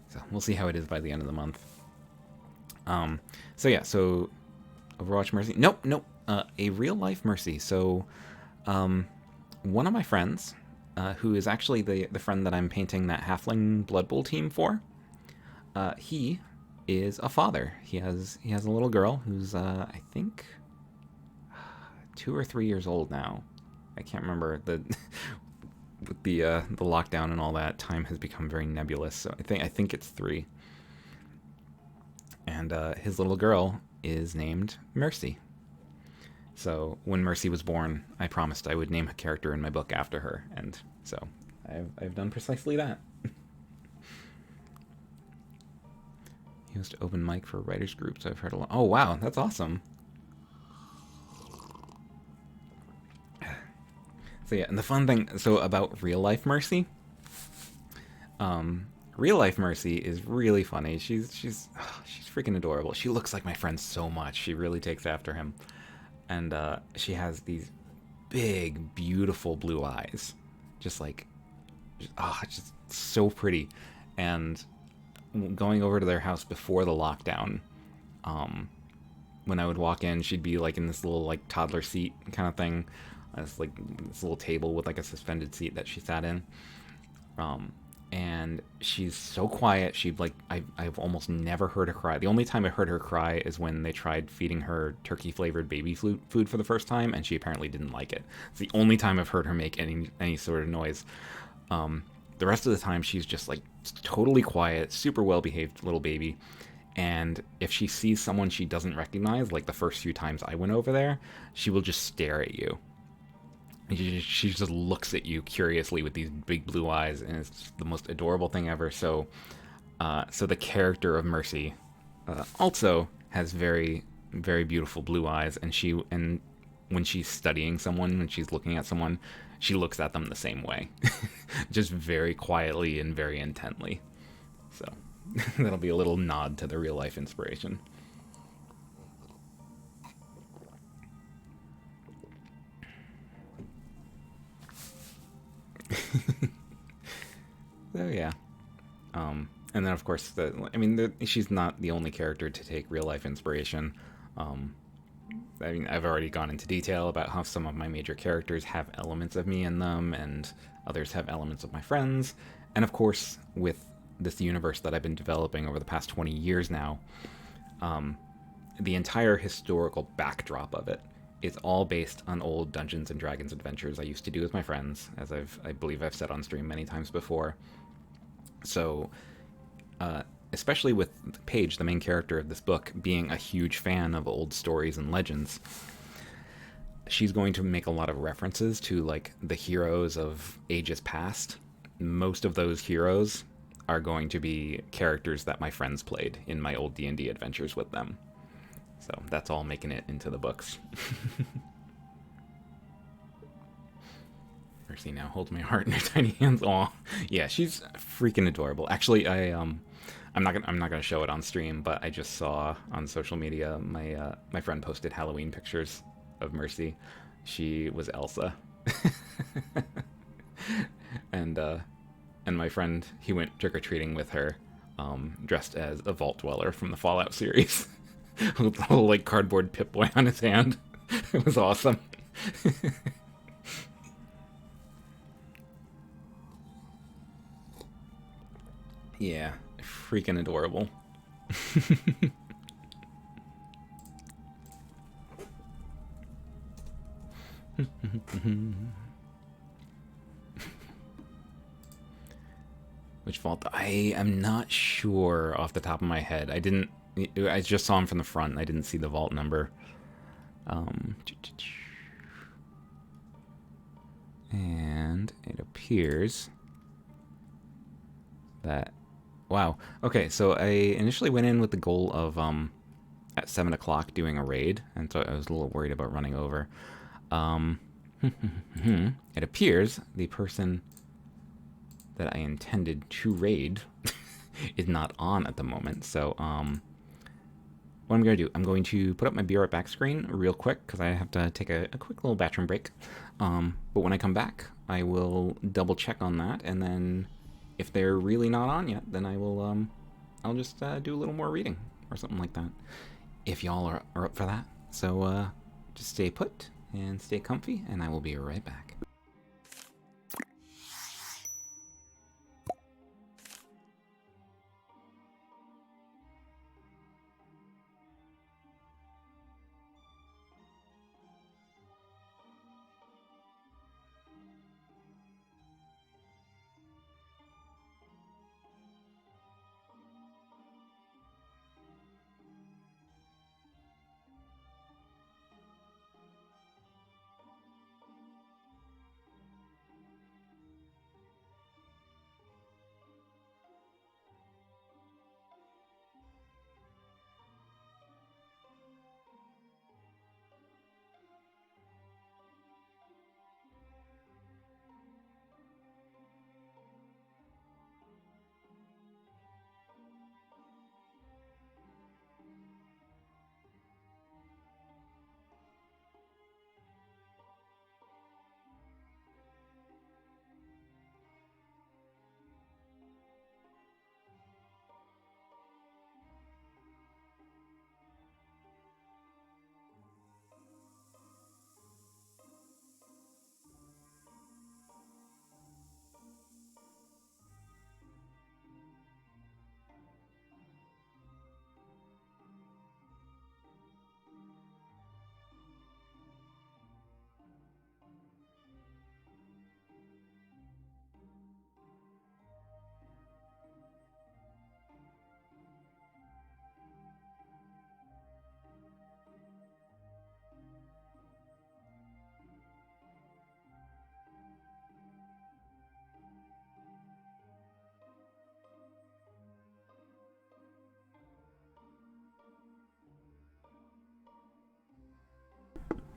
So we'll see how it is by the end of the month. So yeah, so Overwatch Mercy. Nope. A real life Mercy. So one of my friends, who is actually the friend that I'm painting that Halfling Blood Bowl team for, He is a father. He has a little girl who's I think 2 or 3 years old now. I can't remember the with the lockdown and all that. Time has become very nebulous. So I think it's 3. And his little girl is named Mercy. So when Mercy was born, I promised I would name a character in my book after her, and so I've done precisely that. He used to open mic for writers groups. I've heard a lot. Oh wow, that's awesome. So yeah, and the fun thing about real life Mercy, real life Mercy is really funny. She's freaking adorable. She looks like my friend so much. She really takes after him, and she has these big, beautiful blue eyes, just just so pretty. And going over to their house before the lockdown, when I would walk in, she'd be like in this little like toddler seat kind of thing. It's like this little table with like a suspended seat that she sat in. And she's so quiet. I've almost never heard her cry. The only time I heard her cry is when they tried feeding her turkey flavored baby food for the first time, and she apparently didn't like it. It's the only time I've heard her make any sort of noise. The rest of the time she's just like totally quiet, super well behaved little baby. And if she sees someone she doesn't recognize, like the first few times I went over there, she will just stare at you. She just looks at you curiously with these big blue eyes, and it's just the most adorable thing ever. So the character of Mercy also has very, very beautiful blue eyes, and when she's studying someone, when she's looking at someone, she looks at them the same way, just very quietly and very intently. So that'll be a little nod to the real life inspiration. So yeah, and then of course she's not the only character to take real life inspiration. I've already gone into detail about how some of my major characters have elements of me in them, and others have elements of my friends. And of course, with this universe that I've been developing over the past 20 years now, the entire historical backdrop of it is all based on old Dungeons and Dragons adventures I used to do with my friends, as I believe I've said on stream many times before. So, especially with Paige, the main character of this book, being a huge fan of old stories and legends, she's going to make a lot of references to like the heroes of ages past. Most of those heroes are going to be characters that my friends played in my old D&D adventures with them. So that's all making it into the books. Mercy now holds my heart in her tiny hands. Aw, yeah, she's freaking adorable. Actually, I'm not gonna show it on stream, but I just saw on social media my friend posted Halloween pictures of Mercy. She was Elsa, and my friend, he went trick or treating with her, dressed as a Vault Dweller from the Fallout series, with a little like cardboard Pip-Boy on his hand. It was awesome. Yeah, freaking adorable. Which vault? I am not sure off the top of my head. I just saw him from the front, and I didn't see the vault number. And it appears that... Wow. Okay, so I initially went in with the goal of at 7 o'clock doing a raid, and so I was a little worried about running over. It appears the person that I intended to raid is not on at the moment, so what I'm going to do, I'm going to put up my Be Right Back screen real quick, because I have to take a quick little bathroom break. But when I come back, I will double check on that, and then if they're really not on yet, then I will, I'll just do a little more reading, or something like that, if y'all are up for that. So, just stay put, and stay comfy, and I will be right back.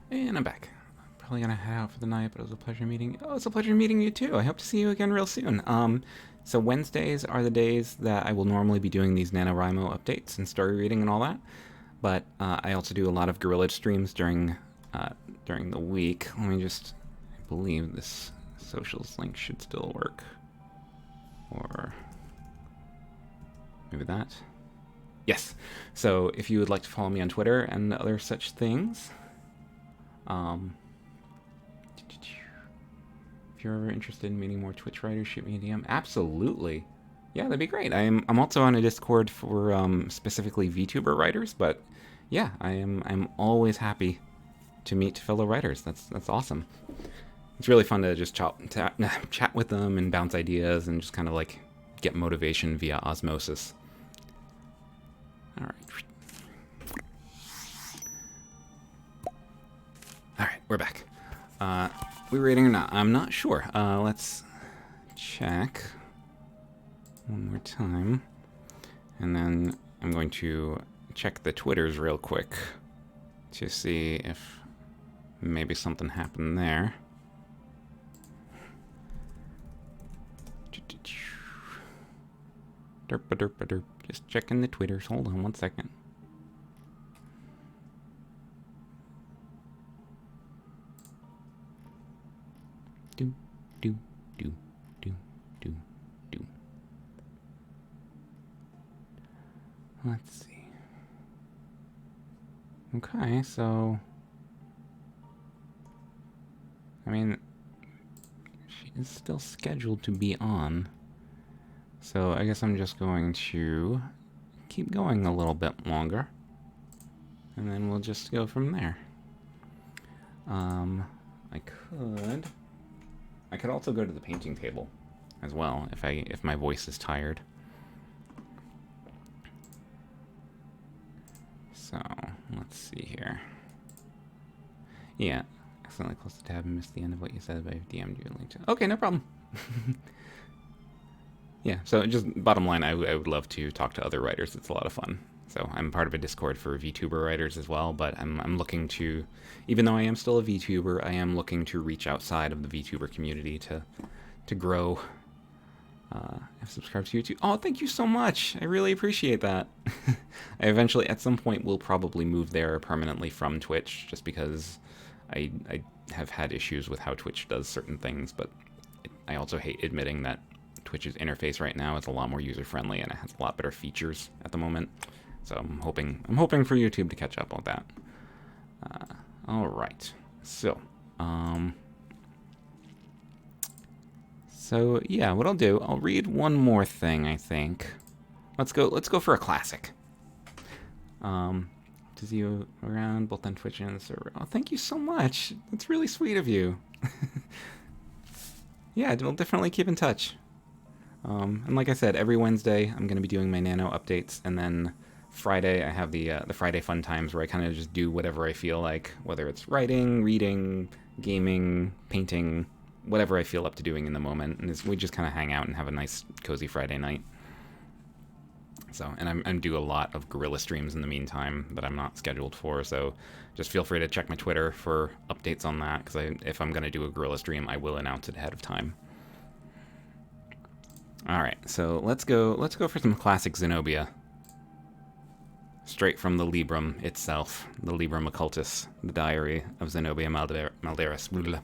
And I'm back. Probably gonna head out for the night, but it was a pleasure meeting. Oh, it's a pleasure meeting you too. I hope to see you again real soon. So Wednesdays are the days that I will normally be doing these NaNoWriMo updates and story reading and all that. But I also do a lot of Gorilla streams during the week. Let me just, I believe this socials link should still work, or maybe that. Yes. So if you would like to follow me on Twitter and other such things, if you're ever interested in meeting more Twitch writers, shoot me a DM. Absolutely. Yeah, that'd be great. I'm also on a Discord for specifically VTuber writers, but yeah, I'm always happy to meet fellow writers. That's awesome. It's really fun to just chat with them and bounce ideas and just kind of like get motivation via osmosis. All right, we're back. We rating or not? I'm not sure. Let's check one more time, and then I'm going to check the Twitters real quick to see if maybe something happened there. Derp. Just checking the Twitters. Hold on one second. Do. Let's see. Okay, so I mean, she is still scheduled to be on. So I guess I'm just going to keep going a little bit longer, and then we'll just go from there. I could also go to the painting table as well if my voice is tired. So let's see here. Yeah, accidentally closed the tab and missed the end of what you said, but I've DM'd you a link to. Okay, no problem. Yeah, so just bottom line, I would love to talk to other writers. It's a lot of fun. So I'm part of a Discord for VTuber writers as well, but I'm looking to, even though I am still a VTuber, I am looking to reach outside of the VTuber community to grow. I've subscribed to YouTube. Oh, thank you so much. I really appreciate that. I eventually, at some point, will probably move there permanently from Twitch, just because I have had issues with how Twitch does certain things, but I also hate admitting that Twitch's interface right now is a lot more user-friendly and it has a lot better features at the moment. So I'm hoping for YouTube to catch up on that. All right. So yeah, what I'll do, I'll read one more thing, I think. Let's go for a classic. To see you around both on Twitch and the server. Oh, thank you so much. That's really sweet of you. Yeah, we'll definitely keep in touch. And like I said, every Wednesday I'm going to be doing my Nano updates, and then Friday I have the Friday fun times where I kind of just do whatever I feel like, whether it's writing, reading, gaming, painting, whatever I feel up to doing in the moment. And we just kind of hang out and have a nice cozy Friday night. So, and I'm do a lot of Gorilla streams in the meantime that I'm not scheduled for, so just feel free to check my Twitter for updates on that, because if I'm going to do a Gorilla stream, I will announce it ahead of time. All right, so let's go for some classic Zenobia. Straight from the Librum itself, the Librum Occultus, the Diary of Zenobia Malderas.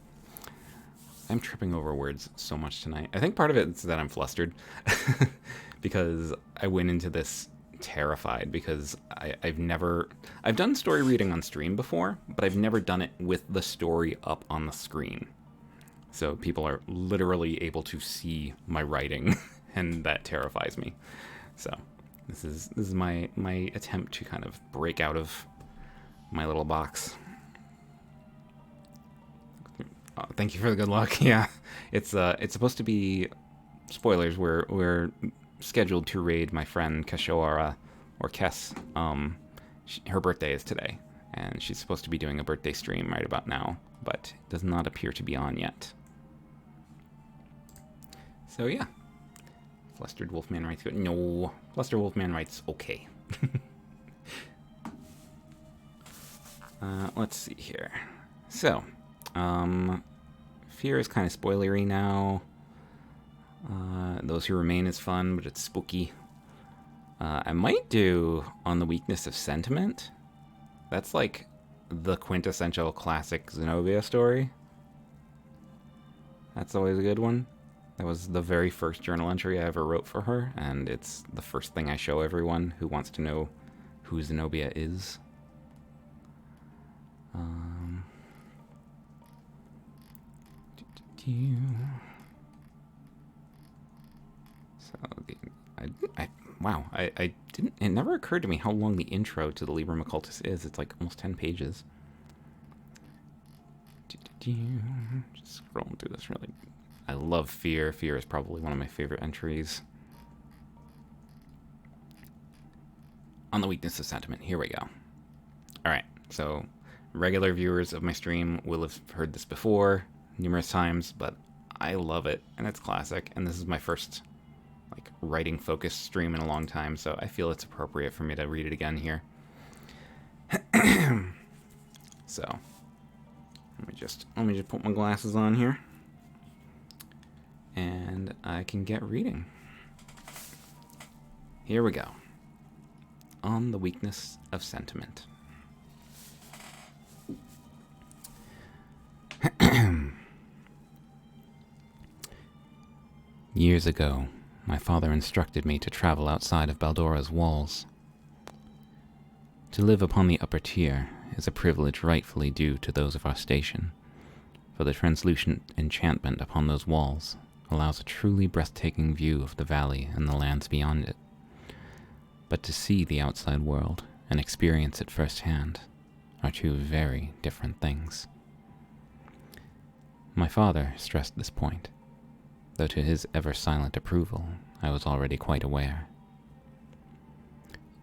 I'm tripping over words so much tonight. I think part of it is that I'm flustered because I went into this terrified, because I've done story reading on stream before, but I've never done it with the story up on the screen. So people are literally able to see my writing, and that terrifies me. So this is my attempt to kind of break out of my little box. Oh, thank you for the good luck. Yeah, it's supposed to be, spoilers, we're scheduled to raid my friend Kashoara, or Kes. Her birthday is today, and she's supposed to be doing a birthday stream right about now, but it does not appear to be on yet. So yeah, Flustered Wolfman writes good. No, Flustered Wolfman writes okay. Let's see here. So, Fear is kind of spoilery now. Those Who Remain is fun, but it's spooky. I might do On the Weakness of Sentiment. That's like the quintessential classic Zenobia story. That's always a good one. That was the very first journal entry I ever wrote for her, and it's the first thing I show everyone who wants to know who Zenobia is. So, wow, I didn't. It never occurred to me how long the intro to the Librum Occultus is. It's like almost 10 pages. Just scrolling through this really. I love Fear. Fear is probably one of my favorite entries. On the Weakness of Sentiment. Here we go. Alright, so regular viewers of my stream will have heard this before numerous times, but I love it, and it's classic, and this is my first like writing-focused stream in a long time, so I feel it's appropriate for me to read it again here. So, let me just put my glasses on here, and I can get reading. Here we go. On the Weakness of Sentiment. Years ago, my father instructed me to travel outside of Baldora's walls. To live upon the upper tier is a privilege rightfully due to those of our station, for the translucent enchantment upon those walls allows a truly breathtaking view of the valley and the lands beyond it. But to see the outside world and experience it firsthand are two very different things. My father stressed this point, though to his ever-silent approval, I was already quite aware.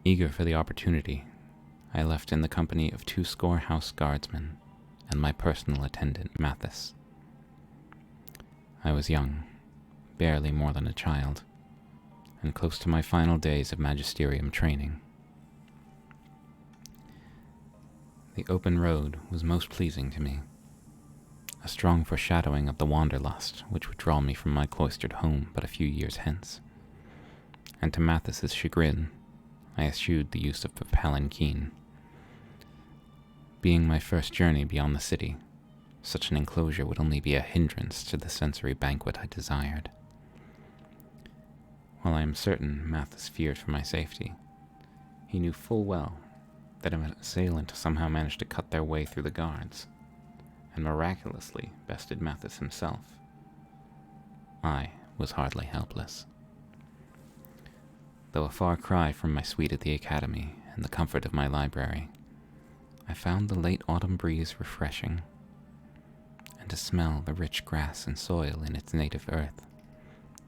Eager for the opportunity, I left in the company of 20 house guardsmen and my personal attendant, Mathis. I was young, barely more than a child, and close to my final days of magisterium training. The open road was most pleasing to me, a strong foreshadowing of the wanderlust which would draw me from my cloistered home but a few years hence. And to Mathis's chagrin, I eschewed the use of the palanquin. Being my first journey beyond the city, such an enclosure would only be a hindrance to the sensory banquet I desired. While I am certain Mathis feared for my safety, he knew full well that an assailant somehow managed to cut their way through the guards, and miraculously bested Mathis himself. I was hardly helpless. Though a far cry from my suite at the academy and the comfort of my library, I found the late autumn breeze refreshing, and to smell the rich grass and soil in its native earth,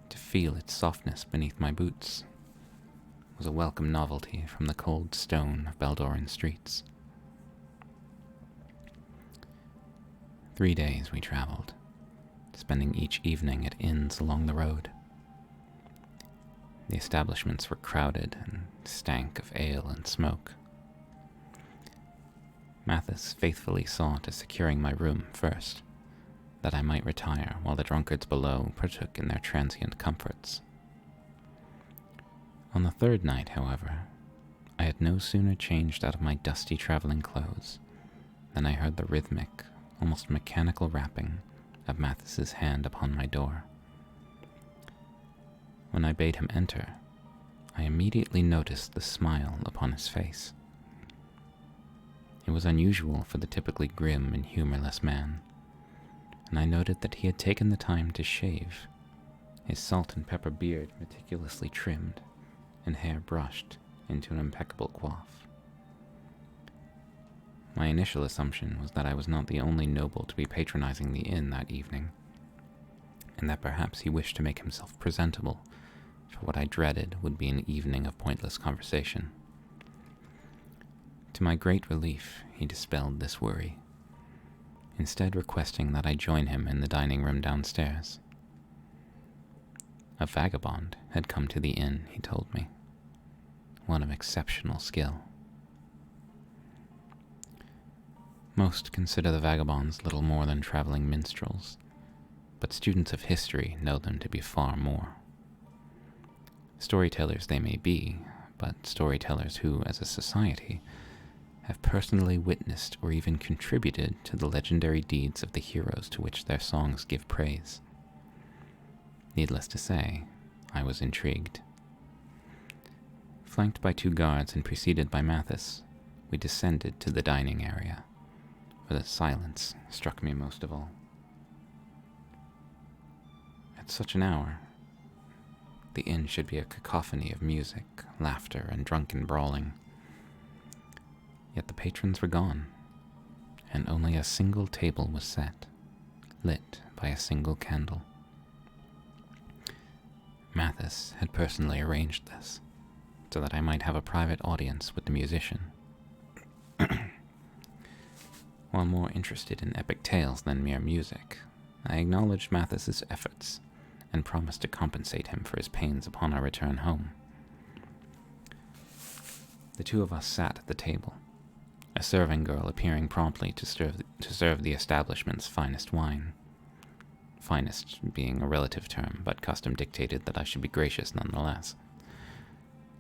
to feel its softness beneath my boots, was a welcome novelty from the cold stone of Baldoran streets. 3 days we traveled, spending each evening at inns along the road. The establishments were crowded and stank of ale and smoke. Mathis faithfully saw to securing my room first, that I might retire while the drunkards below partook in their transient comforts. On the third night, however, I had no sooner changed out of my dusty traveling clothes than I heard the rhythmic, almost mechanical rapping of Mathis's hand upon my door. When I bade him enter, I immediately noticed the smile upon his face. It was unusual for the typically grim and humorless man, and I noted that he had taken the time to shave, his salt and pepper beard meticulously trimmed and hair brushed into an impeccable coif. My initial assumption was that I was not the only noble to be patronizing the inn that evening, and that perhaps he wished to make himself presentable for what I dreaded would be an evening of pointless conversation. To my great relief, he dispelled this worry, instead requesting that I join him in the dining room downstairs. A vagabond had come to the inn, he told me, one of exceptional skill. Most consider the vagabonds little more than traveling minstrels, but students of history know them to be far more. Storytellers they may be, but storytellers who, as a society, have personally witnessed or even contributed to the legendary deeds of the heroes to which their songs give praise. Needless to say, I was intrigued. Flanked by 2 guards and preceded by Mathis, we descended to the dining area, where the silence struck me most of all. At such an hour, the inn should be a cacophony of music, laughter, and drunken brawling. Yet the patrons were gone, and only a single table was set, lit by a single candle. Mathis had personally arranged this, so that I might have a private audience with the musician. While more interested in epic tales than mere music, I acknowledged Mathis's efforts and promised to compensate him for his pains upon our return home. The 2 of us sat at the table, a serving girl appearing promptly to serve the establishment's finest wine. Finest being a relative term, but custom dictated that I should be gracious nonetheless.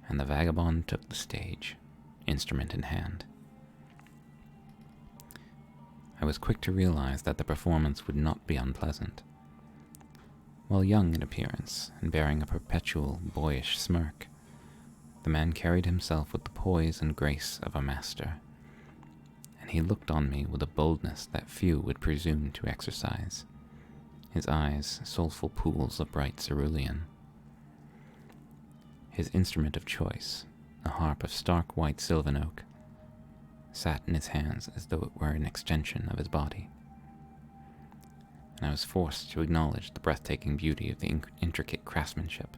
And the vagabond took the stage, instrument in hand. I was quick to realize that the performance would not be unpleasant. While young in appearance and bearing a perpetual boyish smirk, the man carried himself with the poise and grace of a master, and he looked on me with a boldness that few would presume to exercise, his eyes soulful pools of bright cerulean. His instrument of choice, a harp of stark white sylvan oak, sat in his hands as though it were an extension of his body, and I was forced to acknowledge the breathtaking beauty of the intricate craftsmanship,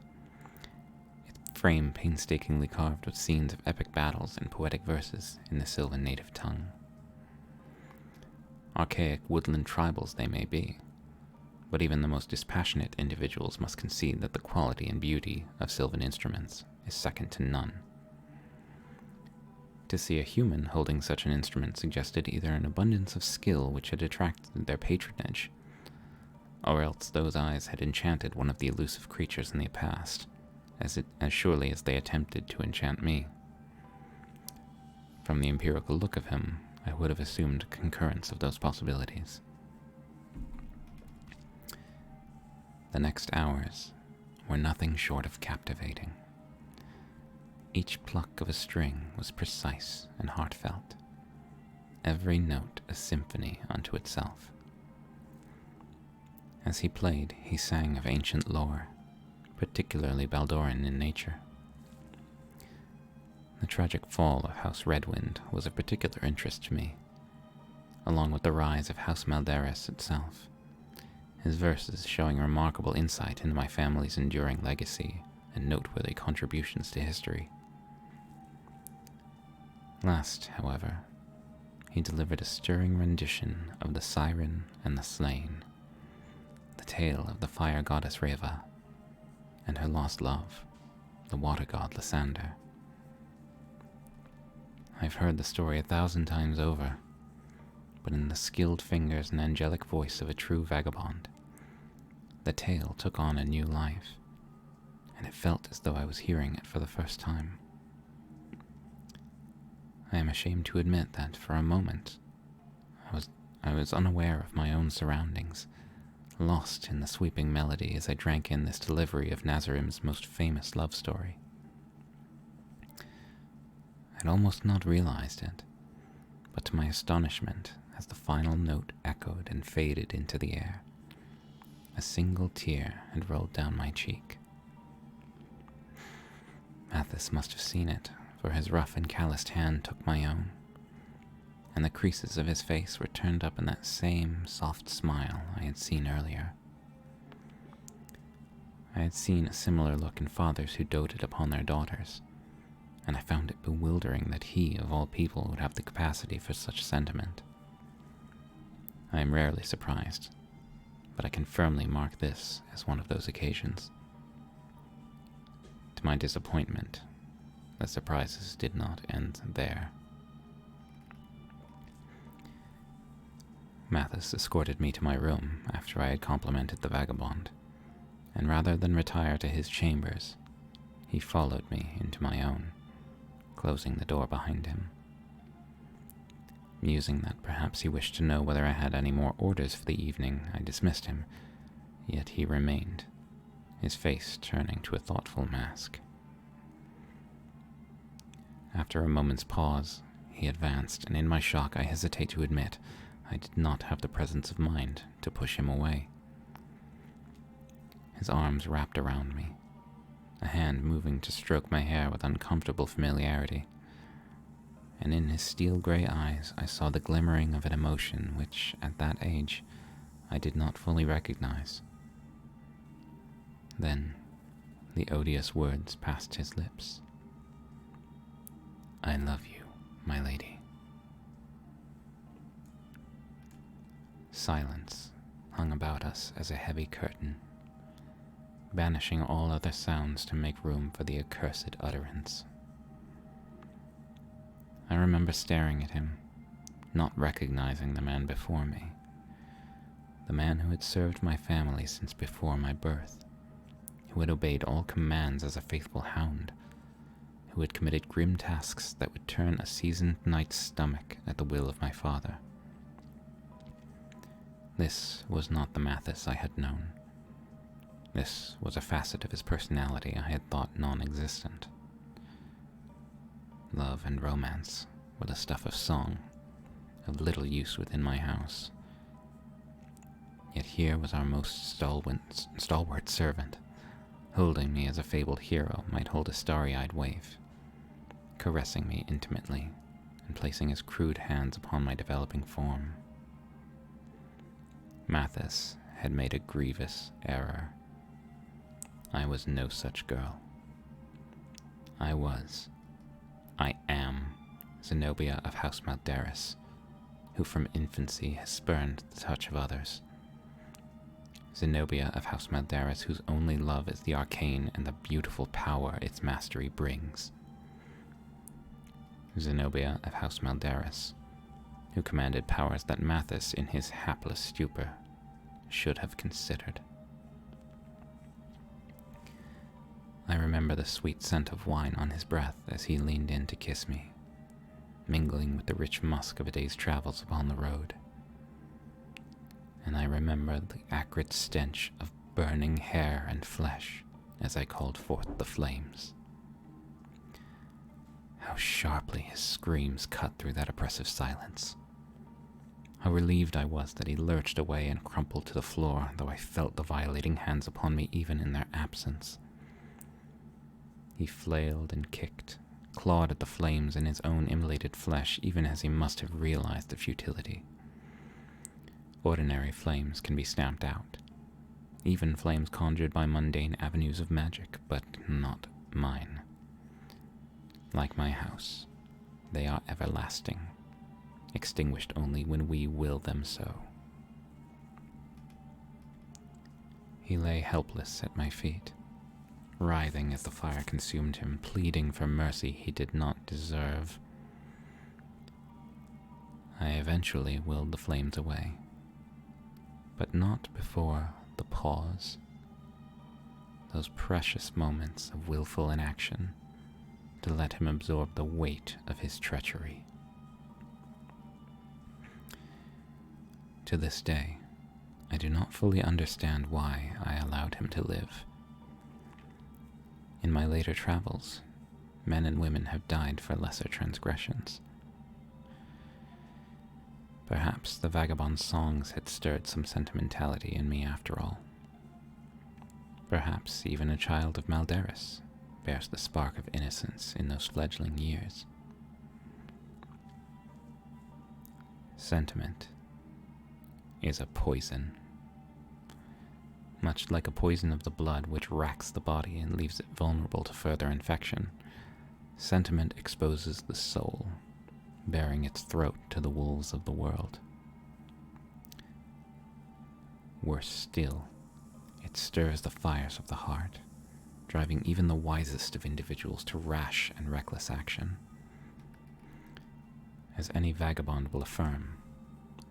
its frame painstakingly carved with scenes of epic battles and poetic verses in the Sylvan native tongue. Archaic woodland tribals they may be, but even the most dispassionate individuals must concede that the quality and beauty of Sylvan instruments is second to none. To see a human holding such an instrument suggested either an abundance of skill which had attracted their patronage, or else those eyes had enchanted one of the elusive creatures in the past, as surely as they attempted to enchant me. From the empirical look of him, I would have assumed concurrence of those possibilities. The next hours were nothing short of captivating. Each pluck of a string was precise and heartfelt, every note a symphony unto itself. As he played, he sang of ancient lore, particularly Baldoran in nature. The tragic fall of House Redwind was of particular interest to me, along with the rise of House Maldaris itself, his verses showing remarkable insight into my family's enduring legacy and noteworthy contributions to history. Last, however, he delivered a stirring rendition of The Siren and the Slain, the tale of the fire goddess Reva and her lost love, the water god Lysander. I've heard the story 1,000 times over, but in the skilled fingers and angelic voice of a true vagabond, the tale took on a new life, and it felt as though I was hearing it for the first time. I am ashamed to admit that for a moment I was unaware of my own surroundings, lost in the sweeping melody as I drank in this delivery of Nazarim's most famous love story. I'd almost not realized it, but to my astonishment, as the final note echoed and faded into the air, a single tear had rolled down my cheek. Mathis must have seen it, for his rough and calloused hand took my own, and the creases of his face were turned up in that same soft smile I had seen earlier. I had seen a similar look in fathers who doted upon their daughters, and I found it bewildering that he, of all people, would have the capacity for such sentiment. I am rarely surprised, but I can firmly mark this as one of those occasions. To my disappointment, the surprises did not end there. Mathis escorted me to my room after I had complimented the vagabond, and rather than retire to his chambers, he followed me into my own, closing the door behind him. Musing that perhaps he wished to know whether I had any more orders for the evening, I dismissed him, yet he remained, his face turning to a thoughtful mask. After a moment's pause, he advanced, and in my shock I hesitate to admit I did not have the presence of mind to push him away. His arms wrapped around me, a hand moving to stroke my hair with uncomfortable familiarity, and in his steel-gray eyes I saw the glimmering of an emotion which, at that age, I did not fully recognize. Then, the odious words passed his lips. "I love you, my lady." Silence hung about us as a heavy curtain, banishing all other sounds to make room for the accursed utterance. I remember staring at him, not recognizing the man before me, the man who had served my family since before my birth, who had obeyed all commands as a faithful hound, who had committed grim tasks that would turn a seasoned knight's stomach at the will of my father. This was not the Mathis I had known. This was a facet of his personality I had thought non-existent. Love and romance were the stuff of song, of little use within my house. Yet here was our most stalwart servant, holding me as a fabled hero might hold a starry-eyed waif, caressing me intimately and placing his crude hands upon my developing form. Mathis had made a grievous error. I was no such girl. I am Zenobia of House Maldaris, who from infancy has spurned the touch of others. Zenobia of House Maldaris, whose only love is the arcane and the beautiful power its mastery brings. Zenobia of House Maldaris, who commanded powers that Mathis, in his hapless stupor, should have considered. I remember the sweet scent of wine on his breath as he leaned in to kiss me, mingling with the rich musk of a day's travels upon the road. And I remember the acrid stench of burning hair and flesh as I called forth the flames. How sharply his screams cut through that oppressive silence. How relieved I was that he lurched away and crumpled to the floor, though I felt the violating hands upon me even in their absence. He flailed and kicked, clawed at the flames in his own immolated flesh, even as he must have realized the futility. Ordinary flames can be stamped out, even flames conjured by mundane avenues of magic, but not mine. Like my house, they are everlasting, extinguished only when we will them so. He lay helpless at my feet, writhing as the fire consumed him, pleading for mercy he did not deserve. I eventually willed the flames away, but not before the pause, those precious moments of willful inaction, to let him absorb the weight of his treachery. To this day, I do not fully understand why I allowed him to live. In my later travels, men and women have died for lesser transgressions. Perhaps the vagabond's songs had stirred some sentimentality in me after all. Perhaps even a child of Maldaris bears the spark of innocence in those fledgling years. Sentiment is a poison. Much like a poison of the blood which racks the body and leaves it vulnerable to further infection, sentiment exposes the soul, bearing its throat to the wolves of the world. Worse still, it stirs the fires of the heart, driving even the wisest of individuals to rash and reckless action. As any vagabond will affirm,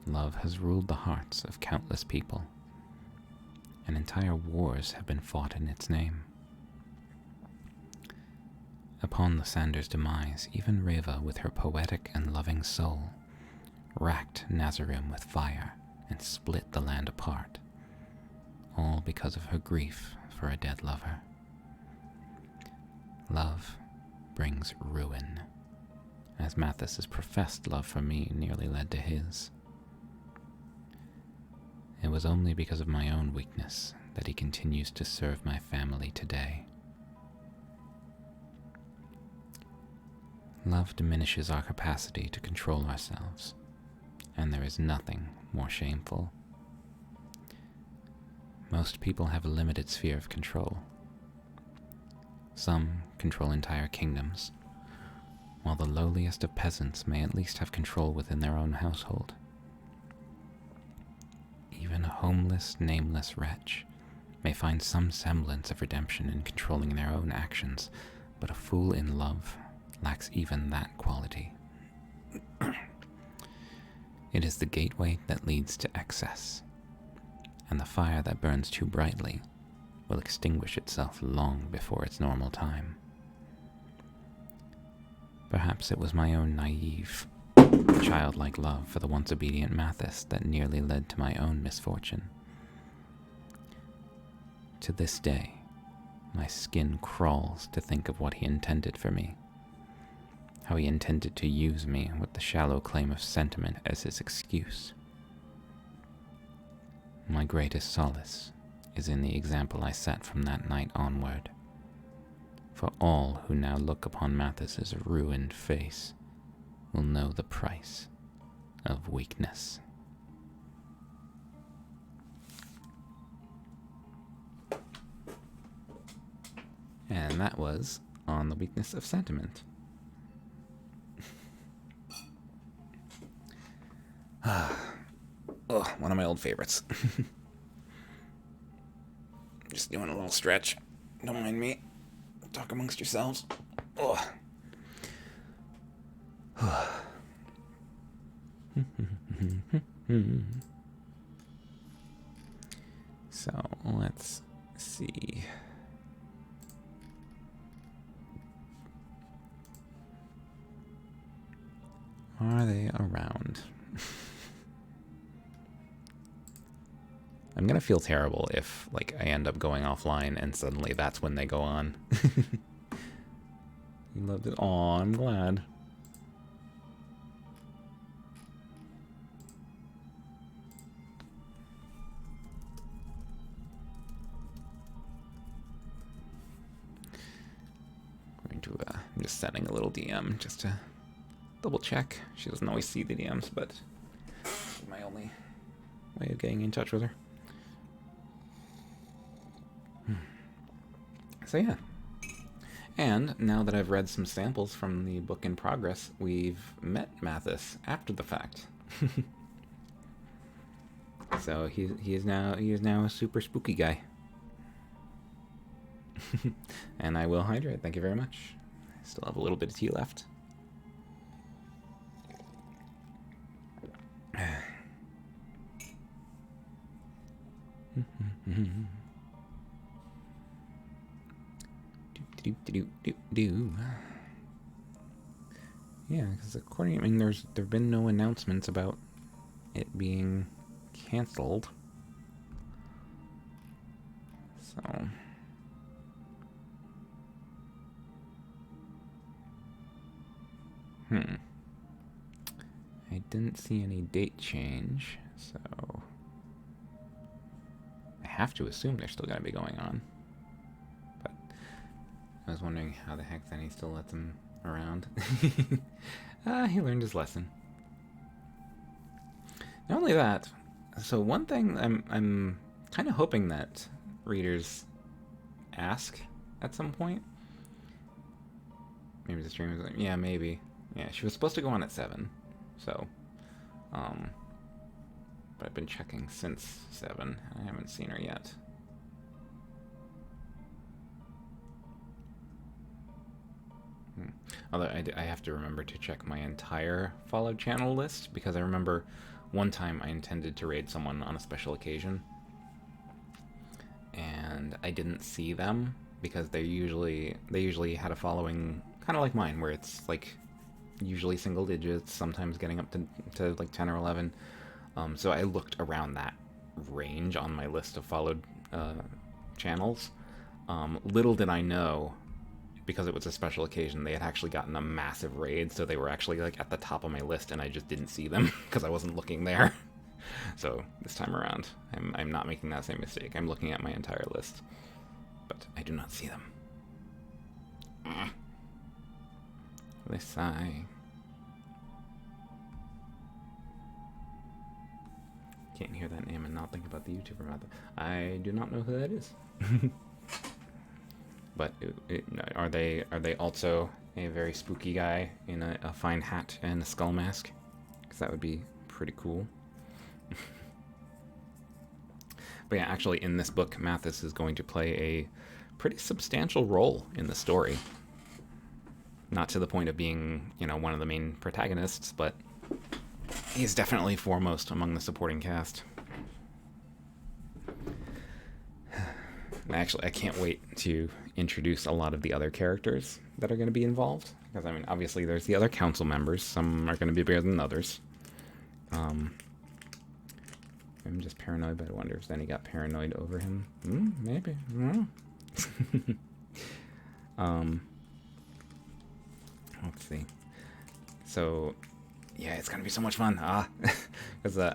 love has ruled the hearts of countless people, and entire wars have been fought in its name. Upon Lysander's demise, even Reva, with her poetic and loving soul, racked Nazarim with fire and split the land apart, all because of her grief for a dead lover. Love brings ruin, as Mathis' professed love for me nearly led to his. It was only because of my own weakness that he continues to serve my family today. Love diminishes our capacity to control ourselves, and there is nothing more shameful. Most people have a limited sphere of control. Some control entire kingdoms, while the lowliest of peasants may at least have control within their own household. Even a homeless, nameless wretch may find some semblance of redemption in controlling their own actions, but a fool in love lacks even that quality. It is the gateway that leads to excess, and the fire that burns too brightly will extinguish itself long before its normal time. Perhaps it was my own naive, childlike love for the once obedient Mathis that nearly led to my own misfortune. To this day, my skin crawls to think of what he intended for me. How he intended to use me with the shallow claim of sentiment as his excuse. My greatest solace is in the example I set from that night onward. For all who now look upon Mathis's ruined face will know the price of weakness. And that was On the Weakness of Sentiment. Oh, one of my old favorites. Just doing a little stretch. Don't mind me. Talk amongst yourselves. Oh. So, let's see. Are they around? I'm gonna feel terrible if, like, I end up going offline and suddenly that's when they go on. You loved it. Aw, I'm glad. I'm just sending a little DM just to double check. She doesn't always see the DMs, but it's my only way of getting in touch with her. So yeah. And now that I've read some samples from the book in progress, we've met Mathis after the fact. So he is now a super spooky guy. And I will hydrate. Thank you very much. I still have a little bit of tea left. Yeah, because according, I mean, there've been no announcements about it being canceled. So I didn't see any date change, so I have to assume they're still going to be going on. But I was wondering how the heck then he still lets him around. He learned his lesson. Not only that, so one thing I'm kind of hoping that readers ask at some point. Maybe the stream is like, yeah, maybe. Yeah, she was supposed to go on at 7, so, but I've been checking since 7, I haven't seen her yet. Although I have to remember to check my entire followed channel list, because I remember one time I intended to raid someone on a special occasion, and I didn't see them because they usually had a following kind of like mine, where it's like usually single digits, sometimes getting up to like 10 or 11. So I looked around that range on my list of followed channels. Little did I know, because it was a special occasion, they had actually gotten a massive raid, so they were actually like at the top of my list, and I just didn't see them because I wasn't looking there. So this time around, I'm not making that same mistake. I'm looking at my entire list, but I do not see them. They sigh. Can't hear that name and not think about the YouTuber about that. I do not know who that is. But are they also a very spooky guy in a fine hat and a skull mask? Because that would be pretty cool. But yeah, actually in this book, Mathis is going to play a pretty substantial role in the story. Not to the point of being, one of the main protagonists, but he's definitely foremost among the supporting cast. Actually, I can't wait to introduce a lot of the other characters that are going to be involved. Because, obviously there's the other council members. Some are going to be bigger than others. I'm just paranoid, but I wonder if Zenny got paranoid over him. Maybe. I don't know. Let's see. So, yeah, it's going to be so much fun. Because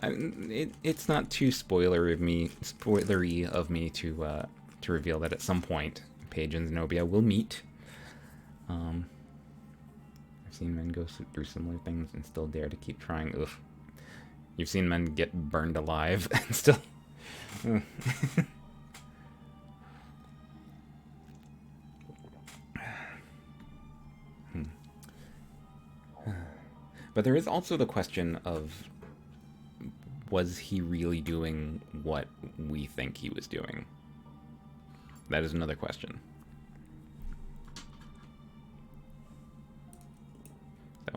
it's not too spoilery of me to reveal that at some point Paige and Zenobia will meet. I've seen men go through similar things and still dare to keep trying. Ugh. You've seen men get burned alive and still... But there is also the question of, was he really doing what we think he was doing? That is another question. So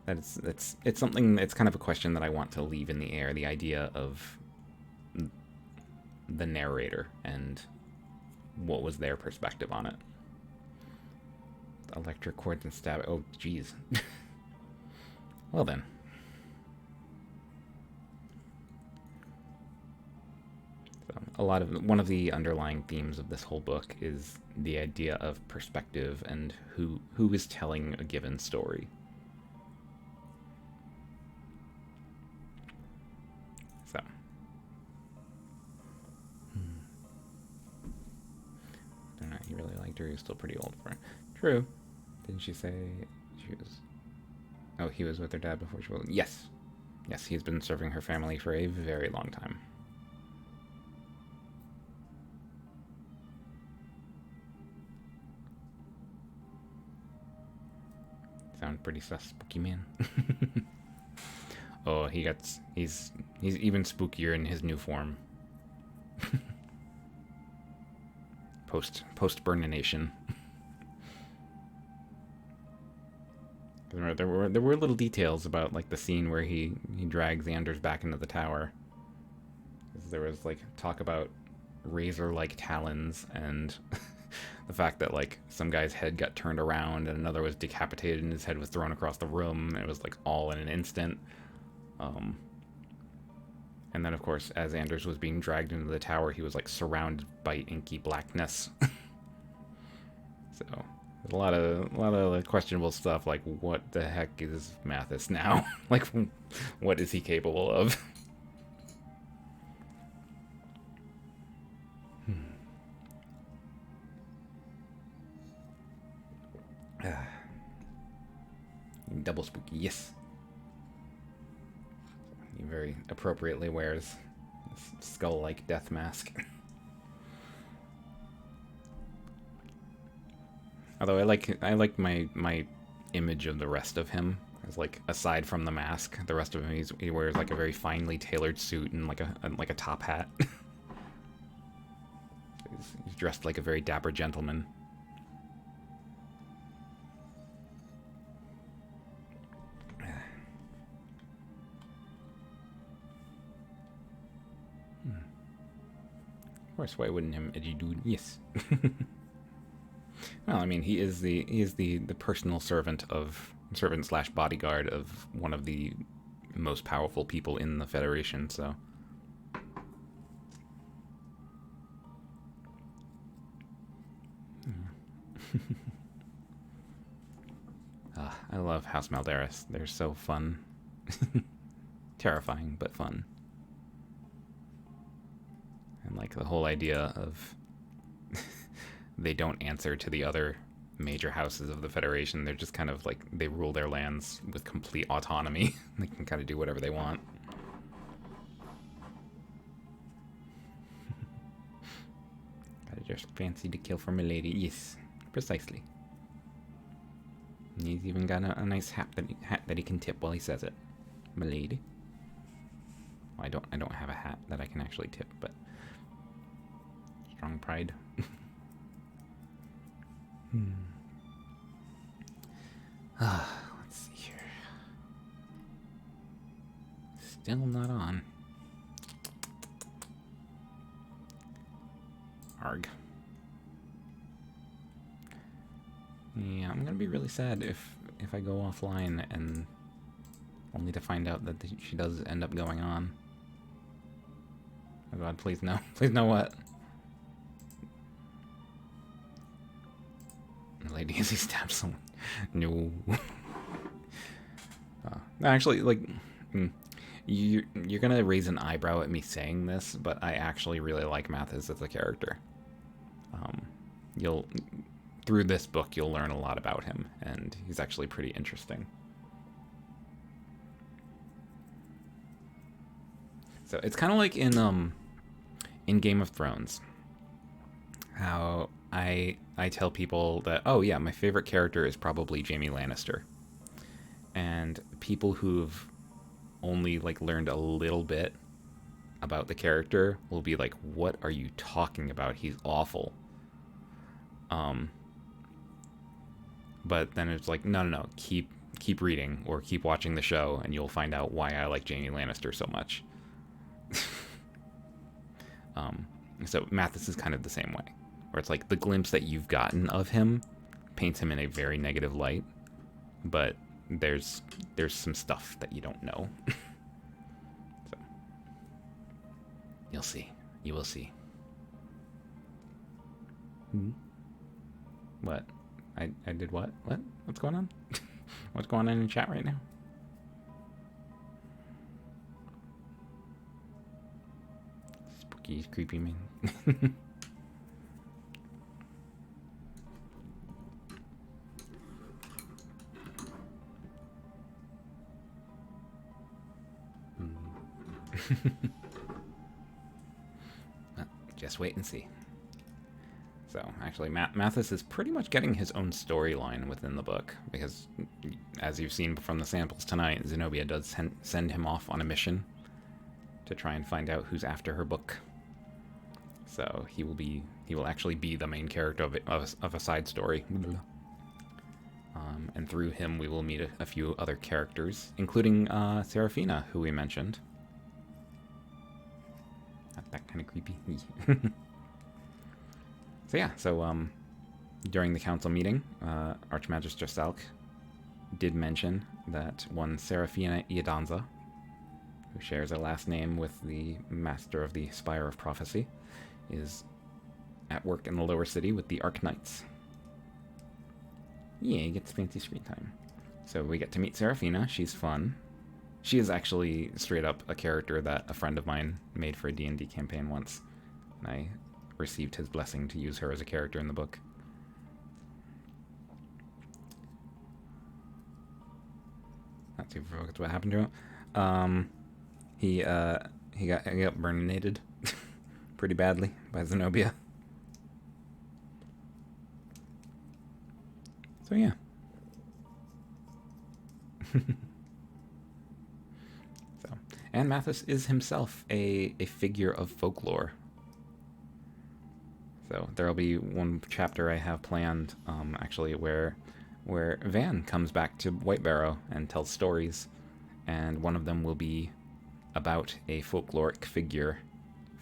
it's something, it's kind of a question that I want to leave in the air, the idea of the narrator and what was their perspective on it. Electric cords and stab. Oh, geez. Well then. So one of the underlying themes of this whole book is the idea of perspective and who is telling a given story. So. I don't know, he really liked her. He was still pretty old for her. True. Didn't she say she was... Oh, he was with her dad before she was... Yes. Yes, he's been serving her family for a very long time. Sound pretty sus, spooky man. Oh, he's even spookier in his new form. Post-burnination. There were little details about like the scene where he drags Anders back into the tower. There was like talk about razor-like talons and the fact that like some guy's head got turned around and another was decapitated and his head was thrown across the room. It was like all in an instant. And then of course, as Anders was being dragged into the tower, he was like surrounded by inky blackness. So there's a lot of questionable stuff, like what the heck is Mathis now? Like, what is he capable of? Double spooky, yes. He very appropriately wears this skull-like death mask. Although I like my image of the rest of him as like, aside from the mask, the rest of him he wears like a very finely tailored suit and like a top hat. He's dressed like a very dapper gentleman. course, why wouldn't him, edgy dude? Yes. Well, I mean, he is the personal servant slash bodyguard of one of the most powerful people in the Federation, so. I love House Maldaris. They're so fun. Terrifying, but fun. And like the whole idea of they don't answer to the other major houses of the Federation. They're just kind of like, they rule their lands with complete autonomy. They can kind of do whatever they want. I just fancy to kill for milady. Yes, precisely. And he's even got a nice hat that he can tip while he says it. Milady. Well, I don't have a hat that I can actually tip, but strong pride. Let's see here. Still not on. Arg. Yeah, I'm gonna be really sad if I go offline and only to find out that she does end up going on. Oh god, please no. Please no what? Lady as he stabs someone. No. Actually, like, you're gonna raise an eyebrow at me saying this, but I actually really like Mathis as a character. Through this book, you'll learn a lot about him, and he's actually pretty interesting. So it's kind of like in Game of Thrones, how I tell people that, oh yeah, my favorite character is probably Jaime Lannister, and people who've only like learned a little bit about the character will be like, what are you talking about? He's awful. But then it's like, no, keep reading or keep watching the show, and you'll find out why I like Jaime Lannister so much. So Mathis is kind of the same way, where it's like the glimpse that you've gotten of him paints him in a very negative light, but there's some stuff that you don't know. So you'll see. You will see. What? I did what? What? What's going on? What's going on in chat right now? Spooky, creepy man. Just wait and see. So, actually, Mathis is pretty much getting his own storyline within the book, because, as you've seen from the samples tonight, Zenobia does send him off on a mission to try and find out who's after her book. So, he will actually be the main character of a side story. And through him, we will meet a few other characters, including Serafina, who we mentioned. Not that kind of creepy. So yeah, during the council meeting, Archmagister Salk did mention that one Serafina Iadanza, who shares a last name with the master of the Spire of Prophecy, is at work in the lower city with the Arc Knights. Yeah, he gets fancy screen time. So we get to meet Serafina. She's fun. She is actually straight up a character that a friend of mine made for a D&D campaign once. And I received his blessing to use her as a character in the book. Not too focused what happened to him. He got burninated pretty badly by Zenobia. So yeah. And Mathis is himself a figure of folklore. So there'll be one chapter I have planned, actually, where Van comes back to White Barrow and tells stories, and one of them will be about a folkloric figure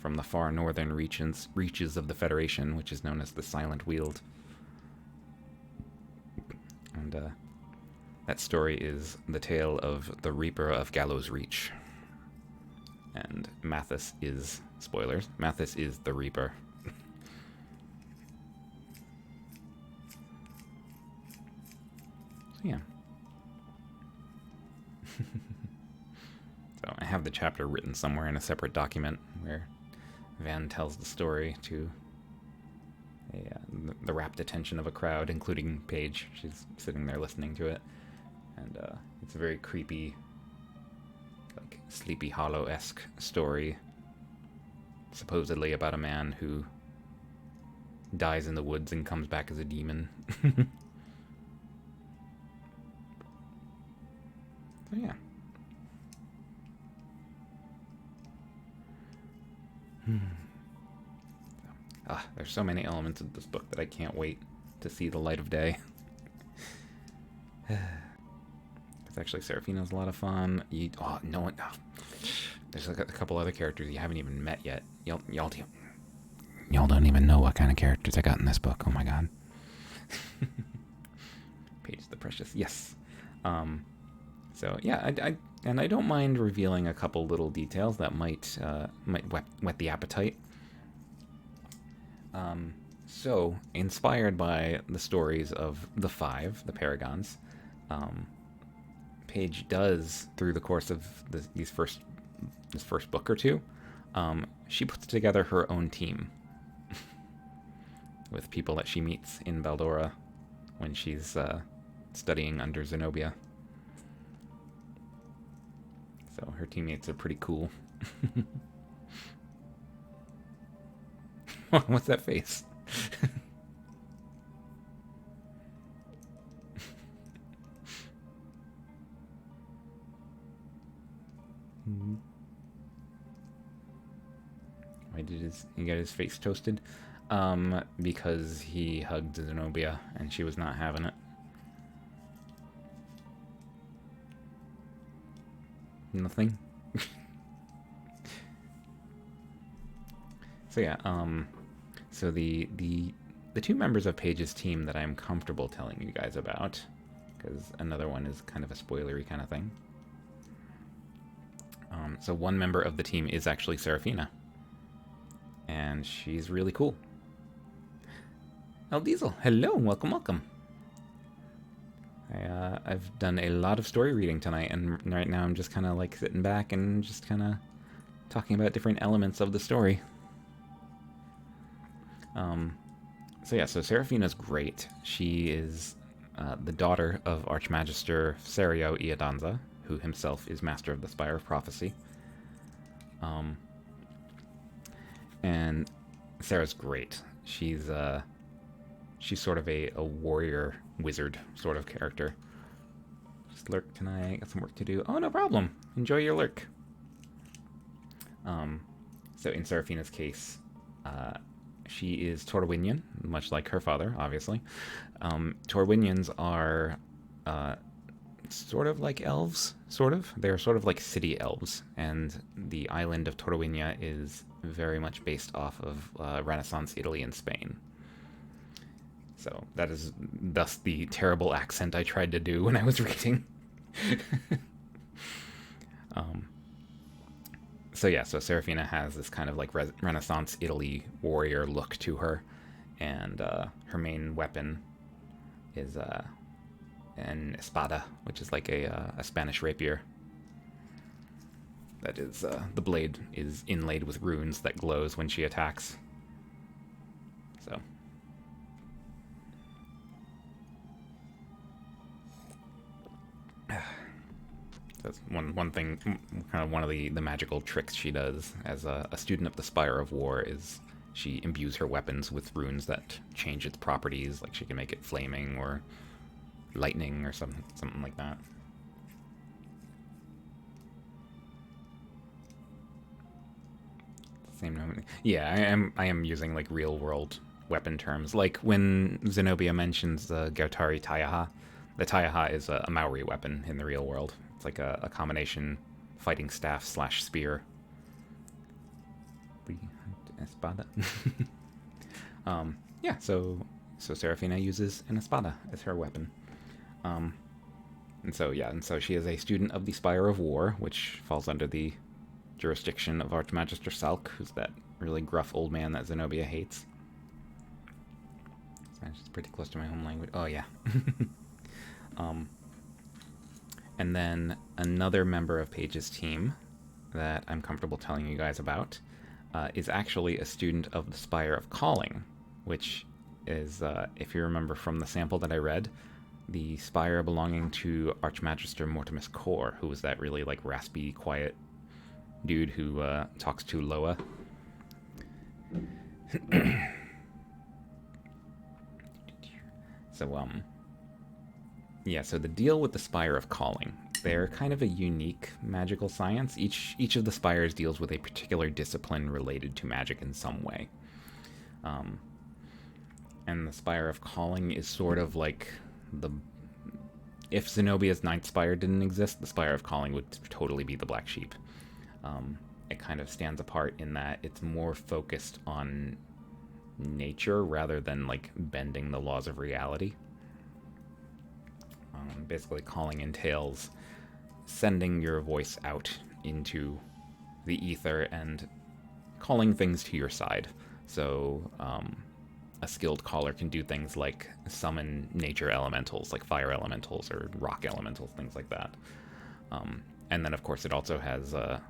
from the far northern reaches of the Federation, which is known as the Silent Weald. And that story is the tale of the Reaper of Gallows Reach. And Mathis is, spoilers, Mathis is the Reaper. So yeah. So I have the chapter written somewhere in a separate document where Van tells the story to the rapt attention of a crowd, including Paige. She's sitting there listening to it. And it's a very creepy, like Sleepy Hollow-esque story, supposedly about a man who dies in the woods and comes back as a demon. So yeah. There's so many elements of this book that I can't wait to see the light of day. It's actually, Seraphina's a lot of fun. There's like a couple other characters you haven't even met yet. Y'all don't even know what kind of characters I got in this book. Oh my god. Paige the Precious. Yes. So yeah, I don't mind revealing a couple little details that might whet the appetite. So, inspired by the stories of the Five, the Paragons, Paige does, through the course of this first book or two, she puts together her own team with people that she meets in Baldora when she's studying under Zenobia. So her teammates are pretty cool. What's that face? Why did he get his face toasted? Because he hugged Zenobia and she was not having it. Nothing. So yeah, so the two members of Paige's team that I'm comfortable telling you guys about, because another one is kind of a spoilery kind of thing. So one member of the team is actually Seraphina, and she's really cool. El Diesel, hello, welcome. I've done a lot of story reading tonight, and right now I'm just kind of like sitting back and just kind of talking about different elements of the story. So yeah, so Seraphina's great. She is the daughter of Archmagister Serio Iadanza, who himself is Master of the Spire of Prophecy. And Sarah's great. She's sort of a warrior wizard sort of character. Just lurk tonight, got some work to do. Oh, no problem. Enjoy your lurk. So in Seraphina's case, she is Torwinian, much like her father, obviously. Torwinians are sort of like elves, sort of. They're sort of like city elves, and the island of Torwinia is very much based off of Renaissance Italy and Spain. So that is thus the terrible accent I tried to do when I was reading. So yeah, so Seraphina has this kind of like Renaissance Italy warrior look to her, and her main weapon is an espada, which is like a Spanish rapier. That is, the blade is inlaid with runes that glows when she attacks. So. That's one thing, kind of one of the magical tricks she does as a student of the Spire of War is she imbues her weapons with runes that change its properties, like she can make it flaming or lightning or something like that. Same moment. Yeah, I am using like real world weapon terms. Like when Zenobia mentions the Gautari Taiaha, the Taiaha is a Maori weapon in the real world. It's like a combination fighting staff / spear. Espada. Yeah, so Serafina uses an espada as her weapon. And so she is a student of the Spire of War, which falls under the jurisdiction of Archmagister Salk, who's that really gruff old man that Zenobia hates. Spanish is pretty close to my home language. Oh, yeah. And then another member of Paige's team that I'm comfortable telling you guys about is actually a student of the Spire of Calling, which is, if you remember from the sample that I read, the spire belonging to Archmagister Mortimus Core, who was that really, like, raspy, quiet dude who talks to Loa. So the deal with the Spire of Calling, they're kind of a unique magical science. Each of the spires deals with a particular discipline related to magic in some way. And the Spire of Calling is sort of like if Zenobia's Ninth Spire didn't exist, the Spire of Calling would totally be the black sheep. It kind of stands apart in that it's more focused on nature rather than, like, bending the laws of reality. Basically, calling entails sending your voice out into the ether and calling things to your side. So a skilled caller can do things like summon nature elementals, like fire elementals or rock elementals, things like that. And then, of course, it also has a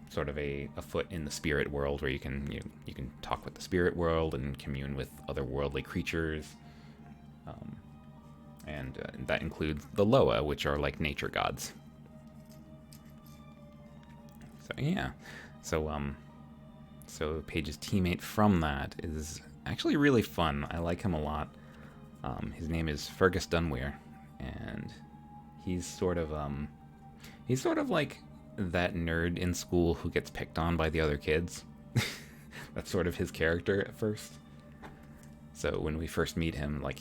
sort of a foot in the spirit world, where you can talk with the spirit world and commune with otherworldly creatures. And that includes the Loa, which are like nature gods. So yeah, so Paige's teammate from that is actually really fun. I like him a lot. His name is Fergus Dunweir, and he's sort of like that nerd in school who gets picked on by the other kids. That's sort of his character at first. So when we first meet him, like,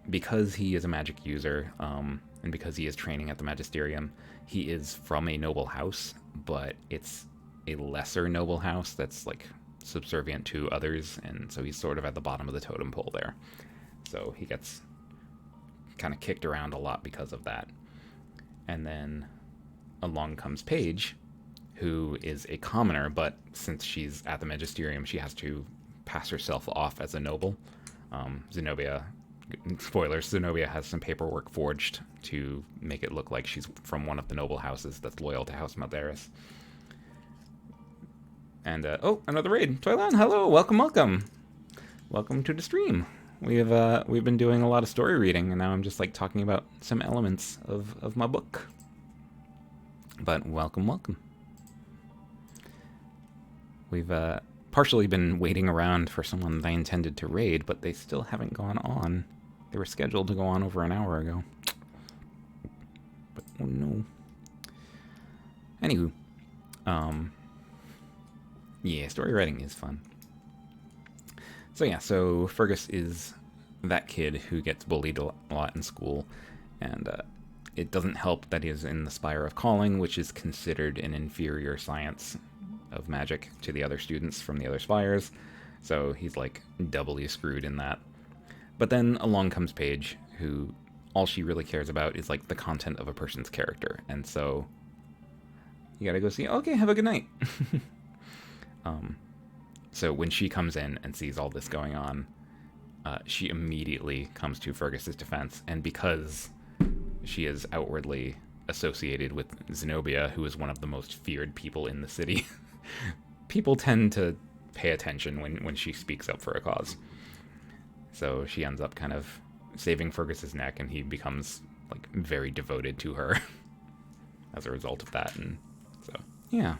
because he is a magic user, and because he is training at the Magisterium, he is from a noble house, but it's a lesser noble house that's, like, subservient to others, and so he's sort of at the bottom of the totem pole there. So he gets kind of kicked around a lot because of that. And then along comes Paige, who is a commoner, but since she's at the Magisterium, she has to pass herself off as a noble. Zenobia, spoilers, Zenobia has some paperwork forged to make it look like she's from one of the noble houses that's loyal to House Malderis. And, another raid. Toilan, hello, welcome. Welcome to the stream. We've been doing a lot of story reading, and now I'm just, like, talking about some elements of my book. But welcome. We've, partially been waiting around for someone that I intended to raid, but they still haven't gone on. They were scheduled to go on over an hour ago. But, oh no. Anywho. Yeah, story writing is fun. So Fergus is that kid who gets bullied a lot in school, and it doesn't help that he is in the Spire of Calling, which is considered an inferior science of magic to the other students from the other spires, so he's, like, doubly screwed in that. But then along comes Paige, who all she really cares about is, like, the content of a person's character, and so you gotta go see, okay, have a good night. So when she comes in and sees all this going on, she immediately comes to Fergus's defense, and because she is outwardly associated with Zenobia, who is one of the most feared people in the city, people tend to pay attention when she speaks up for a cause. So she ends up kind of saving Fergus's neck, and he becomes, like, very devoted to her as a result of that. And so, yeah.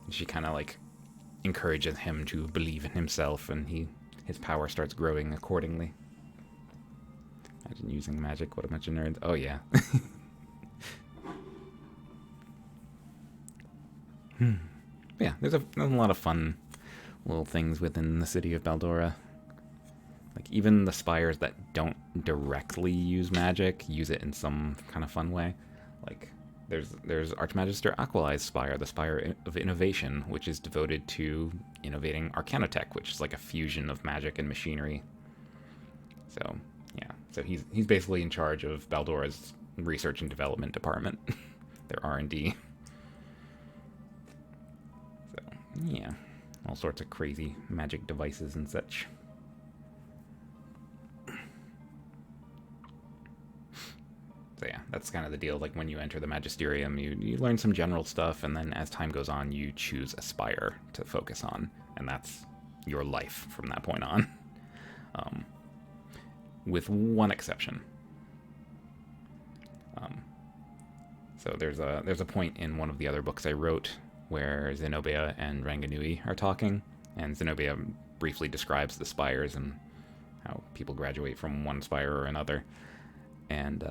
She kind of, like, encourages him to believe in himself, and his power starts growing accordingly. Imagine using magic. What a bunch of nerds. Oh, yeah. Yeah, there's a lot of fun little things within the city of Baldora. Like, even the spires that don't directly use magic use it in some kind of fun way. Like, There's Archmagister Aqualize's Spire, the Spire of Innovation, which is devoted to innovating Arcanotech, which is like a fusion of magic and machinery. So yeah, so he's basically in charge of Baldora's research and development department, their R&D. So yeah, all sorts of crazy magic devices and such. So yeah, that's kind of the deal. Like when you enter the Magisterium, you learn some general stuff, and then as time goes on, you choose a spire to focus on, and that's your life from that point on. With one exception. So there's a point in one of the other books I wrote where Zenobia and Ranganui are talking, and Zenobia briefly describes the spires and how people graduate from one spire or another, and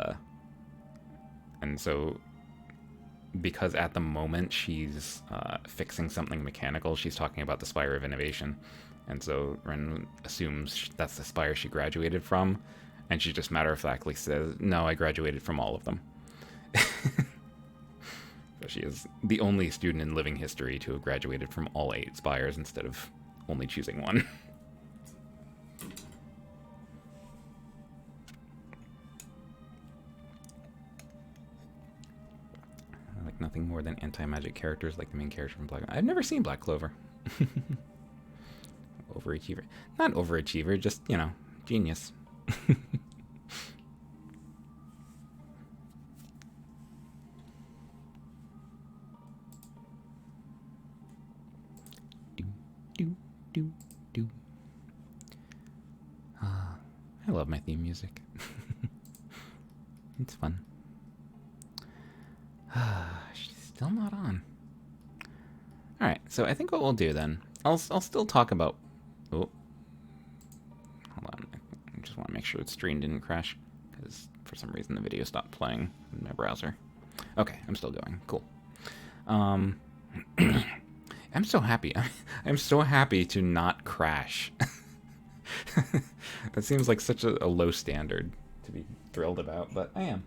so, because at the moment she's fixing something mechanical, she's talking about the Spire of Innovation. And so Ren assumes that's the spire she graduated from, and she just matter-of-factly says, no, I graduated from all of them. So she is the only student in living history to have graduated from all 8 spires instead of only choosing one. Nothing more than anti-magic characters like the main character from Black. I've never seen Black Clover. Overachiever. Not overachiever, just, you know, genius. I love my theme music. It's fun. She's still not on. Alright, so I think what we'll do then, I'll still talk about... Oh. Hold on. I just want to make sure the stream didn't crash, because for some reason the video stopped playing in my browser. Okay, I'm still going. Cool. I'm so happy. I'm so happy to not crash. That seems like such a low standard to be thrilled about, but I am.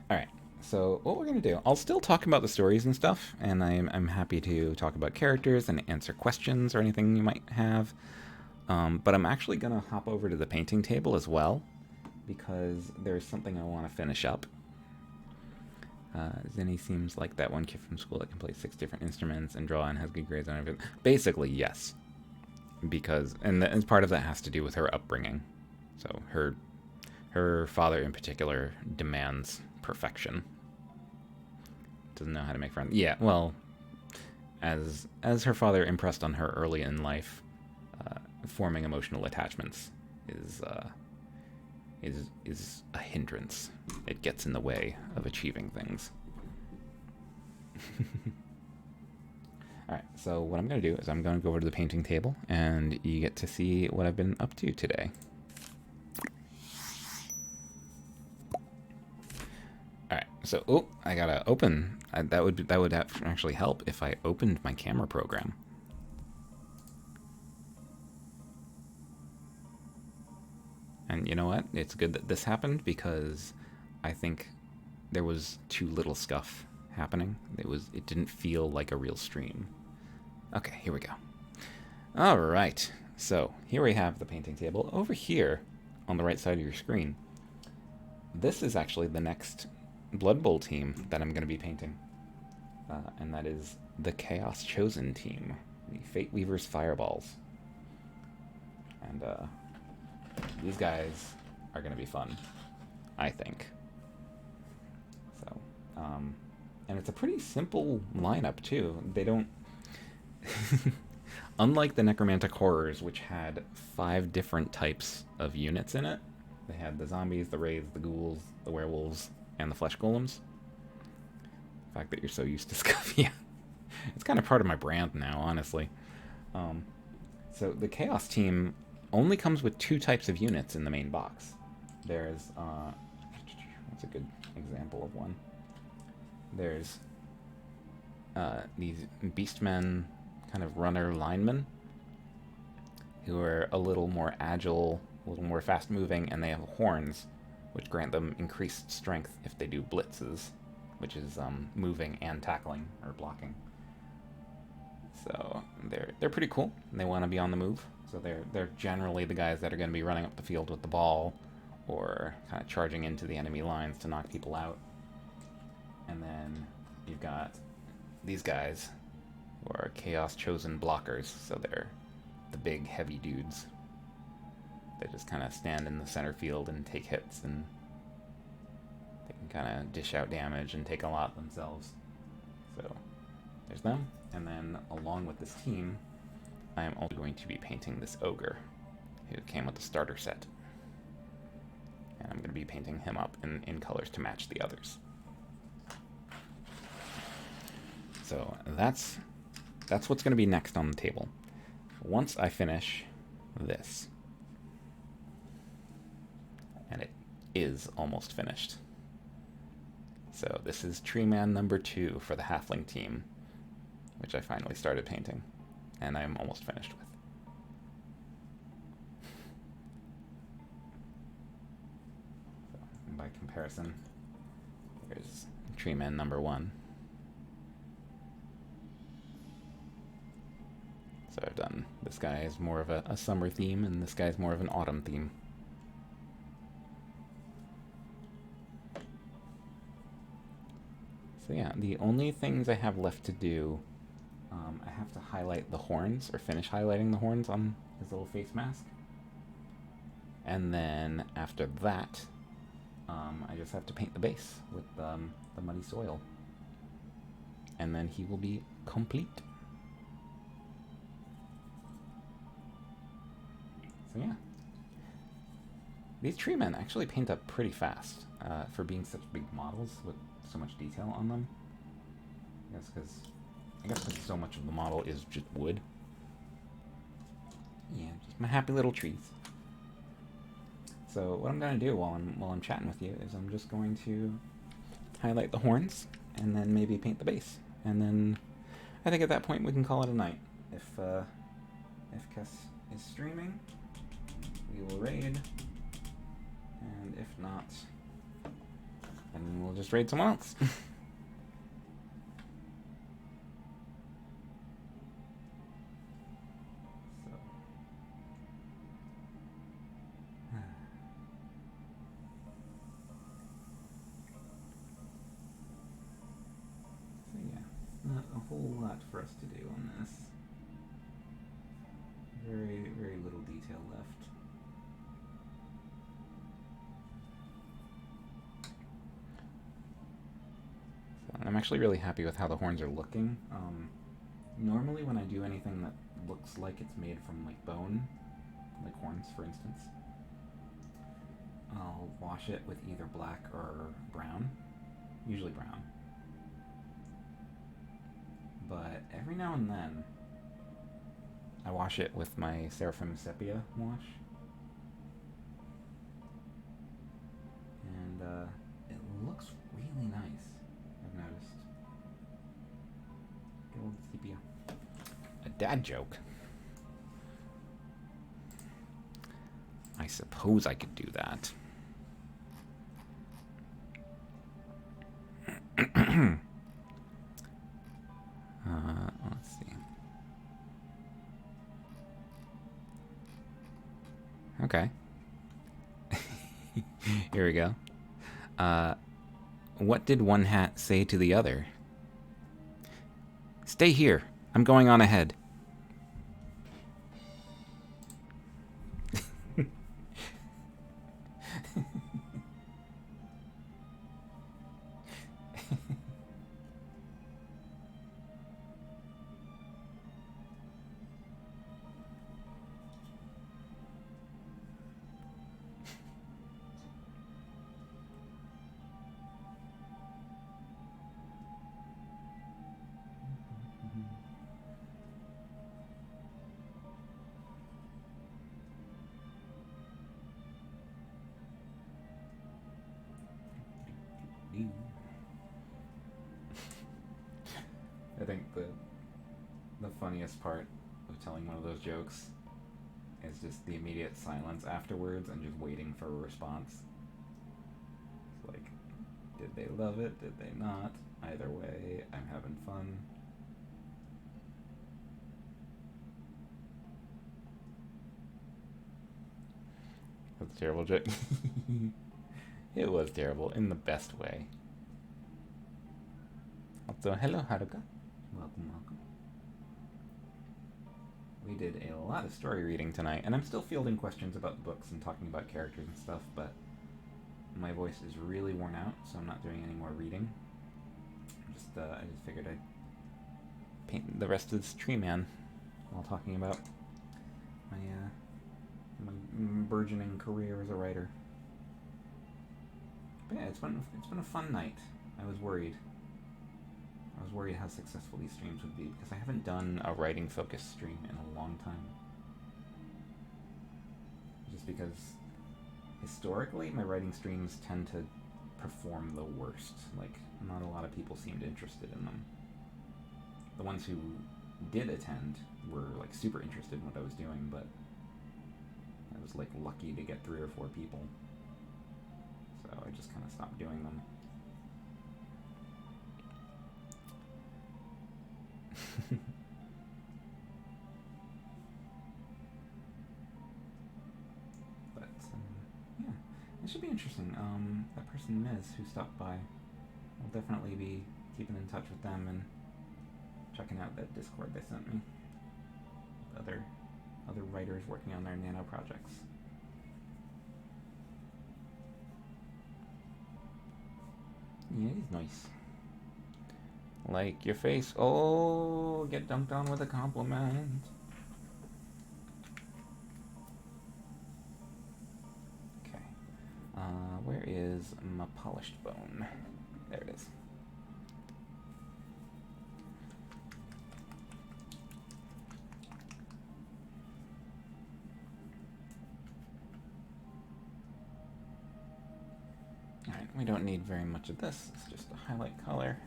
Alright, so what we're going to do, I'll still talk about the stories and stuff, and I'm happy to talk about characters and answer questions or anything you might have. But I'm actually going to hop over to the painting table as well, because there's something I want to finish up. Zinni seems like that one kid from school that can play 6 different instruments and draw and has good grades on everything. Basically, yes. Because, and part of that has to do with her upbringing. So her father in particular demands perfection. Doesn't know how to make friends. Yeah, well, as her father impressed on her early in life, forming emotional attachments is a hindrance. It gets in the way of achieving things. Alright, so what I'm going to do is I'm going to go over to the painting table, and you get to see what I've been up to today. Alright, so, oh, I gotta open. That would actually help if I opened my camera program. And you know what? It's good that this happened, because I think there was too little scuff happening. It didn't feel like a real stream. Okay, here we go. All right, so here we have the painting table. Over here, on the right side of your screen, this is actually the next Blood Bowl team that I'm going to be painting. And that is the Chaos Chosen team, the Fate Weaver's Fireballs. And these guys are going to be fun, I think. So, and it's a pretty simple lineup, too. They don't... Unlike the Necromantic Horrors, which had 5 different types of units in it, they had the zombies, the wraiths, the ghouls, the werewolves, and the flesh golems. The fact that you're so used to Scuff, yeah. It's kind of part of my brand now, honestly. So the Chaos team only comes with 2 types of units in the main box. There's, what's a good example of one? There's these Beastmen, kind of runner linemen, who are a little more agile, a little more fast-moving, and they have horns which grant them increased strength if they do blitzes, which is moving and tackling or blocking. So they're pretty cool. They want to be on the move. So they're generally the guys that are going to be running up the field with the ball, or kind of charging into the enemy lines to knock people out. And then you've got these guys who are Chaos Chosen blockers. So they're the big, heavy dudes. They just kind of stand in the center field and take hits, and they can kind of dish out damage and take a lot themselves. So there's them. And then along with this team, I am also going to be painting this ogre who came with the starter set. And I'm going to be painting him up in colors to match the others. So that's what's going to be next on the table. Once I finish this, and it is almost finished. So this is Tree Man number 2 for the Halfling team, which I finally started painting, and I'm almost finished with. So, by comparison, here's Tree Man number 1. So I've done, this guy is more of a summer theme, and this guy's more of an autumn theme. So yeah, the only things I have left to do, I have to highlight the horns, or finish highlighting the horns on his little face mask. And then after that, I just have to paint the base with the muddy soil. And then he will be complete. So yeah. These tree men actually paint up pretty fast for being such big models with so much detail on them. I guess because so much of the model is just wood. Yeah, just my happy little trees. So what I'm gonna do while I'm chatting with you is I'm just going to highlight the horns and then maybe paint the base, and then I think at that point we can call it a night. If Kess is streaming, we will raid, and if not, then we'll just raid someone else. Not a whole lot for us to do on this. Very, very little detail left. So I'm actually really happy with how the horns are looking. Normally when I do anything that looks like it's made from like bone, like horns for instance, I'll wash it with either black or brown, usually brown. But every now and then, I wash it with my Seraphim Sepia wash. And it looks really nice, I've noticed. Good old sepia. A dad joke. I suppose I could do that. Let's see. Okay. Here we go. What did one hat say to the other? Stay here. I'm going on ahead. I think the funniest part of telling one of those jokes is just the immediate silence afterwards and just waiting for a response. they love it? Did they not? Either way, I'm having fun. That's a terrible joke. It was terrible in the best way. Also, hello Haruka. Welcome, welcome. We did a lot of story reading tonight, and I'm still fielding questions about books and talking about characters and stuff, but my voice is really worn out, so I'm not doing any more reading. I just figured I'd paint the rest of this tree man while talking about my burgeoning career as a writer. But yeah, it's been a fun night. I was worried how successful these streams would be, because I haven't done a writing focused stream in a long time. Just because historically my writing streams tend to perform the worst. Like, not a lot of people seemed interested in them. The ones who did attend were like super interested in what I was doing, but I was like lucky to get 3 or 4 people. So I just kind of stopped doing them. But yeah, it should be interesting. That person Miz who stopped by, I'll definitely be keeping in touch with them and checking out that Discord they sent me. Other writers working on their nano projects. Yeah, he's nice. Like your face. Oh, get dunked on with a compliment. Okay. Where is my polished bone? There it is. Alright, we don't need very much of this. It's just a highlight color.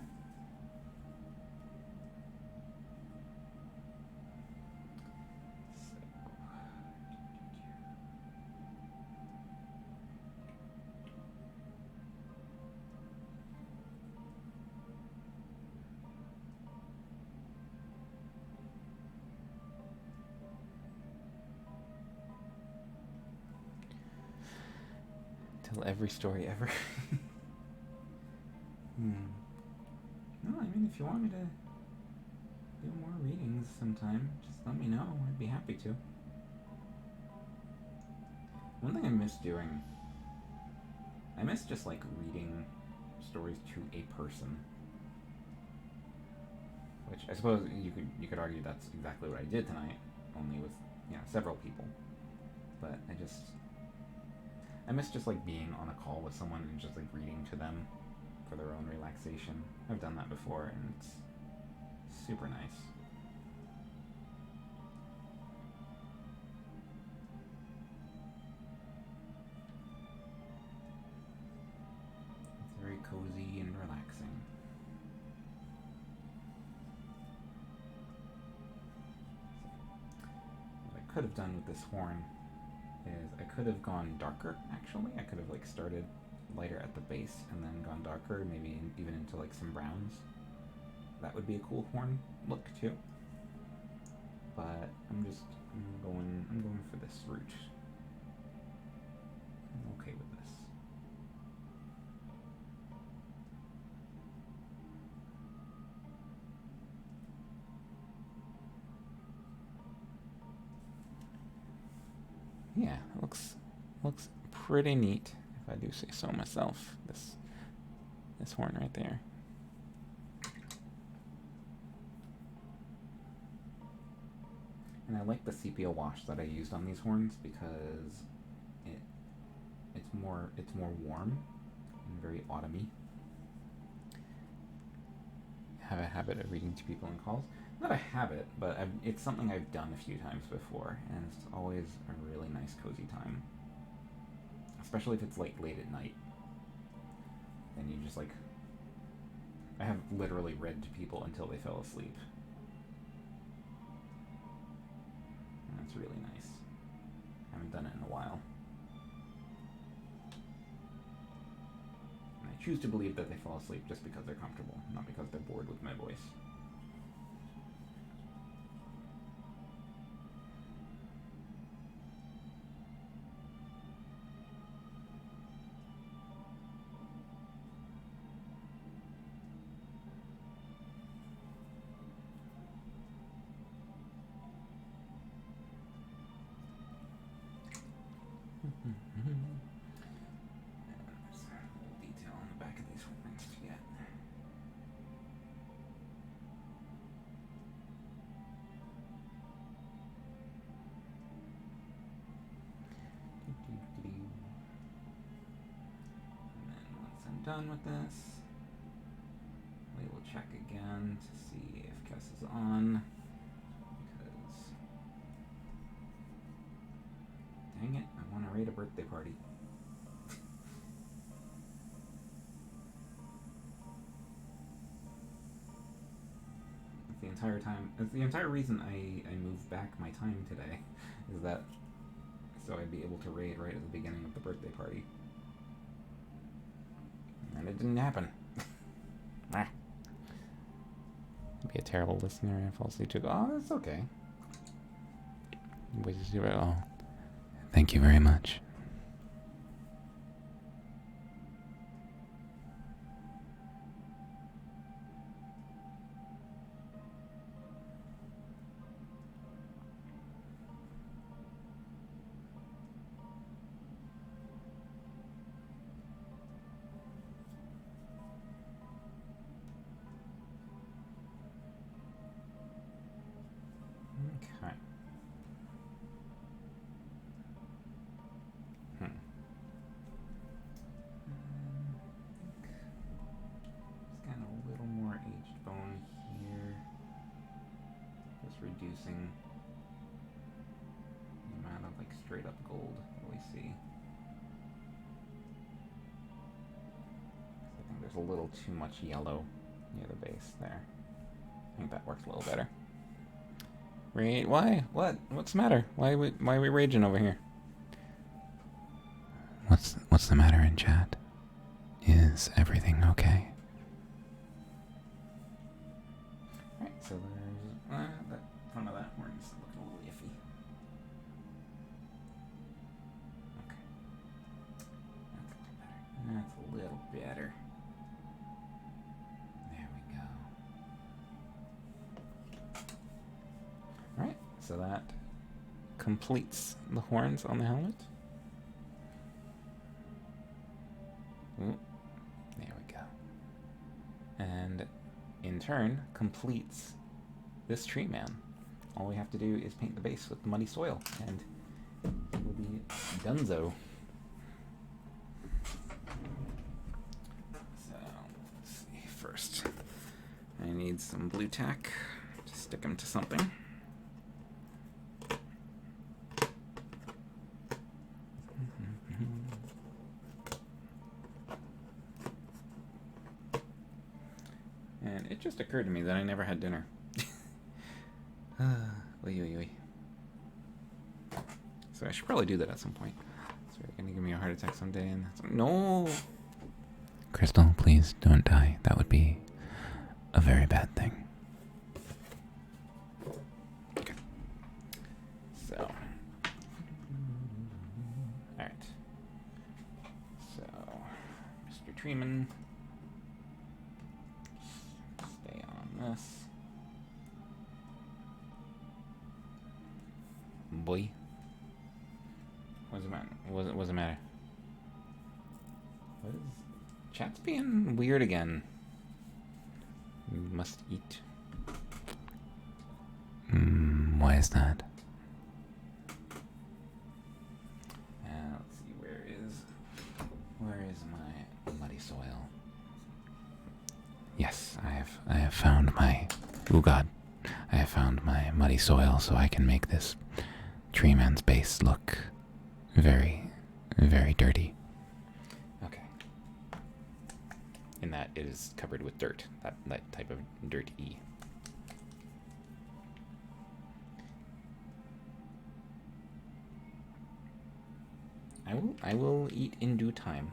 Tell every story ever. No, I mean, if you want me to do more readings sometime, just let me know. I'd be happy to. One thing I miss doing, I miss just like reading stories to a person. Which I suppose you could argue that's exactly what I did tonight, only with, you know, several people. But I miss just like being on a call with someone and just like reading to them for their own relaxation. I've done that before and it's super nice. It's very cozy and relaxing. What I could have done with this horn is I could have gone darker, actually. I could have like started lighter at the base and then gone darker, maybe even into like some browns. That would be a cool horn look too. But I'm going for this route. I'm okay with this. Yeah, it looks pretty neat, if I do say so myself. This horn right there. And I like the sepia wash that I used on these horns because it's more warm and very autumny. I have a habit of reading to people in calls. Not a habit, but it's something I've done a few times before, and it's always a really nice, cozy time. Especially if it's like late at night. Then you just like... I have literally read to people until they fell asleep. And that's really nice. I haven't done it in a while. And I choose to believe that they fall asleep just because they're comfortable, not because they're bored with my voice. Detail on the back of these horns to get. And then once I'm done with this, we will check again to see if Kess is on. Because, dang it, I want to raid a birthday party. The entire reason I moved back my time today is that so I'd be able to raid right at the beginning of the birthday party. And it didn't happen. I'd be a terrible listener and fall asleep to go, oh, that's okay. Wait to do it all. Thank you very much. Okay. Just got a little more aged bone here. Just reducing the amount of like straight up gold that we see. I think there's a little too much yellow near the base there. I think that works a little better. Why? What? What's the matter? Why are we raging over here? What's the matter in chat? Is everything okay? Alright, so there's that front of that horn's looking a little iffy. Okay. That's a little better. There we go. Alright, so that completes the horns on the helmet. Ooh, there we go. And in turn, completes this tree man. All we have to do is paint the base with muddy soil, and it will be donezo. So, let's see. First, I need some blue tack to stick them to something. And it just occurred to me that I never had dinner. So I should probably do that at some point. So you're gonna give me a heart attack someday, and no. Crystal, please don't die. That would be a very bad thing. Okay. So. Alright. So, Mr. Treeman. Stay on this. Boy. What's the matter? What's the matter? What is... Chat's being weird again. You must eat. Why is that? Let's see, where is my muddy soil? Yes, I have found my... Oh god. I have found my muddy soil so I can make this tree man's base look very, very dirty. Okay. In that it is covered with dirt. That type of dirty. I will eat in due time.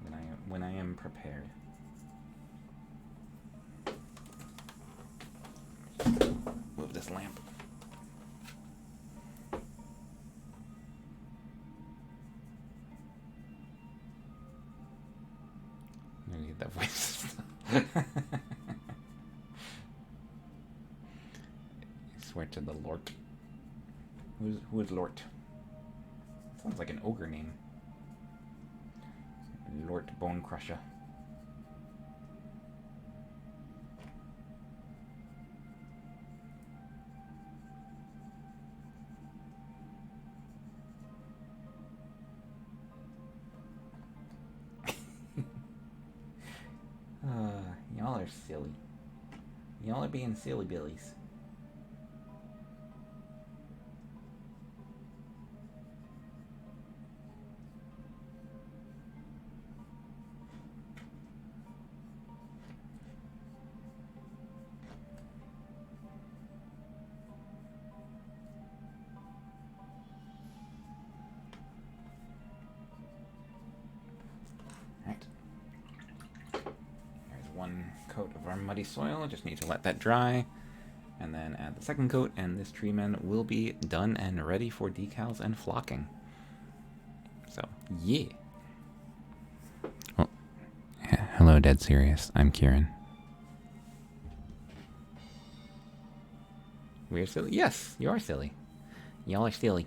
Then when I am prepared. Move this lamp. I need that voice. I swear to the Lort. Who is Lort? Sounds like an ogre name. Lort Bone Crusher. Y'all are silly. Y'all are being silly billies. One coat of our muddy soil. Just need to let that dry and then add the second coat, and this tree man will be done and ready for decals and flocking. So yeah. Well, hello Dead Serious, I'm Kieran. We're silly? Yes, you are silly. Y'all are silly.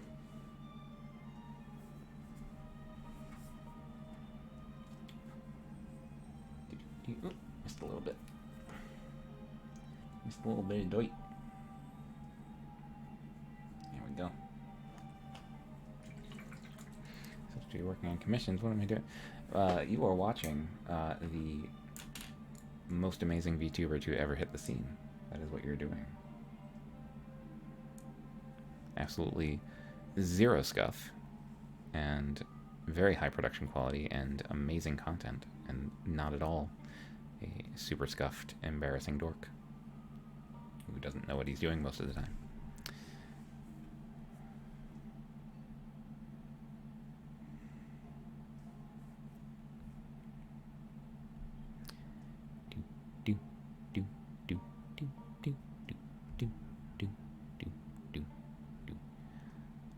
Missed a little bit. Missed a little bit of doit. There we go. Supposed to be working on commissions. What am I doing? You are watching the most amazing VTuber to ever hit the scene. That is what you're doing. Absolutely zero scuff and very high production quality and amazing content, and not at all a super scuffed, embarrassing dork who doesn't know what he's doing most of the time.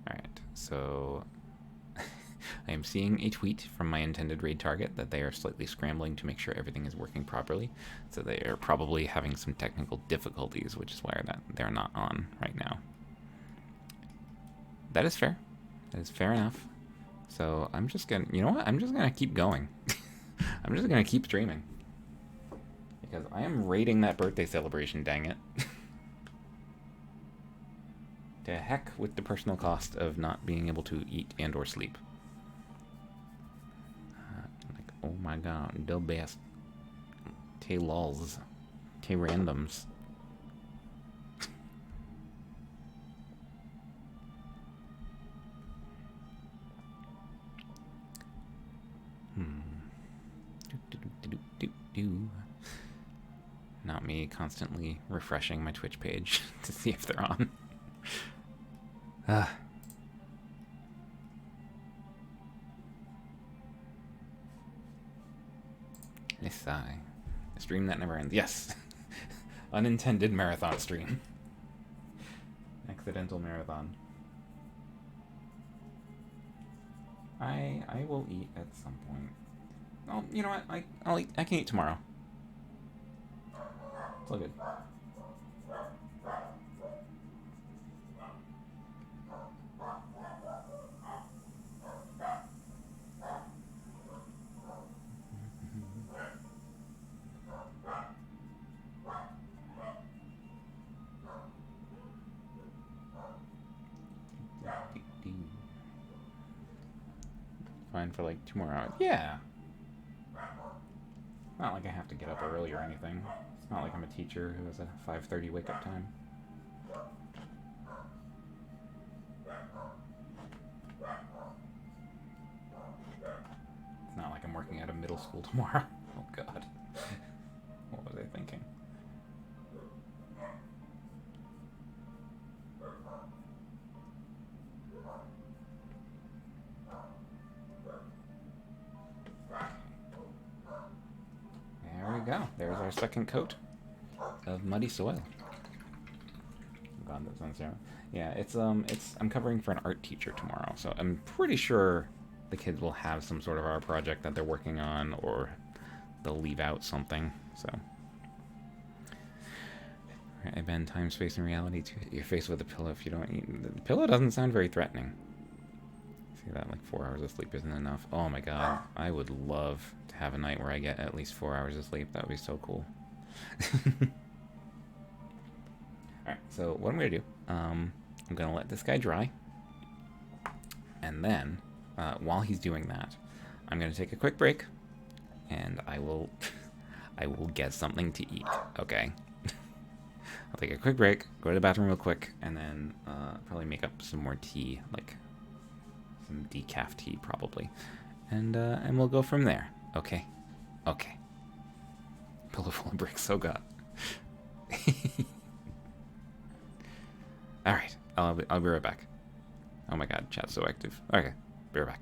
Alright, so I am seeing a tweet from my intended raid target that they are slightly scrambling to make sure everything is working properly. So they are probably having some technical difficulties, which is why they're not on right now. That is fair. That is fair enough. So I'm just gonna, you know what? I'm just gonna keep going. I'm just gonna keep streaming. Because I am raiding that birthday celebration, dang it. To heck with the personal cost of not being able to eat and or sleep. Like, oh my god, the best. Tay lols. Tay randoms. Not me constantly refreshing my Twitch page to see if they're on. I sigh. A stream that never ends. Yes! Unintended marathon stream. Accidental marathon. I will eat at some point. Oh, you know what? I'll eat. I can eat tomorrow. It's all good. Fine for like 2 more hours. Yeah. Not like I have to get up early or anything. It's not like I'm a teacher who has a 5:30 wake up time. It's not like I'm working at a middle school tomorrow. Oh god. What was I thinking? we go. There's our second coat of muddy soil. God, that sounds terrible. Yeah, I'm covering for an art teacher tomorrow, so I'm pretty sure the kids will have some sort of art project that they're working on, or they'll leave out something. So, I bend time, space, and reality to your face with a pillow if you don't eat. The pillow doesn't sound very threatening. See that, like 4 hours of sleep isn't enough. Oh my god, I would love to have a night where I get at least 4 hours of sleep. That would be so cool. Alright, so what I'm going to do, I'm going to let this guy dry. And then, while he's doing that, I'm going to take a quick break. And I will get something to eat, okay? I'll take a quick break, go to the bathroom real quick, and then probably make up some more tea, like some decaf tea probably. And we'll go from there, okay? Okay. Pillow full of bricks, oh god. Alright, I'll be right back. Oh my god, chat's so active. Okay, be right back.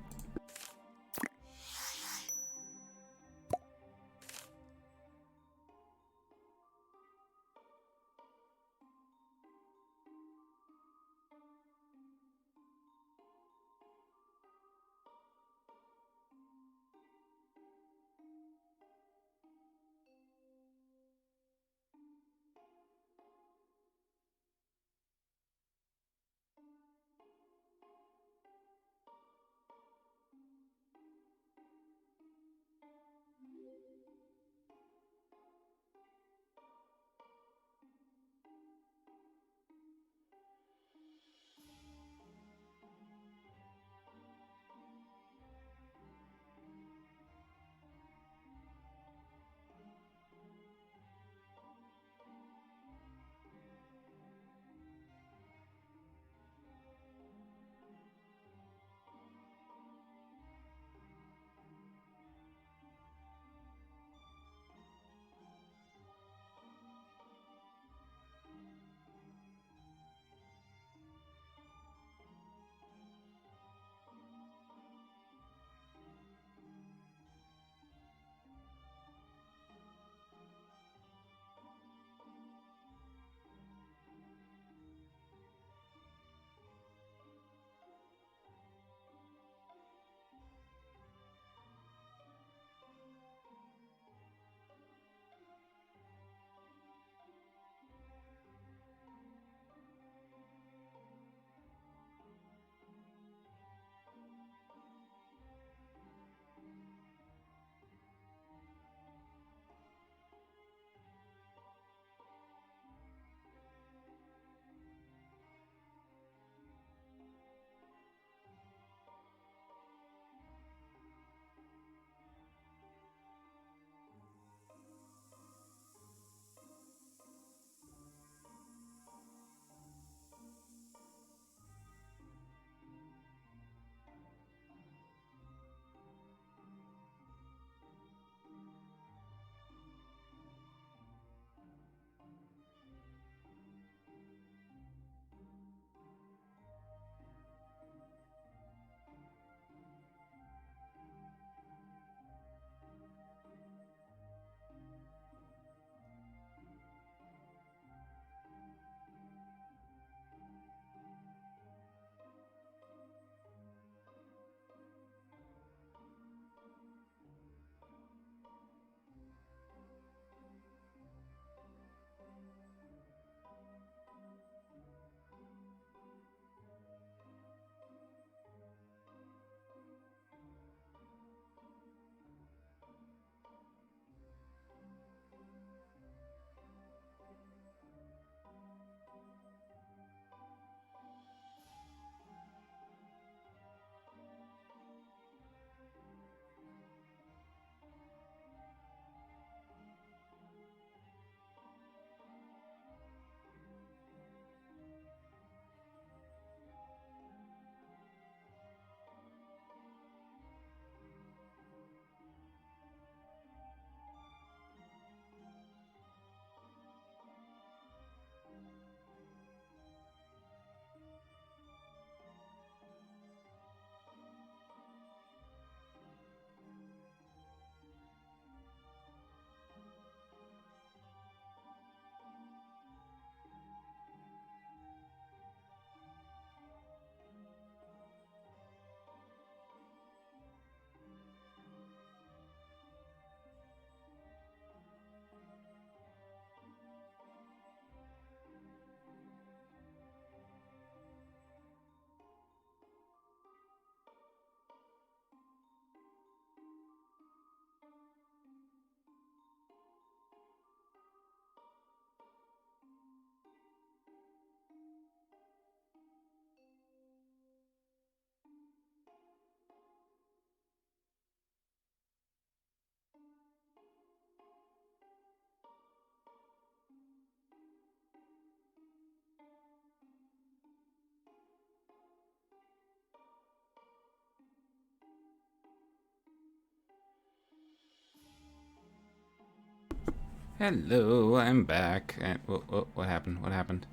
Hello, I'm back. What happened? What happened?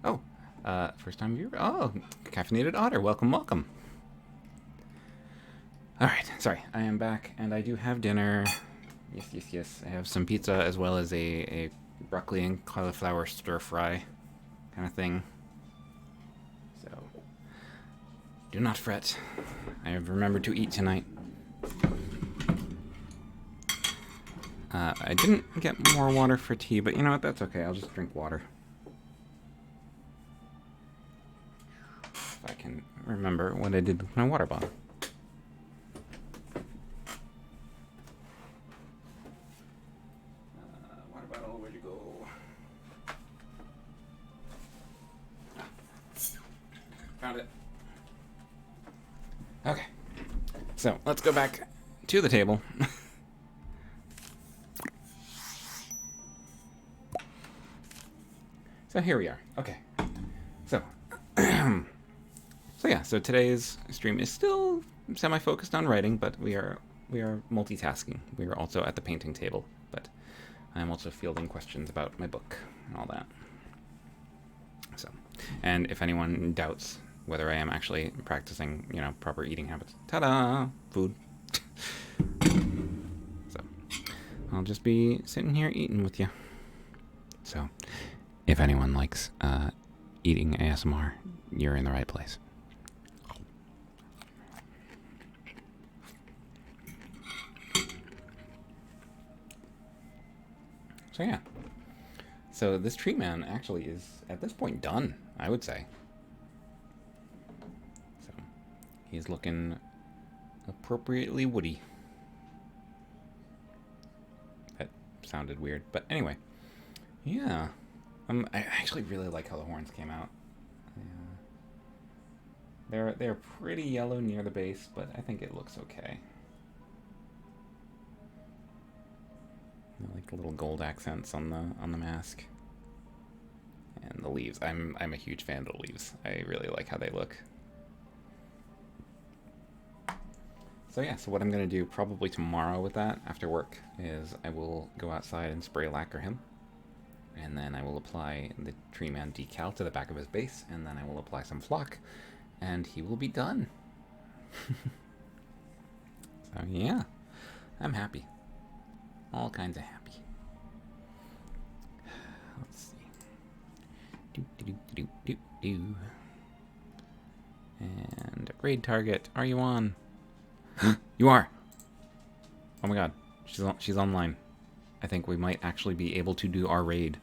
Oh, first time viewer. Oh, caffeinated otter. Welcome, welcome. All right, sorry, I am back, and I do have dinner. Yes. I have some pizza as well as a broccoli and cauliflower stir fry kind of thing. So, do not fret. I have remembered to eat tonight. I didn't get more water for tea, but you know what? That's okay. I'll just drink water. If I can remember what I did with my water bottle. Water bottle, where'd you go? Found it. Okay. So, let's go back to the table. So here we are. Okay. So, so today's stream is still semi-focused on writing, but we are multitasking. We are also at the painting table, but I'm also fielding questions about my book and all that. So, and if anyone doubts whether I am actually practicing, proper eating habits, ta-da, food. So, I'll just be sitting here eating with you. So, if anyone likes eating ASMR, you're in the right place. So yeah. So this tree man actually is, at this point, done, I would say. So he's looking appropriately woody. That sounded weird, but anyway. Yeah. I actually really like how the horns came out. They're pretty yellow near the base, but I think it looks okay. I like the little gold accents on the mask. And the leaves. I'm a huge fan of the leaves. I really like how they look. So yeah, so what I'm gonna do probably tomorrow with that after work is I will go outside and spray lacquer him. And then I will apply the Tree Man decal to the back of his base, and then I will apply some flock, and he will be done. So yeah, I'm happy. All kinds of happy. Let's see. And raid target, are you on? You are! Oh my god, she's online. I think we might actually be able to do our raid.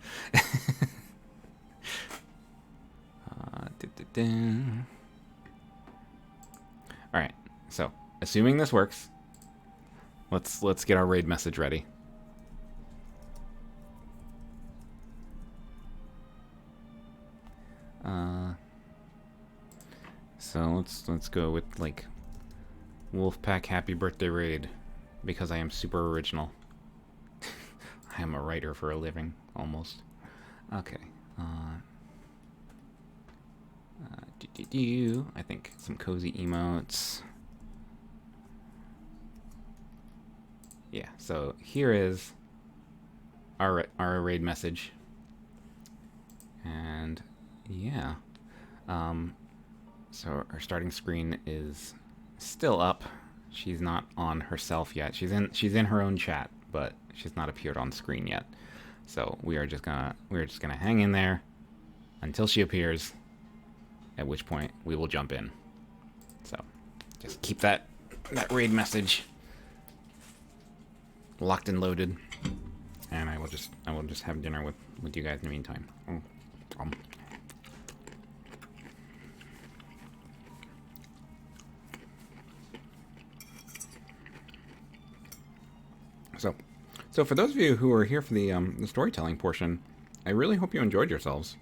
Alright, so, assuming this works, let's get our raid message ready. So let's go with like Wolfpack Happy Birthday Raid, because I am super original. I am a writer for a living, almost. Okay. I think some cozy emotes. Yeah, so here is our raid message. And yeah. So our starting screen is still up. She's not on herself yet. She's in her own chat, but she's not appeared on screen yet. So we're just gonna hang in there until she appears, at which point we will jump in. So just keep that raid message locked and loaded, and I will just have dinner with you guys in the meantime. So for those of you who are here for the storytelling portion, I really hope you enjoyed yourselves,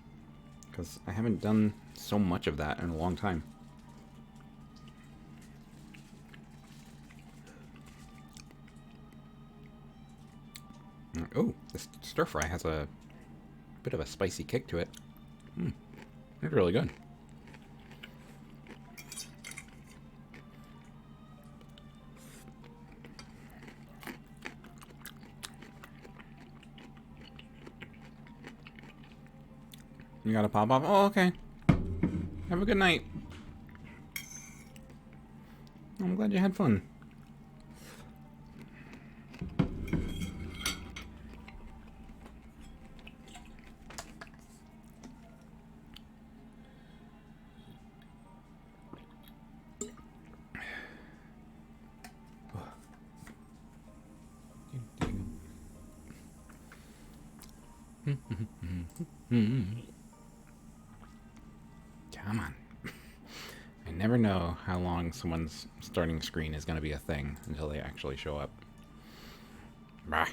because I haven't done so much of that in a long time. Oh, this stir fry has a bit of a spicy kick to it. It's really good. You gotta pop off. Oh, okay. Have a good night. I'm glad you had fun. Come on. I never know how long someone's starting screen is going to be a thing until they actually show up. Bah.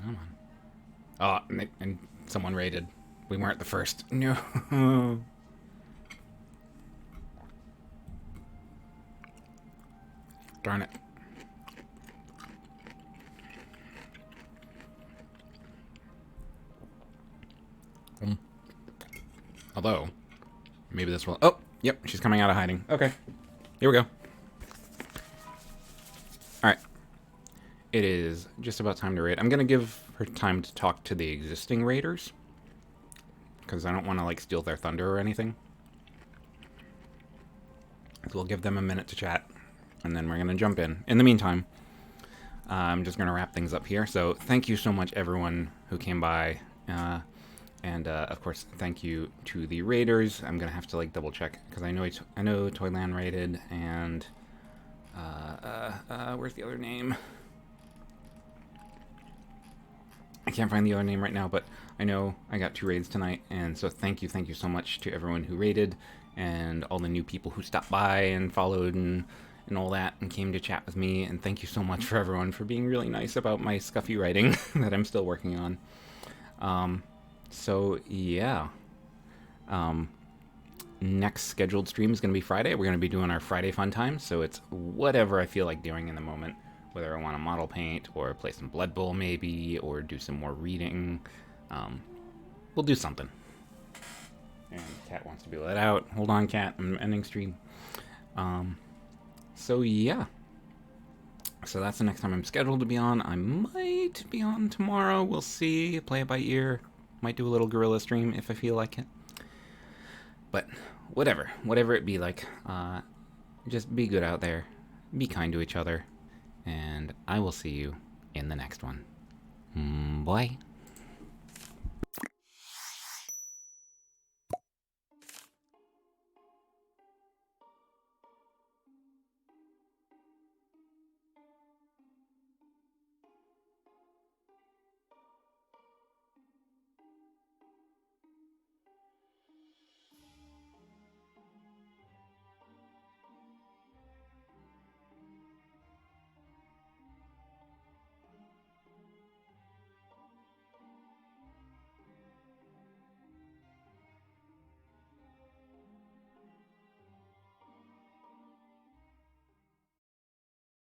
Come on. Oh, and someone raided. We weren't the first. No. Darn it. Although, maybe this will... Oh, yep, she's coming out of hiding. Okay, here we go. Alright. It is just about time to raid. I'm going to give her time to talk to the existing raiders, because I don't want to, like, steal their thunder or anything. So we'll give them a minute to chat, and then we're going to jump in. In the meantime, I'm just going to wrap things up here. So thank you so much, everyone who came by. And of course, thank you to the raiders. I'm gonna have to like double check because I know Toyland raided, and where's the other name? I can't find the other name right now, but I know I got 2 raids tonight, and so thank you so much to everyone who raided, and all the new people who stopped by and followed and all that and came to chat with me. And thank you so much for everyone for being really nice about my scuffy writing that I'm still working on. So, yeah. Next scheduled stream is going to be Friday. We're going to be doing our Friday fun time, so it's whatever I feel like doing in the moment. Whether I want to model paint, or play some Blood Bowl maybe, or do some more reading. We'll do something. And Cat wants to be let out. Hold on, Cat. I'm ending stream. So, yeah. So that's the next time I'm scheduled to be on. I might be on tomorrow. We'll see. Play it by ear. Might do a little guerrilla stream if I feel like it. But whatever it be like, just be good out there. Be kind to each other. And I will see you in the next one. Bye.